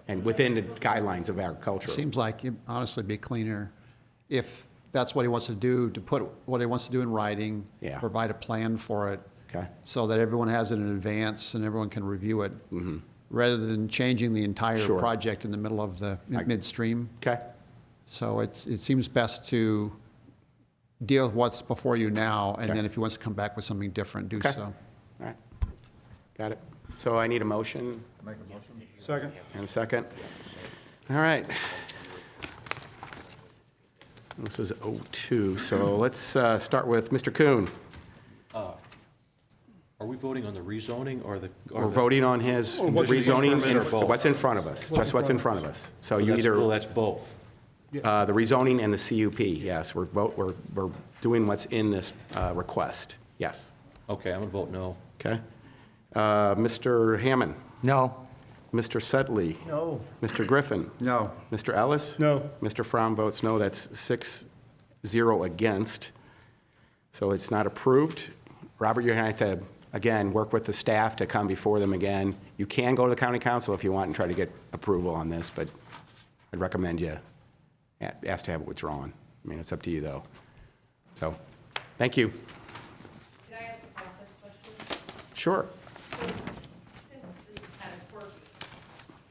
Speaker 1: and within the guidelines of agriculture?
Speaker 4: Seems like it'd honestly be cleaner if that's what he wants to do, to put what he wants to do in writing.
Speaker 1: Yeah.
Speaker 4: Provide a plan for it.
Speaker 1: Okay.
Speaker 4: So that everyone has it in advance and everyone can review it. Rather than changing the entire
Speaker 1: Sure.
Speaker 4: project in the middle of the midstream.
Speaker 1: Okay.
Speaker 4: So it seems best to deal with what's before you now, and
Speaker 1: Okay.
Speaker 4: then if he wants to come back with something different, do
Speaker 1: Okay.
Speaker 4: so.
Speaker 1: All right. Got it. So I need a motion
Speaker 2: Make a motion?
Speaker 14: Second.
Speaker 1: and a second. All right. This is 02, so let's start with Mr. Kuhn.
Speaker 6: Are we voting on the rezoning or the?
Speaker 1: We're voting on his rezoning, what's in front of us, just what's in front of us. So you either,
Speaker 6: That's both.
Speaker 1: the rezoning and the CUP, yes, we're doing what's in this request, yes.
Speaker 6: Okay, I'm gonna vote no.
Speaker 1: Okay. Mr. Hammond?
Speaker 23: No.
Speaker 1: Mr. Sedley?
Speaker 10: No.
Speaker 1: Mr. Griffin?
Speaker 2: No.
Speaker 1: Mr. Ellis?
Speaker 14: No.
Speaker 1: Mr. Fromm votes no, that's 6-0 against. So it's not approved. Robert, you're going to have to, again, work with the staff to come before them again. You can go to the county council if you want and try to get approval on this, but I'd recommend you ask to have it withdrawn. I mean, it's up to you, though. So, thank you.
Speaker 7: Can I ask a process question?
Speaker 1: Sure.
Speaker 7: Since this is kind of quirky,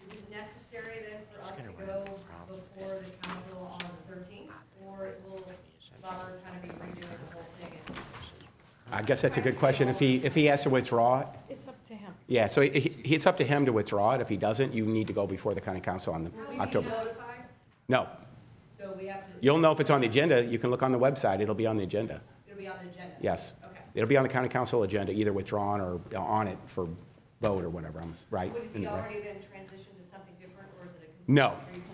Speaker 7: is it necessary then for us to go before the council on the 13th? Or will Robert kind of be redoing the whole thing?
Speaker 1: I guess that's a good question. If he has to withdraw it,
Speaker 3: It's up to him.
Speaker 1: yeah, so it's up to him to withdraw it. If he doesn't, you need to go before the county council on the
Speaker 7: Will we be
Speaker 1: October.
Speaker 7: notified?
Speaker 1: No.
Speaker 7: So we have to,
Speaker 1: You'll know if it's on the agenda. You can look on the website. It'll be on the agenda.
Speaker 7: it'll be on the agenda?
Speaker 1: Yes.
Speaker 7: Okay.
Speaker 1: It'll be on the county council agenda, either withdrawn or on it for vote or whatever, right?
Speaker 7: Would it be already then transitioned to something different, or is it a?
Speaker 1: No,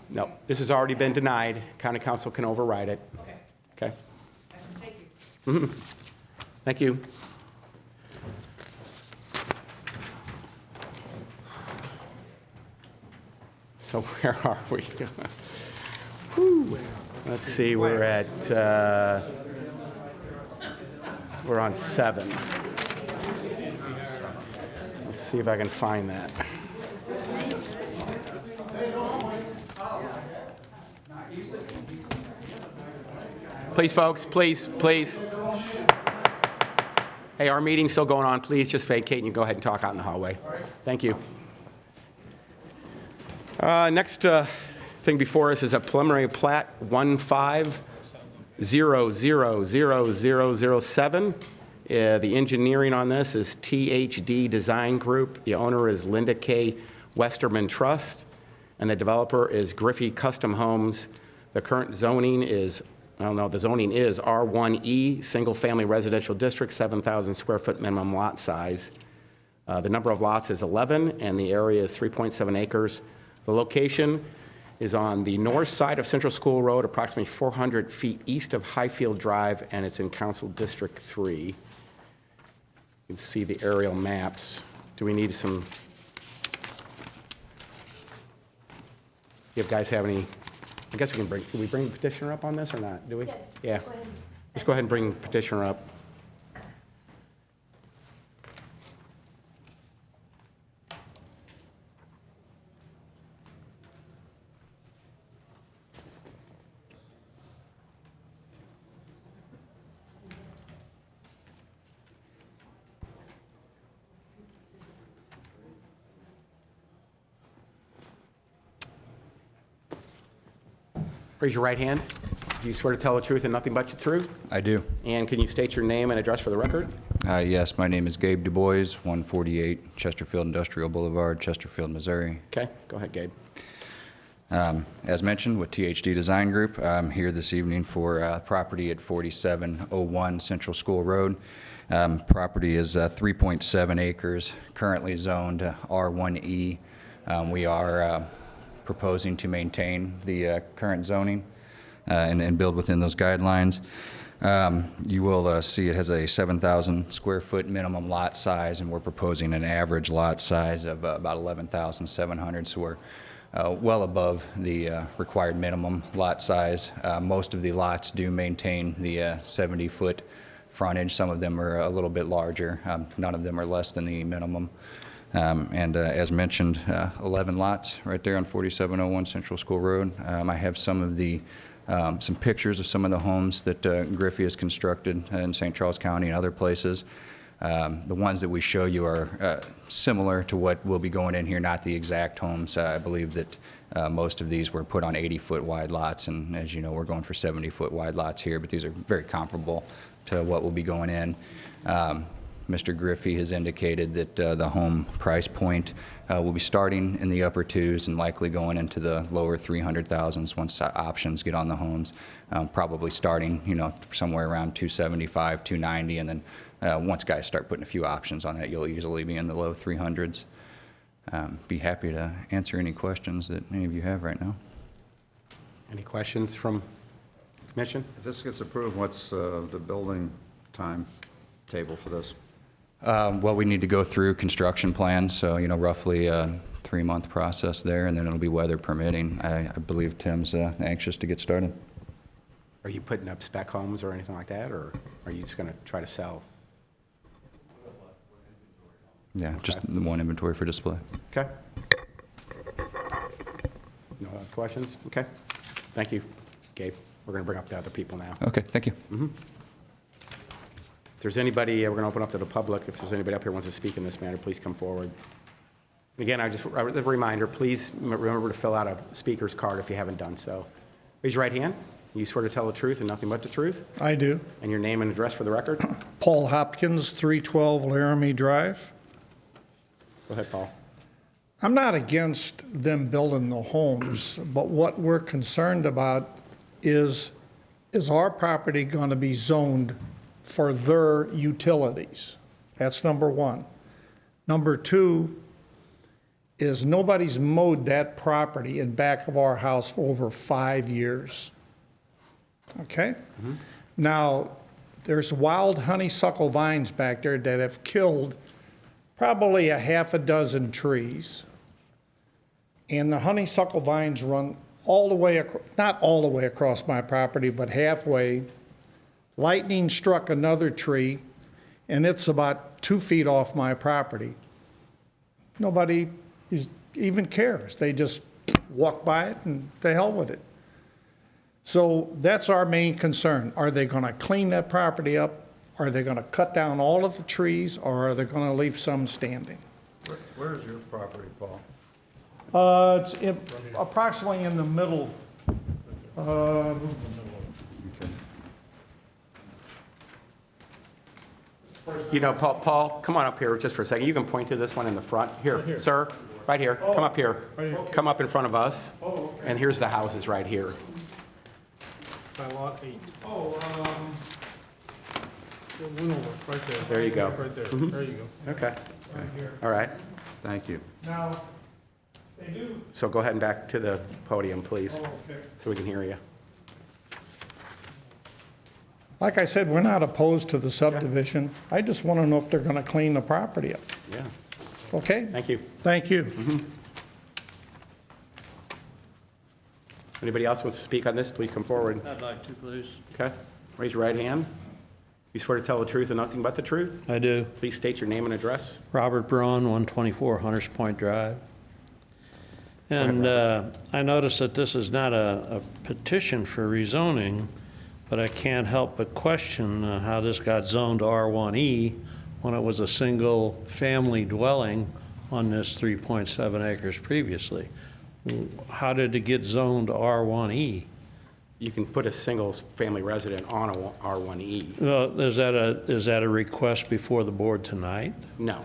Speaker 1: no. This has already been denied. County council can override it.
Speaker 7: Okay,
Speaker 1: Okay?
Speaker 7: excellent, thank you.
Speaker 1: Thank you. So where are we? Whew. Let's see, we're on 7. Let's see if I can find that. Please, folks, please. Hey, our meeting's still going on. Please just vacate and you go ahead and talk out in the hallway. Thank you. Next thing before us is a preliminary plat 150000007. The engineering on this is THD Design Group. The owner is Linda K. Westerman Trust, and the developer is Griffey Custom Homes. The current zoning is, the zoning is R1E, single-family residential district, 7,000 square foot minimum lot size. The number of lots is 11, and the area is 3.7 acres. The location is on the north side of Central School Road, approximately 400 feet east of Highfield Drive, and it's in Council District 3. You can see the aerial maps. Do we need some? You guys have any? I guess can we bring petitioner up on this or not? Do we? Yeah. Let's go ahead and bring petitioner up. Raise your right hand. Do you swear to tell the truth and nothing but the truth?
Speaker 20: I do.
Speaker 1: And can you state your name and address for the record?
Speaker 20: Yes, my name is Gabe Du Bois, 148 Chesterfield Industrial Boulevard, Chesterfield, Missouri.
Speaker 1: Okay, go ahead, Gabe.
Speaker 20: As mentioned, with THD Design Group, I'm here this evening for property at 4701 Central School Road. Property is 3.7 acres, currently zoned R1E. We are proposing to maintain the current zoning. and build within those guidelines. You will see it has a 7,000 square foot minimum lot size, and we're proposing an average lot size of about 11,700, so we're well above the required minimum lot size. Most of the lots do maintain the 70-foot frontage. Some of them are a little bit larger. None of them are less than the minimum. And as mentioned, 11 lots right there on 4701 Central School Road. I have some pictures of some of the homes that Griffey has constructed in St. Charles County and other places. The ones that we show you are similar to what will be going in here, not the exact homes. I believe that most of these were put on 80-foot wide lots, and as you know, we're going for 70-foot wide lots here, but these are very comparable to what will be going in. Mr. Griffey has indicated that the home price point will be starting in the upper twos and likely going into the lower 300,000s once options get on the homes, probably starting, somewhere around 275, 290, and then once guys start putting a few options on that, you'll easily be in the low 300s. Be happy to answer any questions that any of you have right now.
Speaker 1: Any questions from Commission?
Speaker 2: If this gets approved, what's the building time table for this?
Speaker 20: Well, we need to go through construction plans, so, roughly a 3-month process there, and then it'll be weather permitting. I believe Tim's anxious to get started.
Speaker 1: Are you putting up spec homes or anything like that, or are you just going to try to sell?
Speaker 20: Yeah, just the one inventory for display.
Speaker 1: Okay. No other questions? Okay. Thank you, Gabe. We're going to bring up the other people now.
Speaker 20: Okay, thank you.
Speaker 1: If there's anybody, we're going to open up to the public. If there's anybody up here who wants to speak in this matter, please come forward. Again, a reminder, please remember to fill out a speaker's card if you haven't done so. Raise your right hand. You swear to tell the truth and nothing but the truth?
Speaker 5: I do.
Speaker 1: And your name and address for the record?
Speaker 5: Paul Hopkins, 312 Laramie Drive.
Speaker 1: Go ahead, Paul.
Speaker 5: I'm not against them building the homes, but what we're concerned about is our property going to be zoned for their utilities? That's number one. Number two is nobody's mowed that property in back of our house for over 5 years. Okay? Now, there's wild honeysuckle vines back there that have killed probably a half a dozen trees. And the honeysuckle vines run all the way, not all the way across my property, but halfway. Lightning struck another tree, and it's about 2 feet off my property. Nobody even cares. They just walk by it and to hell with it. So that's our main concern. Are they going to clean that property up? Are they going to cut down all of the trees, or are they going to leave some standing?
Speaker 2: Where is your property, Paul?
Speaker 5: It's approximately in the middle.
Speaker 1: Paul, come on up here just for a second. You can point to this one in the front. Here, sir, right here. Come up here. Come up in front of us. And here's the houses right here.
Speaker 14: By lot 8. One over, right there.
Speaker 1: There you go.
Speaker 14: Right there, there you go.
Speaker 1: Okay.
Speaker 14: Right here.
Speaker 1: All right.
Speaker 2: Thank you.
Speaker 5: Now, they do.
Speaker 1: So go ahead and back to the podium, please,
Speaker 5: Okay.
Speaker 1: so we can hear you.
Speaker 5: Like I said, we're not opposed to the subdivision. I just want to know if they're going to clean the property up.
Speaker 1: Yeah.
Speaker 5: Okay?
Speaker 1: Thank you.
Speaker 5: Thank you.
Speaker 1: Anybody else wants to speak on this, please come forward.
Speaker 19: I'd like to, please.
Speaker 1: Okay. Raise your right hand. You swear to tell the truth and nothing but the truth?
Speaker 19: I do.
Speaker 1: Please state your name and address.
Speaker 19: Robert Braun, 124 Hunters Point Drive. And I notice that this is not a petition for rezoning, but I can't help but question how this got zoned R1E when it was a single-family dwelling on this 3.7 acres previously. How did it get zoned R1E?
Speaker 1: You can put a single-family resident on a R1E.
Speaker 19: Is that a request before the board tonight?
Speaker 1: No.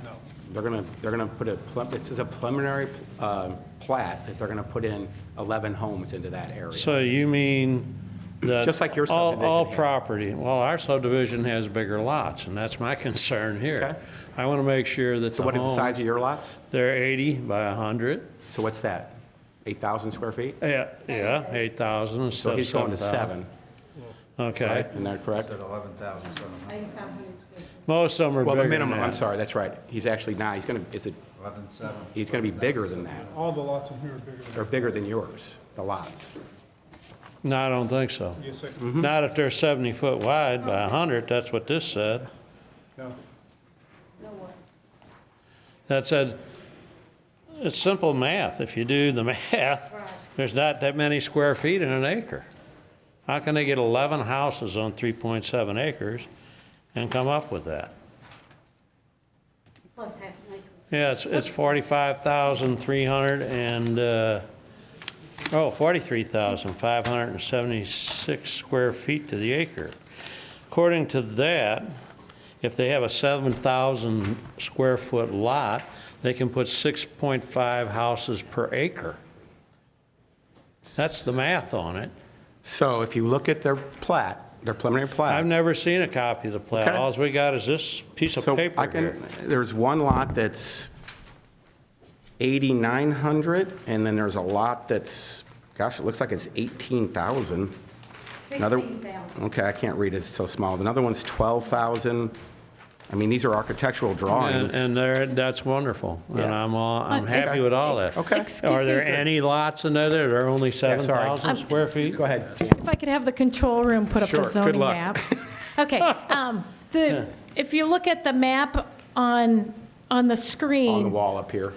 Speaker 1: They're gonna put this is a preliminary plat that they're gonna put in 11 homes into that area.
Speaker 19: So you mean that
Speaker 1: Just like your subdivision
Speaker 19: all
Speaker 1: here.
Speaker 19: property, well, our subdivision has bigger lots, and that's my concern here.
Speaker 1: Okay.
Speaker 19: I want to make sure that
Speaker 1: So what is the size of your lots?
Speaker 19: They're 80 by 100.
Speaker 1: So what's that? 8,000 square feet?
Speaker 19: Yeah, 8,000
Speaker 1: So
Speaker 19: instead of
Speaker 1: he's going to
Speaker 19: 7,000.
Speaker 1: 7,
Speaker 19: Okay.
Speaker 1: right? Isn't that correct?
Speaker 2: Said 11,700.
Speaker 19: Most of them are
Speaker 1: Well, the
Speaker 19: bigger than
Speaker 1: minimum, I'm
Speaker 19: that.
Speaker 1: sorry, that's right. He's actually not, he's going to,
Speaker 2: 11,700.
Speaker 1: he's going to be bigger than that,
Speaker 14: All the lots in here are bigger than.
Speaker 1: or bigger than yours, the lots.
Speaker 9: No, I don't think so.
Speaker 14: Yes, sir.
Speaker 9: Not if they're 70 foot wide by 100, that's what this said.
Speaker 14: No.
Speaker 9: That said, it's simple math. If you do the math, there's not that many square feet in an acre. How can they get 11 houses on 3.7 acres and come up with that?
Speaker 13: Plus half an acre.
Speaker 9: Yeah, it's 45,300 and, 43,576 square feet to the acre. According to that, if they have a 7,000 square foot lot, they can put 6.5 houses per acre. That's the math on it.
Speaker 1: So if you look at their plat, their preliminary plat.
Speaker 9: I've never seen a copy of the plat.
Speaker 1: Okay.
Speaker 9: All we got is this piece of
Speaker 1: So
Speaker 9: paper
Speaker 1: I can,
Speaker 9: here.
Speaker 1: there's one lot that's 8,900, and then there's a lot that's, gosh, it looks like it's 18,000. Another,
Speaker 13: 16,000.
Speaker 1: okay, I can't read it, it's so small. Another one's 12,000. I mean, these are architectural drawings.
Speaker 9: And that's wonderful. And
Speaker 1: Yeah.
Speaker 9: I'm happy with all that.
Speaker 1: Okay.
Speaker 3: Excuse
Speaker 9: Are there
Speaker 3: me for-
Speaker 9: any lots in there that are only
Speaker 1: sorry.
Speaker 9: 7,000 square feet?
Speaker 1: Go ahead.
Speaker 3: If I could have the control room put up
Speaker 1: Sure,
Speaker 3: the
Speaker 1: good
Speaker 3: zoning
Speaker 1: luck.
Speaker 3: map. Okay, if you look at the map on the
Speaker 1: On the
Speaker 3: screen,
Speaker 1: wall up here.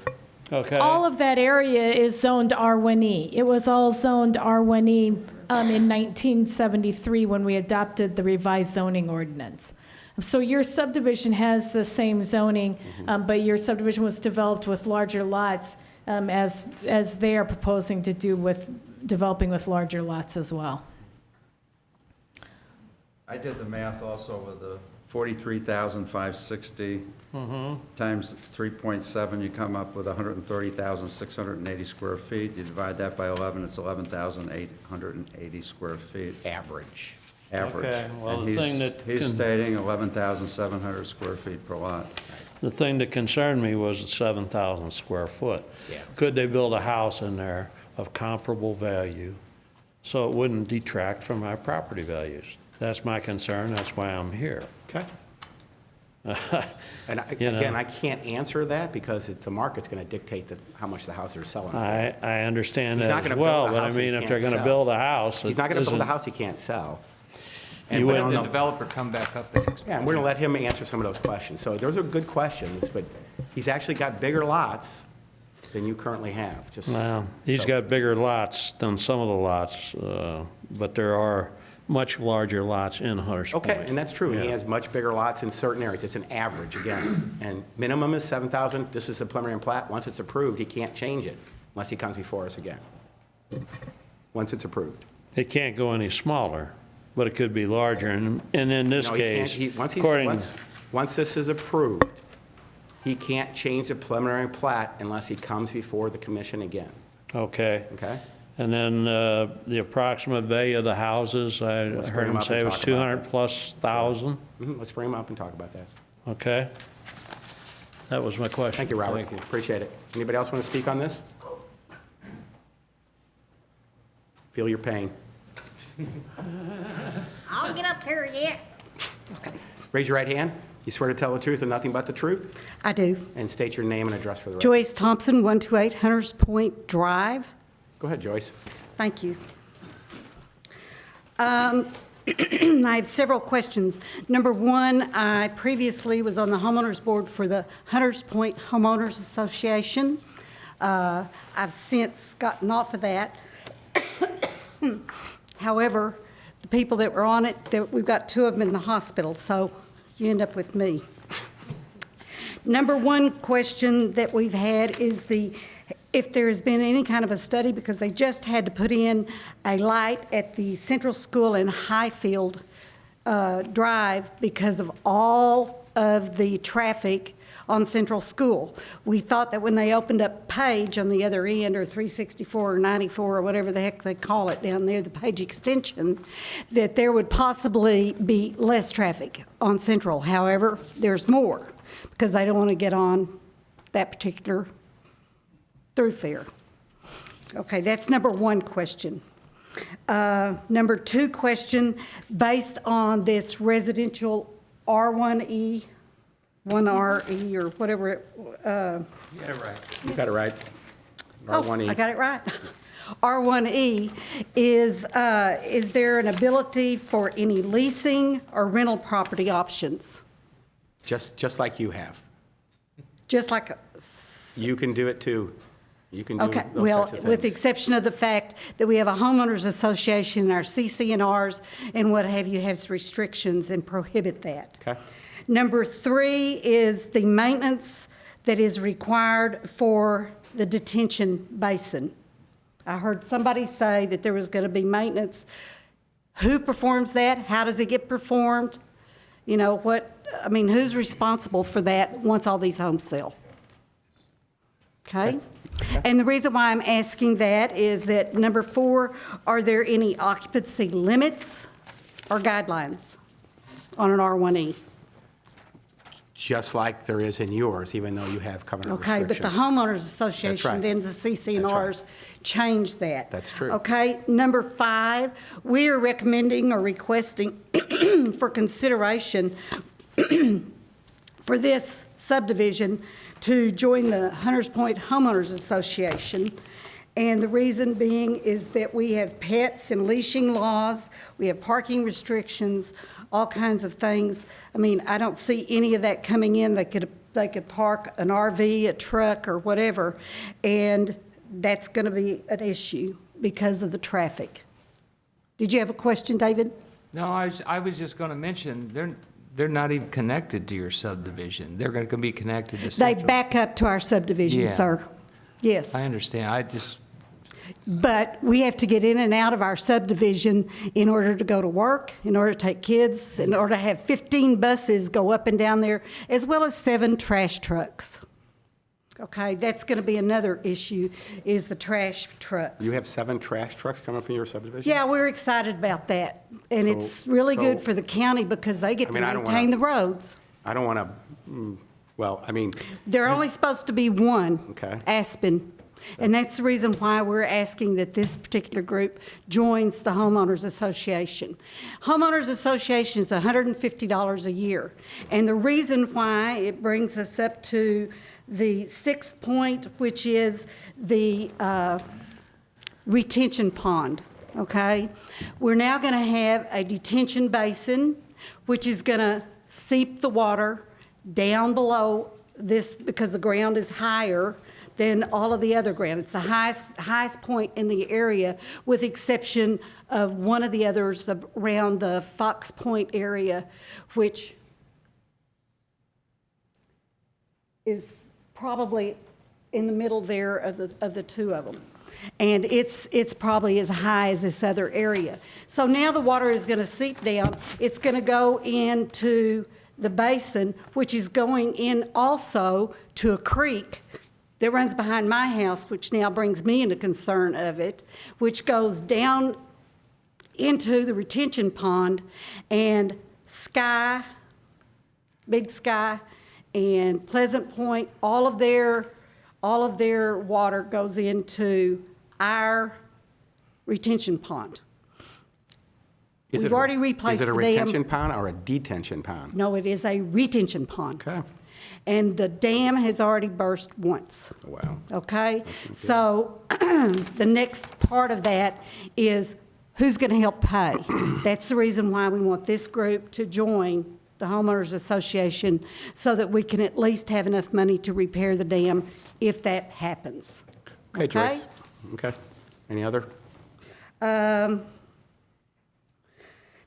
Speaker 9: Okay.
Speaker 3: all of that area is zoned R1E. It was all zoned R1E in 1973 when we adopted the revised zoning ordinance. So your subdivision has the same zoning, but your subdivision was developed with larger lots, as they are proposing to do with developing with larger lots as well.
Speaker 2: I did the math also with the 43,560 times 3.7, you come up with 130,680 square feet. You divide that by 11, it's 11,880 square feet.
Speaker 1: Average.
Speaker 2: Average.
Speaker 9: Okay, well,
Speaker 2: And
Speaker 9: the thing
Speaker 2: he's-
Speaker 9: that
Speaker 2: He's
Speaker 9: can-
Speaker 2: stating 11,700 square feet per lot.
Speaker 9: The thing that concerned me was the 7,000 square foot.
Speaker 1: Yeah.
Speaker 9: Could they build a house in there of comparable value so it wouldn't detract from our property values? That's my concern, that's why I'm here.
Speaker 1: Okay. And
Speaker 9: You know.
Speaker 1: again, I can't answer that because the market's going to dictate how much the house they're selling.
Speaker 9: I understand
Speaker 1: He's not
Speaker 9: that as
Speaker 1: gonna
Speaker 9: well,
Speaker 1: build a
Speaker 9: but I
Speaker 1: house he
Speaker 9: mean, if
Speaker 1: can't
Speaker 9: they're gonna
Speaker 1: sell.
Speaker 9: build a house.
Speaker 1: He's not going to build a
Speaker 9: isn't-
Speaker 1: house he can't sell.
Speaker 9: You
Speaker 1: but I
Speaker 9: wouldn't-
Speaker 1: don't
Speaker 22: The
Speaker 1: know.
Speaker 22: developer come back up the next.
Speaker 1: Yeah, and we're going to let him answer some of those questions. So those are good questions, but he's actually got bigger lots than you currently have. Just
Speaker 9: Well, he's got bigger lots than some of the lots, but there are much larger lots in Hunters Point.
Speaker 1: Okay, and that's true. He
Speaker 9: Yeah.
Speaker 1: has much bigger lots in certain areas. It's an average, again. And minimum is 7,000. This is a preliminary plat. Once it's approved, he can't change it unless he comes before us again. Once it's approved.
Speaker 9: It can't go any smaller, but it could be larger, and in this
Speaker 1: No, he can't.
Speaker 9: case,
Speaker 1: Once once this is approved, he can't change the preliminary plat unless he comes before the commission again.
Speaker 9: Okay.
Speaker 1: Okay?
Speaker 9: And then the approximate value of the houses, I
Speaker 1: Let's
Speaker 9: heard
Speaker 1: bring 'em
Speaker 9: him
Speaker 1: up
Speaker 9: say
Speaker 1: and
Speaker 9: it was
Speaker 1: talk about
Speaker 9: 200 plus thousand.
Speaker 1: Let's bring him up and talk about that.
Speaker 9: Okay. That was my question.
Speaker 1: Thank you, Robert.
Speaker 9: Thank you.
Speaker 1: Appreciate it. Anybody else want to speak on this? Feel your pain.
Speaker 13: I'll get up here yet.
Speaker 1: Raise your right hand. You swear to tell the truth and nothing but the truth?
Speaker 13: I do.
Speaker 1: And state your name and address for the record.
Speaker 13: Joyce Thompson, 128 Hunters Point Drive.
Speaker 1: Go ahead, Joyce.
Speaker 13: Thank you. I have several questions. Number one, I previously was on the homeowners board for the Hunters Point Homeowners Association. I've since gotten off of that. However, the people that were on it, we've got two of them in the hospital, so you end up with me. Number one question that we've had is if there has been any kind of a study, because they just had to put in a light at the Central School in Highfield Drive because of all of the traffic on Central School. We thought that when they opened up Page on the other end, or 364 or 94 or whatever the heck they call it down there, the Page extension, that there would possibly be less traffic on Central. However, there's more because they don't want to get on that particular thoroughfare.
Speaker 11: Okay, that's number one question. Number two question, based on this residential R1E, 1RE, or whatever it,
Speaker 1: You got it right. You got it right.
Speaker 11: oh,
Speaker 1: R1E.
Speaker 11: I got it right. R1E, is there an ability for any leasing or rental property options?
Speaker 1: Just like you have.
Speaker 11: Just like,
Speaker 1: You can do it too. You can do
Speaker 11: okay,
Speaker 1: those
Speaker 11: well,
Speaker 1: types of
Speaker 11: with the
Speaker 1: things.
Speaker 11: exception of the fact that we have a homeowners association, our CC&Rs and what have you, has restrictions and prohibit that.
Speaker 1: Okay.
Speaker 11: Number three is the maintenance that is required for the detention basin. I heard somebody say that there was going to be maintenance. Who performs that? How does it get performed? You know, who's responsible for that once all these homes sell? Okay? And the reason why I'm asking that is that, number four, are there any occupancy limits or guidelines on an R1E?
Speaker 1: Just like there is in yours, even though you have covenant
Speaker 11: Okay,
Speaker 1: restrictions.
Speaker 11: but the homeowners
Speaker 1: That's
Speaker 11: association,
Speaker 1: right.
Speaker 11: then the CC&Rs changed that.
Speaker 1: That's true.
Speaker 11: Okay, number five, we are recommending or requesting for consideration for this subdivision to join the Hunters Point Homeowners Association. And the reason being is that we have pets and leashing laws, we have parking restrictions, all kinds of things. I mean, I don't see any of that coming in. They could park an RV, a truck, or whatever, and that's going to be an issue because of the traffic. Did you have a question, David?
Speaker 23: No, I was just going to mention, they're not even connected to your subdivision. They're going to be connected to
Speaker 11: They
Speaker 23: Central.
Speaker 11: back up to our subdivision,
Speaker 23: Yeah.
Speaker 11: sir. Yes.
Speaker 23: I understand.
Speaker 11: But we have to get in and out of our subdivision in order to go to work, in order to take kids, in order to have 15 buses go up and down there, as well as 7 trash trucks. Okay, that's going to be another issue, is the trash trucks.
Speaker 1: You have 7 trash trucks coming from your subdivision?
Speaker 11: Yeah, we're excited about that. And
Speaker 1: So-
Speaker 11: it's really good
Speaker 1: so-
Speaker 11: for the county because they get
Speaker 1: I mean,
Speaker 11: to
Speaker 1: I don't
Speaker 11: maintain
Speaker 1: wanna-
Speaker 11: the roads.
Speaker 1: I don't want to,
Speaker 11: They're only supposed to be one.
Speaker 1: Okay.
Speaker 11: Aspen. And that's the reason why we're asking that this particular group joins the homeowners association. Homeowners association is $150 a year. And the reason why it brings us up to the 6th point, which is the retention pond, okay? We're now going to have a detention basin, which is going to seep the water down below this because the ground is higher than all of the other ground. It's the highest point in the area, with exception of one of the others around the Fox Point area, which is probably in the middle there of the two of them. And it's probably as high as this other area. So now the water is going to seep down. It's going to go into the basin, which is going in also to a creek that runs behind my house, which now brings me into concern of it, which goes down into the retention pond, and Sky, Big Sky, and Pleasant Point, all of their water goes into our retention pond. We've already replaced the dam.
Speaker 1: Is it a retention pond or a detention pond?
Speaker 11: No, it is a retention pond.
Speaker 1: Okay.
Speaker 11: And the dam has already burst once.
Speaker 1: Wow.
Speaker 11: Okay? So the next part of that is who's going to help pay? That's the reason why we want this group to join the homeowners association, so that we can at least have enough money to repair the dam if that happens.
Speaker 1: Okay, Joyce. Okay. Any other?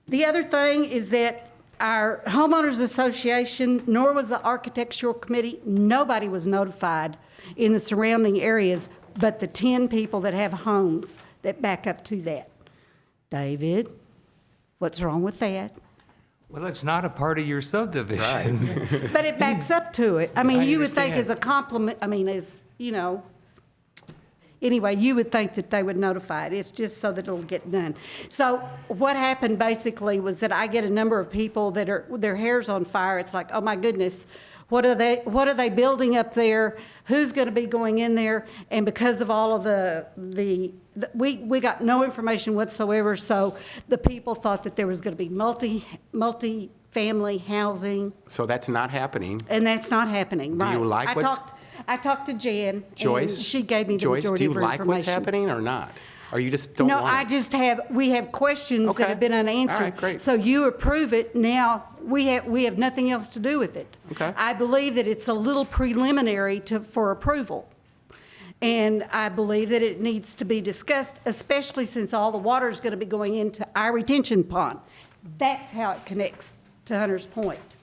Speaker 11: The other thing is that our homeowners association, nor was the architectural committee, nobody was notified in the surrounding areas but the 10 people that have homes that back up to that. David, what's wrong with that?
Speaker 23: Well, it's not a part of your subdivision.
Speaker 11: But it backs up to it. I mean,
Speaker 23: I
Speaker 11: you would think
Speaker 23: understand.
Speaker 11: as a compliment, I mean, as, you know, anyway, you would think that they would notify it. It's just so that it'll get done. So what happened basically was that I get a number of people that are, their hair's on fire. It's like, oh my goodness, What are they building up there? Who's going to be going in there? And because of all of we got no information whatsoever, so the people thought that there was going to be multi-family housing,
Speaker 1: So that's not happening.
Speaker 11: and that's not happening,
Speaker 1: Do
Speaker 11: right?
Speaker 1: you like
Speaker 11: I talked to Jan,
Speaker 1: Joyce?
Speaker 11: and she gave me the
Speaker 1: Joyce,
Speaker 11: majority of her
Speaker 1: do you like what's
Speaker 11: information.
Speaker 1: happening or not? Or you just don't
Speaker 11: No,
Speaker 1: want it?
Speaker 11: we have questions
Speaker 1: Okay.
Speaker 11: that have been unanswered.
Speaker 1: All right, great.
Speaker 11: So you approve it, now we have nothing else to do with it.
Speaker 1: Okay.
Speaker 11: I believe that it's a little preliminary for approval. And I believe that it needs to be discussed, especially since all the water is going to be going into our retention pond. That's how it connects to Hunters Point.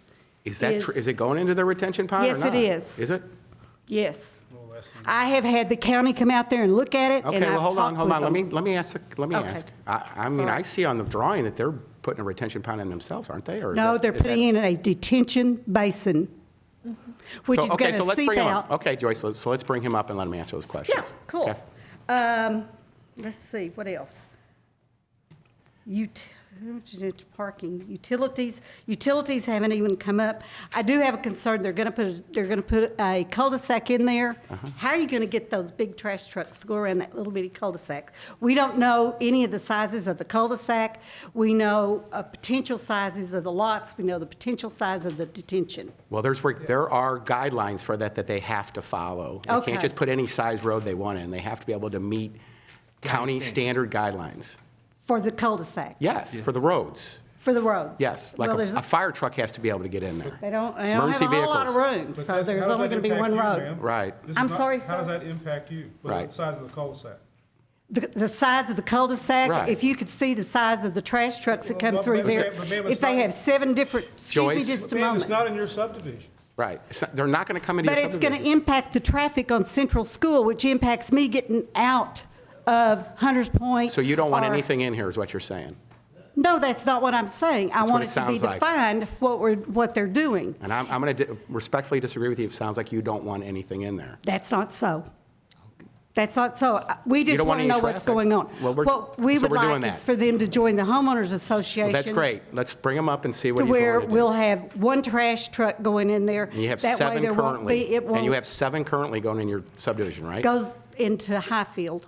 Speaker 1: Is it going into the retention pond or
Speaker 11: Yes,
Speaker 1: not?
Speaker 11: it is.
Speaker 1: Is it?
Speaker 11: Yes. I have had the county come out there and look at it,
Speaker 1: Okay,
Speaker 11: and
Speaker 1: well,
Speaker 11: I've
Speaker 1: hold on,
Speaker 11: talked
Speaker 1: hold
Speaker 11: with
Speaker 1: on.
Speaker 11: them.
Speaker 1: Let me ask.
Speaker 11: Okay.
Speaker 1: I mean, I see on the drawing that they're putting a retention pond in themselves, aren't they? Or is
Speaker 11: No,
Speaker 1: that-
Speaker 11: they're
Speaker 1: is that-
Speaker 11: putting in a detention basin, which is
Speaker 1: Okay,
Speaker 11: going
Speaker 1: so
Speaker 11: to
Speaker 1: let's
Speaker 11: seep
Speaker 1: bring him
Speaker 11: out.
Speaker 1: up. Okay, Joyce, so let's bring him up and let him answer those questions.
Speaker 11: Yeah, cool.
Speaker 1: Okay.
Speaker 11: Let's see, what else? Parking, utilities haven't even come up. I do have a concern, they're gonna put a cul-de-sac in there. How are you gonna get those big trash trucks to go around that little bitty cul-de-sac? We don't know any of the sizes of the cul-de-sac. We know potential sizes of the lots. We know the potential size of the detention.
Speaker 1: Well, there are guidelines for that they have to follow. They
Speaker 11: Okay.
Speaker 1: can't just put any size road they want in. They have to be able to meet county standard guidelines.
Speaker 11: For the cul-de-sac,
Speaker 1: Yes, for the roads.
Speaker 11: for the roads.
Speaker 1: Yes, like
Speaker 11: Well,
Speaker 1: a fire truck has to be able to get in there.
Speaker 11: They don't have
Speaker 1: Emergency
Speaker 11: a whole lot of
Speaker 1: vehicles.
Speaker 11: room, so there's only going to be one road.
Speaker 1: Right.
Speaker 11: I'm sorry,
Speaker 14: How does
Speaker 11: sir?
Speaker 14: that impact you?
Speaker 1: Right.
Speaker 14: The size of the cul-de-sac?
Speaker 11: The size of the cul-de-sac,
Speaker 1: Right.
Speaker 11: if you could see the size of the trash trucks that come
Speaker 14: Well,
Speaker 11: through
Speaker 14: but
Speaker 11: there,
Speaker 14: ma'am,
Speaker 11: if they have 7 different, excuse me
Speaker 1: Joyce?
Speaker 11: just a
Speaker 14: Ma'am, it's
Speaker 11: moment.
Speaker 14: not in your subdivision.
Speaker 1: Right. They're not going to come into
Speaker 11: But
Speaker 1: your
Speaker 11: it's going to
Speaker 1: subdivision.
Speaker 11: impact the traffic on Central School, which impacts me getting out of Hunters Point.
Speaker 1: So you don't want
Speaker 11: or-
Speaker 1: anything in here, is what you're saying?
Speaker 11: No, that's not what I'm saying. I
Speaker 1: That's
Speaker 11: want
Speaker 1: what
Speaker 11: it
Speaker 1: it
Speaker 11: to be
Speaker 1: sounds like.
Speaker 11: defined what they're doing.
Speaker 1: And I'm going to respectfully disagree with you. It sounds like you don't want anything in there.
Speaker 11: That's not so. That's not so. We just
Speaker 1: don't want
Speaker 11: want to
Speaker 1: any
Speaker 11: know what's
Speaker 1: traffic.
Speaker 11: going on.
Speaker 1: Well,
Speaker 11: What we
Speaker 1: so
Speaker 11: would
Speaker 1: we're doing
Speaker 11: like is
Speaker 1: that.
Speaker 11: for them to join the homeowners association.
Speaker 1: Well, that's great. Let's bring them up and see what
Speaker 11: To
Speaker 1: he's
Speaker 11: where
Speaker 1: willing to do.
Speaker 11: we'll have one trash truck going in there.
Speaker 1: And you have
Speaker 11: That way
Speaker 1: 7
Speaker 11: there won't
Speaker 1: currently.
Speaker 11: be- It
Speaker 1: And you
Speaker 11: won't,
Speaker 1: have 7 currently going in your subdivision, right?
Speaker 11: goes into Highfield.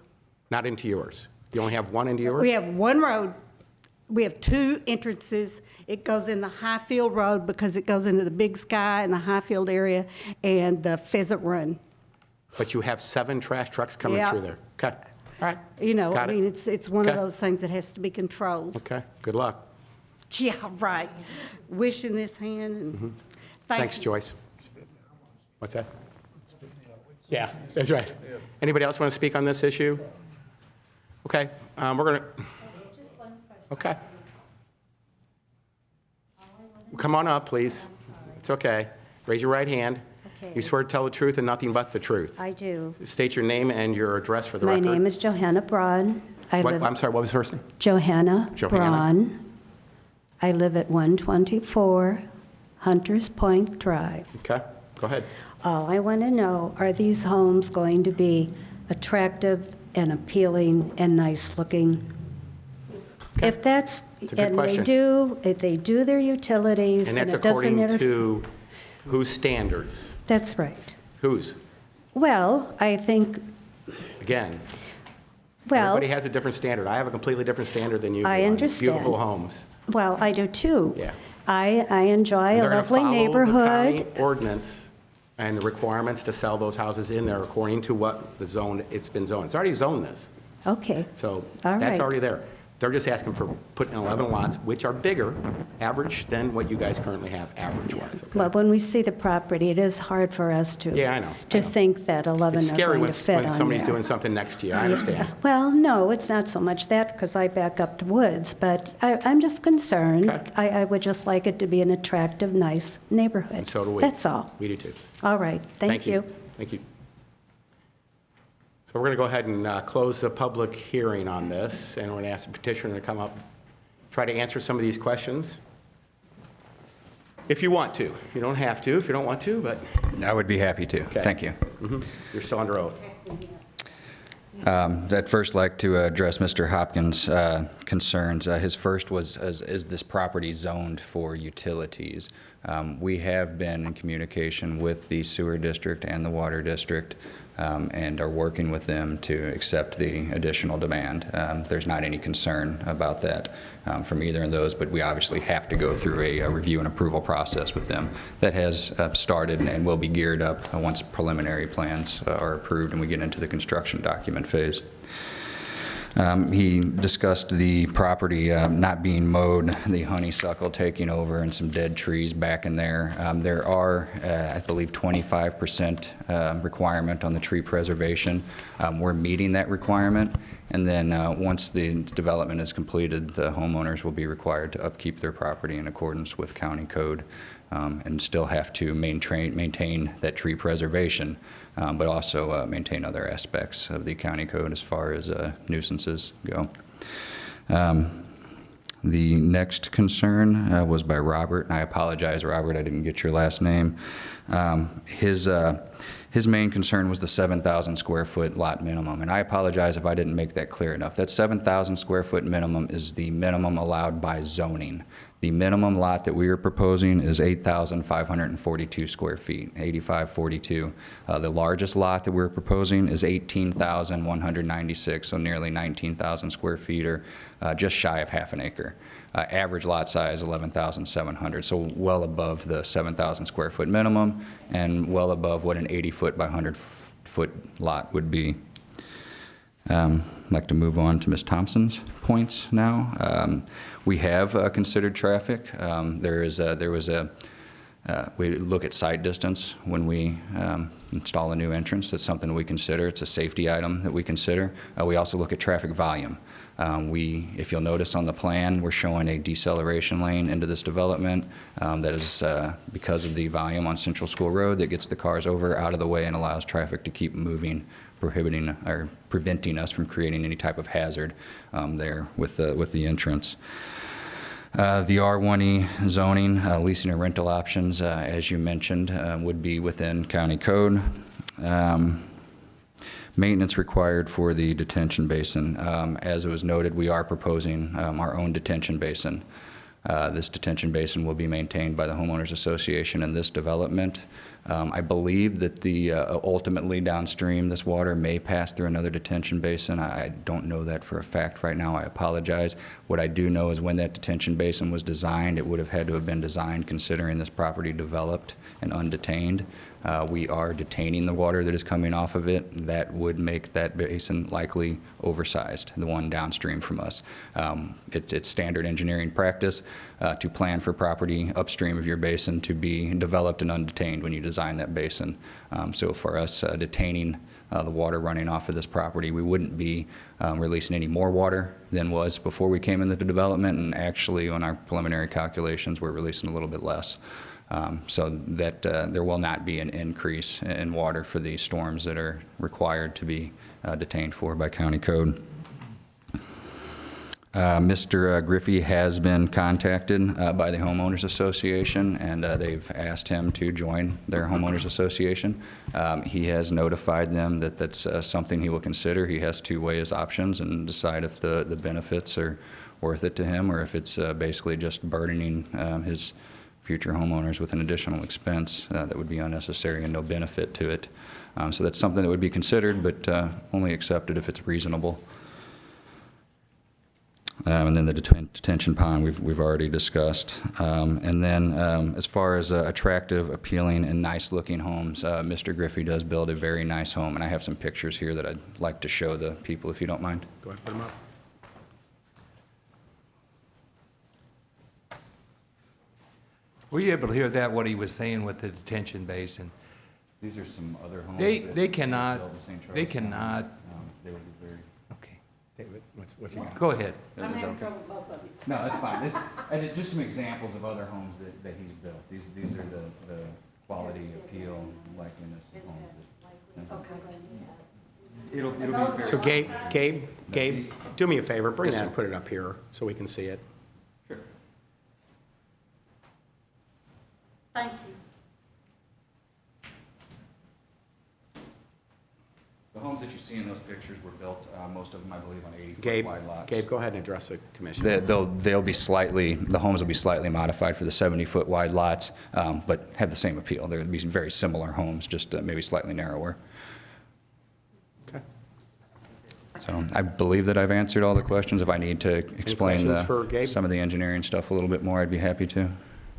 Speaker 1: Not into yours. You only have one into yours?
Speaker 11: We have one road. We have 2 entrances. It goes in the Highfield Road because it goes into the Big Sky and the Highfield area and the Pheasant Run.
Speaker 1: But you have 7 trash trucks coming
Speaker 11: Yeah.
Speaker 1: through there. Okay. All right.
Speaker 11: You know, I
Speaker 1: Got it.
Speaker 11: mean, it's one of
Speaker 1: Okay.
Speaker 11: those things that has to be controlled.
Speaker 1: Okay. Good luck.
Speaker 11: Yeah, right. Wish in this hand and thank
Speaker 1: Thanks,
Speaker 11: you.
Speaker 1: Joyce. What's that? Yeah, that's right. Anybody else want to speak on this issue? Okay, we're going to, okay. Come on up, please. It's okay. Raise your right hand. You swear to tell the truth and nothing but the truth.
Speaker 12: I do.
Speaker 1: State your name and your address for the
Speaker 12: My
Speaker 1: record.
Speaker 12: name is Johanna Braun.
Speaker 1: I'm sorry, what was the first name?
Speaker 12: Johanna
Speaker 1: Johanna.
Speaker 12: Braun. I live at 124 Hunters Point Drive.
Speaker 1: Okay, go ahead.
Speaker 12: All I want to know, are these homes going to be attractive and appealing and nice-looking? If that's,
Speaker 1: It's a good
Speaker 12: and
Speaker 1: question.
Speaker 12: if they do their utilities,
Speaker 1: And
Speaker 12: and
Speaker 1: that's
Speaker 12: it doesn't
Speaker 1: according
Speaker 12: interfere.
Speaker 1: to whose standards?
Speaker 12: That's right.
Speaker 1: Whose?
Speaker 12: Well, I think,
Speaker 1: Again,
Speaker 12: well,
Speaker 1: everybody has a different standard. I have a completely different standard than you do
Speaker 12: I
Speaker 1: on
Speaker 12: understand.
Speaker 1: beautiful homes.
Speaker 12: well, I do too.
Speaker 1: Yeah.
Speaker 12: I enjoy
Speaker 1: And
Speaker 12: a
Speaker 1: they're gonna
Speaker 12: lovely
Speaker 1: follow the
Speaker 12: neighborhood.
Speaker 1: county ordinance and the requirements to sell those houses in there according to what the zone, it's been zoned. It's already zoned this,
Speaker 12: Okay,
Speaker 1: so
Speaker 12: All
Speaker 1: that's
Speaker 12: right.
Speaker 1: already there. They're just asking for putting 11 lots, which are bigger, average, than what you guys currently have, average-wise. Okay?
Speaker 12: well, when we see the property, it is hard for us to.
Speaker 1: Yeah, I know.
Speaker 12: To think that 11
Speaker 1: It's
Speaker 12: are
Speaker 1: scary
Speaker 12: going
Speaker 1: when
Speaker 12: to fit
Speaker 1: when
Speaker 12: on
Speaker 1: somebody's
Speaker 12: there.
Speaker 1: doing something next to you, I understand.
Speaker 12: Well, no, it's not so much that, because I back up to woods, but I'm just concerned.
Speaker 1: Okay.
Speaker 12: I would just like it to be an attractive, nice neighborhood.
Speaker 1: And so do we.
Speaker 12: That's all.
Speaker 1: We do too.
Speaker 12: All right, thank you.
Speaker 1: Thank you. So we're going to go ahead and close the public hearing on this, and we're going to ask the petitioner to come up, try to answer some of these questions. If you want to. You don't have to if you don't want to, but.
Speaker 20: I would be happy to.
Speaker 1: Okay.
Speaker 20: Thank you.
Speaker 1: You're still under oath.
Speaker 20: I'd first like to address Mr. Hopkins' concerns. His first was, is this property zoned for utilities? We have been in communication with the sewer district and the water district and are working with them to accept the additional demand. There's not any concern about that from either of those, but we obviously have to go through a review and approval process with them. That has started and will be geared up once preliminary plans are approved and we get into the construction document phase. He discussed the property not being mowed, the honeysuckle taking over, and some dead trees back in there. There are, I believe, 25% requirement on the tree preservation. We're meeting that requirement, and then once the development is completed, the homeowners will be required to upkeep their property in accordance with county code and still have to maintain that tree preservation, but also maintain other aspects of the county code as far as nuisances go. The next concern was by Robert, and I apologize, Robert, I didn't get your last name. His main concern was the 7,000 square foot lot minimum, and I apologize if I didn't make that clear enough. That 7,000 square foot minimum is the minimum allowed by zoning. The minimum lot that we are proposing is 8,542 square feet, 8,542. The largest lot that we're proposing is 18,196, so nearly 19,000 square feet, or just shy of half an acre. Average lot size 11,700, so well above the 7,000 square foot minimum and well above what an 80-foot by 100-foot lot would be. I'd like to move on to Ms. Thompson's points now. We have considered traffic. We look at sight distance when we install a new entrance. That's something we consider. It's a safety item that we consider. We also look at traffic volume. If you'll notice on the plan, we're showing a deceleration lane into this development. That is because of the volume on Central School Road that gets the cars over, out of the way, and allows traffic to keep moving, prohibiting or preventing us from creating any type of hazard there with the entrance. The R1E zoning, leasing and rental options, as you mentioned, would be within county code. Maintenance required for the detention basin. As it was noted, we are proposing our own detention basin. This detention basin will be maintained by the Homeowners Association in this development. I believe that ultimately downstream, this water may pass through another detention basin. I don't know that for a fact right now. I apologize. What I do know is when that detention basin was designed, it would have had to have been designed considering this property developed and undetained. We are detaining the water that is coming off of it. That would make that basin likely oversized, the one downstream from us. It's standard engineering practice to plan for property upstream of your basin to be developed and undetained when you design that basin. So for us detaining the water running off of this property, we wouldn't be releasing any more water than was before we came into the development, and actually on our preliminary calculations, we're releasing a little bit less. So that there will not be an increase in water for these storms that are required to be detained for by county code. Mr. Griffey has been contacted by the Homeowners Association, and they've asked him to join their Homeowners Association. He has notified them that that's something he will consider. He has to weigh his options and decide if the benefits are worth it to him, or if it's basically just burdening his future homeowners with an additional expense that would be unnecessary and no benefit to it. So that's something that would be considered, but only accepted if it's reasonable. And then the detention pond we've already discussed. And then as far as attractive, appealing, and nice-looking homes, Mr. Griffey does build a very nice home, and I have some pictures here that I'd like to show the people if you don't mind.
Speaker 1: Go ahead, put them up.
Speaker 23: Were you able to hear that, what he was saying with the detention basin?
Speaker 20: These are some other homes.
Speaker 23: They cannot,
Speaker 20: They would be very.
Speaker 23: okay.
Speaker 1: David, what you got?
Speaker 23: Go ahead.
Speaker 20: I'm having trouble with both of you. No, that's fine. Just some examples of other homes that he's built. These are the quality, appeal, likeliness of homes that. It'll be fair.
Speaker 1: So Gabe, do me a favor, bring that and put it up here so we can see it.
Speaker 20: Sure.
Speaker 11: Thank you.
Speaker 20: The homes that you see in those pictures were built, most of them, I believe, on 80-foot
Speaker 1: Gabe,
Speaker 20: wide lots.
Speaker 1: Gabe, go ahead and address the commission.
Speaker 20: They'll be slightly, the homes will be slightly modified for the 70-foot wide lots, but have the same appeal. They'll be very similar homes, just maybe slightly narrower.
Speaker 1: Okay.
Speaker 20: So I believe that I've answered all the questions. If I need to explain
Speaker 1: questions for Gabe?
Speaker 20: some of the engineering stuff a little bit more, I'd be happy to.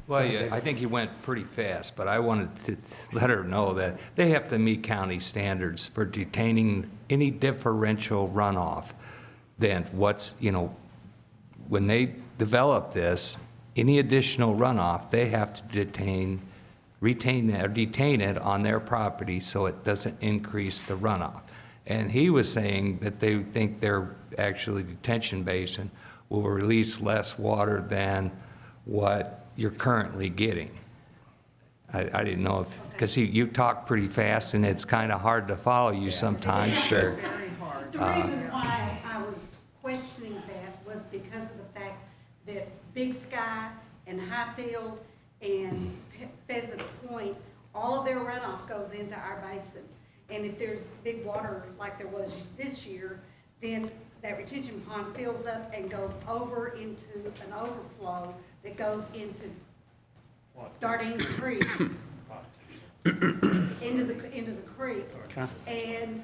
Speaker 23: Well, yeah, I think he went pretty fast, but I wanted to let her know that they have to meet county standards for detaining any differential runoff than what's, when they develop this, any additional runoff, they have to retain it on their property so it doesn't increase the runoff. And he was saying that they think their actually detention basin will release less water than what you're currently getting. I didn't know if, because you talk pretty fast and it's kind of hard to follow you sometimes.
Speaker 11: Very hard. The reason why I was questioning that was because of the fact that Big Sky and Highfield and Pheasant Point, all of their runoff goes into our basin. And if there's big water like there was this year, then that retention pond fills up and goes over into an overflow that goes into Dardine Creek. into the creek.
Speaker 1: Okay.
Speaker 11: And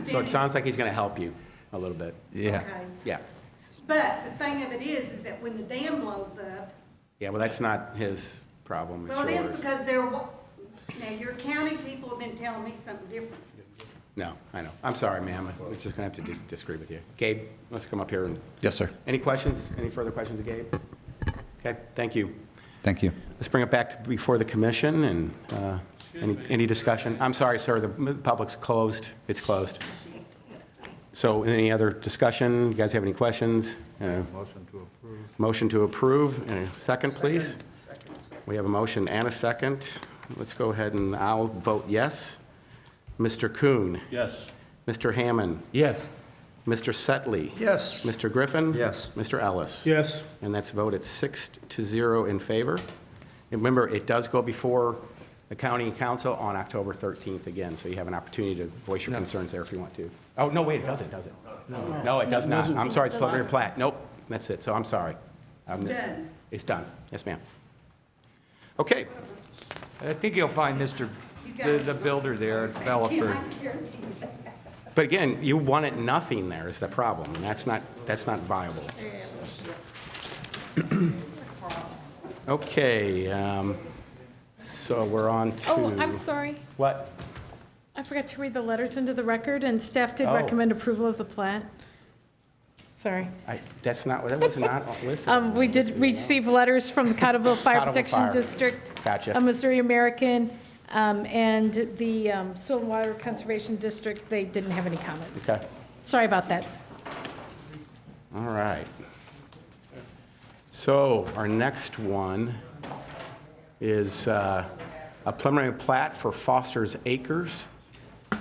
Speaker 1: So it sounds like he's going to help you a little bit.
Speaker 23: Yeah.
Speaker 11: Okay.
Speaker 1: Yeah.
Speaker 11: But the thing of it is that when the dam blows up,
Speaker 1: Yeah, well, that's not his problem, it's
Speaker 11: well, it is
Speaker 1: yours.
Speaker 11: because now your county people have been telling me something different.
Speaker 1: No, I know. I'm sorry, ma'am. I'm just going to have to disagree with you. Gabe, let's come up here and...
Speaker 20: Yes, sir.
Speaker 1: Any questions? Any further questions of Gabe? Okay, thank you.
Speaker 20: Thank you.
Speaker 1: Let's bring it back to before the commission and any discussion. I'm sorry, sir, the public's closed. It's closed. So any other discussion? You guys have any questions?
Speaker 2: Motion to approve.
Speaker 1: Motion to approve. And a second, please. We have a motion and a second. Let's go ahead and I'll vote yes. Mr. Kuhn.
Speaker 6: Yes.
Speaker 1: Mr. Hammond.
Speaker 23: Yes.
Speaker 1: Mr. Setley.
Speaker 10: Yes.
Speaker 1: Mr. Griffin.
Speaker 2: Yes.
Speaker 1: Mr. Ellis.
Speaker 14: Yes.
Speaker 1: And that's voted 6-0 in favor. And remember, it does go before the county council on October 13th again, so you have an opportunity to voice your concerns there if you want to. Oh, no, wait, it doesn't, does it? No, it does not. I'm sorry, it's preliminary plat. Nope, that's it, so I'm sorry.
Speaker 11: It's done.
Speaker 1: It's done. Yes, ma'am. Okay.
Speaker 23: I think you'll find the builder there, developer.
Speaker 1: But again, you wanted nothing there is the problem, and that's not viable. Okay, so we're on to...
Speaker 3: Oh, I'm sorry.
Speaker 1: What?
Speaker 3: I forgot to read the letters into the record, and staff did
Speaker 1: Oh.
Speaker 3: recommend approval of the plat. Sorry.
Speaker 1: That was not listed.
Speaker 3: We did receive letters from the Cottleville Fire
Speaker 1: Cottleville
Speaker 3: Protection
Speaker 1: Fire.
Speaker 3: District,
Speaker 1: Gotcha.
Speaker 3: Missouri American, and the Soil and Water Conservation District. They didn't have any comments.
Speaker 1: Okay,
Speaker 3: Sorry about that.
Speaker 1: all right. So our next one is a preliminary plat for Foster's Acres.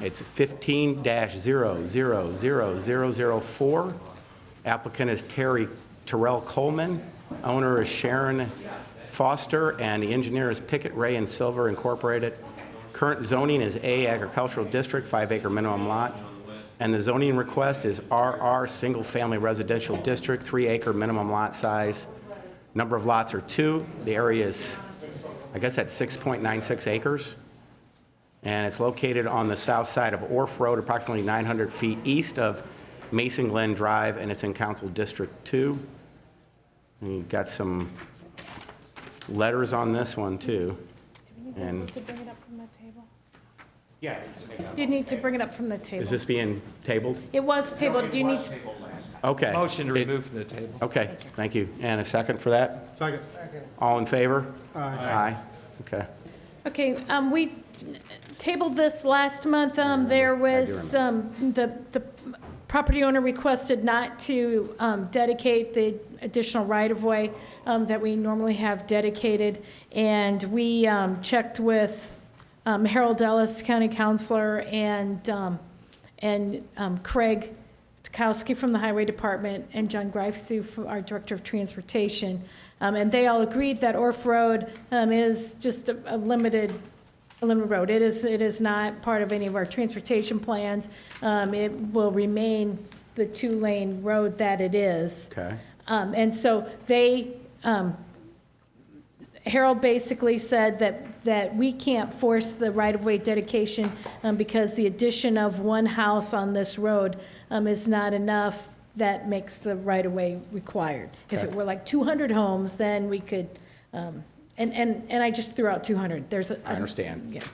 Speaker 1: It's 15-000004. Applicant is Terrell Coleman. Owner is Sharon Foster, and the engineer is Pickett, Ray, and Silver Incorporated. Current zoning is A Agricultural District, 5-acre minimum lot. And the zoning request is RR Single Family Residential District, 3-acre minimum lot size. Number of lots are 2. The area is, I guess that's 6.96 acres. And it's located on the south side of Orf Road, approximately 900 feet east of Mason Glen Drive, and it's in Council District 2. And you've got some letters on this one, too. And
Speaker 3: To bring it up from the table?
Speaker 1: yeah,
Speaker 3: You need to bring it up from the table.
Speaker 1: is this being tabled?
Speaker 3: It was tabled. You need to,
Speaker 1: Okay.
Speaker 23: Motion to remove from the table.
Speaker 1: Okay, thank you. And a second for that?
Speaker 14: Second.
Speaker 1: All in favor?
Speaker 14: Aye.
Speaker 1: Aye. Okay.
Speaker 3: okay, we tabled this last month. There was, the property owner requested not to dedicate the additional right-of-way that we normally have dedicated. And we checked with Harold Ellis, County Counselor, and Craig Tukowski from the Highway Department, and John Greifsue, our Director of Transportation. And they all agreed that Orf Road is just a limited Limerick Road. It is not part of any of our transportation plans. It will remain the two-lane road that it is.
Speaker 1: Okay.
Speaker 3: And so they, Harold basically said that we can't force the right-of-way dedication because the addition of one house on this road is not enough. That makes the right-of-way required. If it were like 200 homes, then we could, and I just threw out 200. There's a.
Speaker 1: I understand.
Speaker 3: Yeah.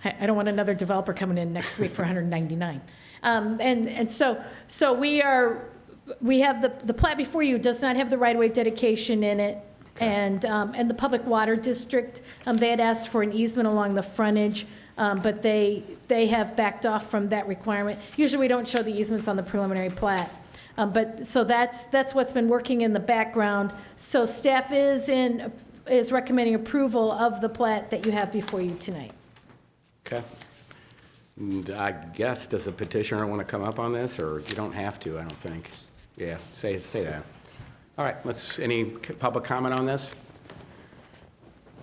Speaker 3: I don't want another developer coming in next week for 199. And so we have the plat before you does not have the right-of-way dedication in it. And the Public Water District, they had asked for an easement along the frontage, but they have backed off from that requirement. Usually we don't show the easements on the preliminary plat. But, so that's what's been working in the background. So staff is recommending approval of the plat that you have before you tonight.
Speaker 1: Okay. And I guess, does the petitioner want to come up on this, or you don't have to, I don't think. Yeah, say that. All right, any public comment on this?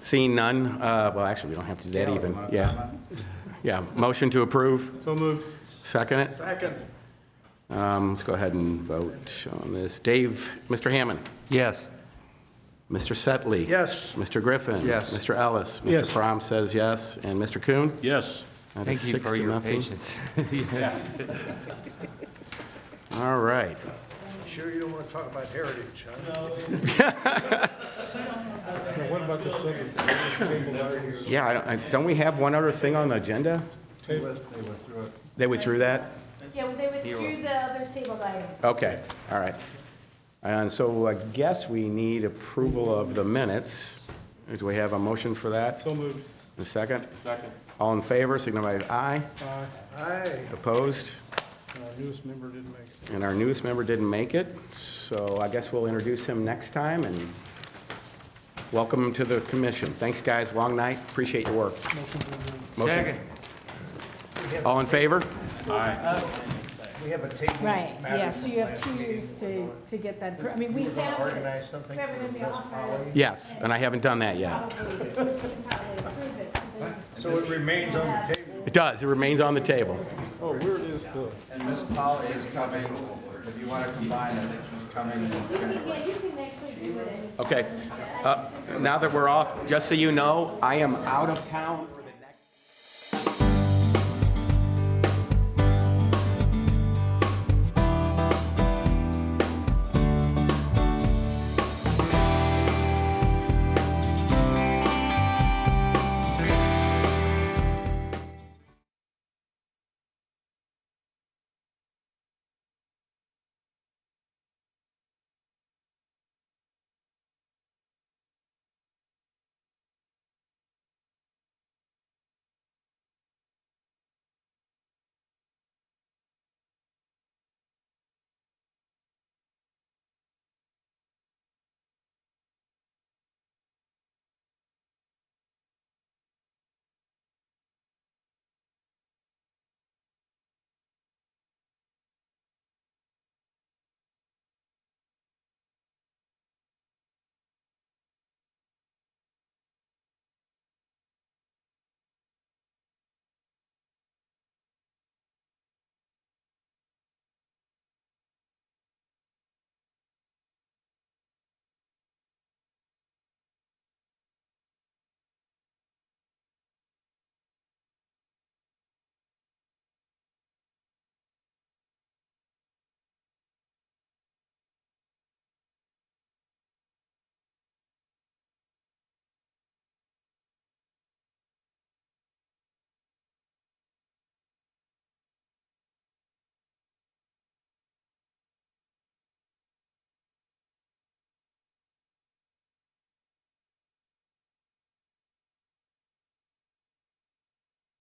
Speaker 1: Seeing none, well, actually, we don't have to do that even. Yeah. Yeah, motion to approve?
Speaker 14: So moved.
Speaker 1: Second it?
Speaker 10: Second.
Speaker 1: Let's go ahead and vote on this. Dave, Mr. Hammond?
Speaker 23: Yes.
Speaker 1: Mr. Setley?
Speaker 10: Yes.
Speaker 1: Mr. Griffin?
Speaker 2: Yes.
Speaker 1: Mr. Ellis?
Speaker 5: Yes.
Speaker 1: Mr. Fromm says yes. And Mr. Kuhn?
Speaker 6: Yes.
Speaker 1: That is
Speaker 23: Thank you
Speaker 1: 6
Speaker 23: for
Speaker 1: to
Speaker 23: your
Speaker 1: nothing.
Speaker 23: patience.
Speaker 1: All right.
Speaker 10: Sure you don't want to talk about heritage, huh?
Speaker 14: Now, what about the second table out here?
Speaker 1: Yeah, don't we have one other thing on the agenda? They withdrew that?
Speaker 3: Yeah, well, they withdrew the other tabled item.
Speaker 1: Okay, all right. And so I guess we need approval of the minutes. Do we have a motion for that?
Speaker 14: So moved.
Speaker 1: A second?
Speaker 14: Second.
Speaker 1: All in favor, signify by aye.
Speaker 10: Aye.
Speaker 1: Opposed?
Speaker 14: Our newest member didn't make it.
Speaker 1: And our newest member didn't make it, so I guess we'll introduce him next time and welcome him to the commission. Thanks, guys. Long night. Appreciate your work.
Speaker 23: Second.
Speaker 1: All in favor?
Speaker 10: We have a table.
Speaker 3: Right, yeah, so you have 2 years to get that, I mean, we have it.
Speaker 10: Organize something.
Speaker 3: We have it in the office.
Speaker 1: Yes, and I haven't done that yet.
Speaker 3: Probably approve it.
Speaker 10: So it remains on the table.
Speaker 1: It does. It remains on the table.
Speaker 14: Oh, where is the?
Speaker 2: And Ms. Polly is coming, if you want to combine, I think she's coming.
Speaker 3: Yeah, you can actually do it.
Speaker 1: Okay. Now that we're off, just so you know, I am out of town.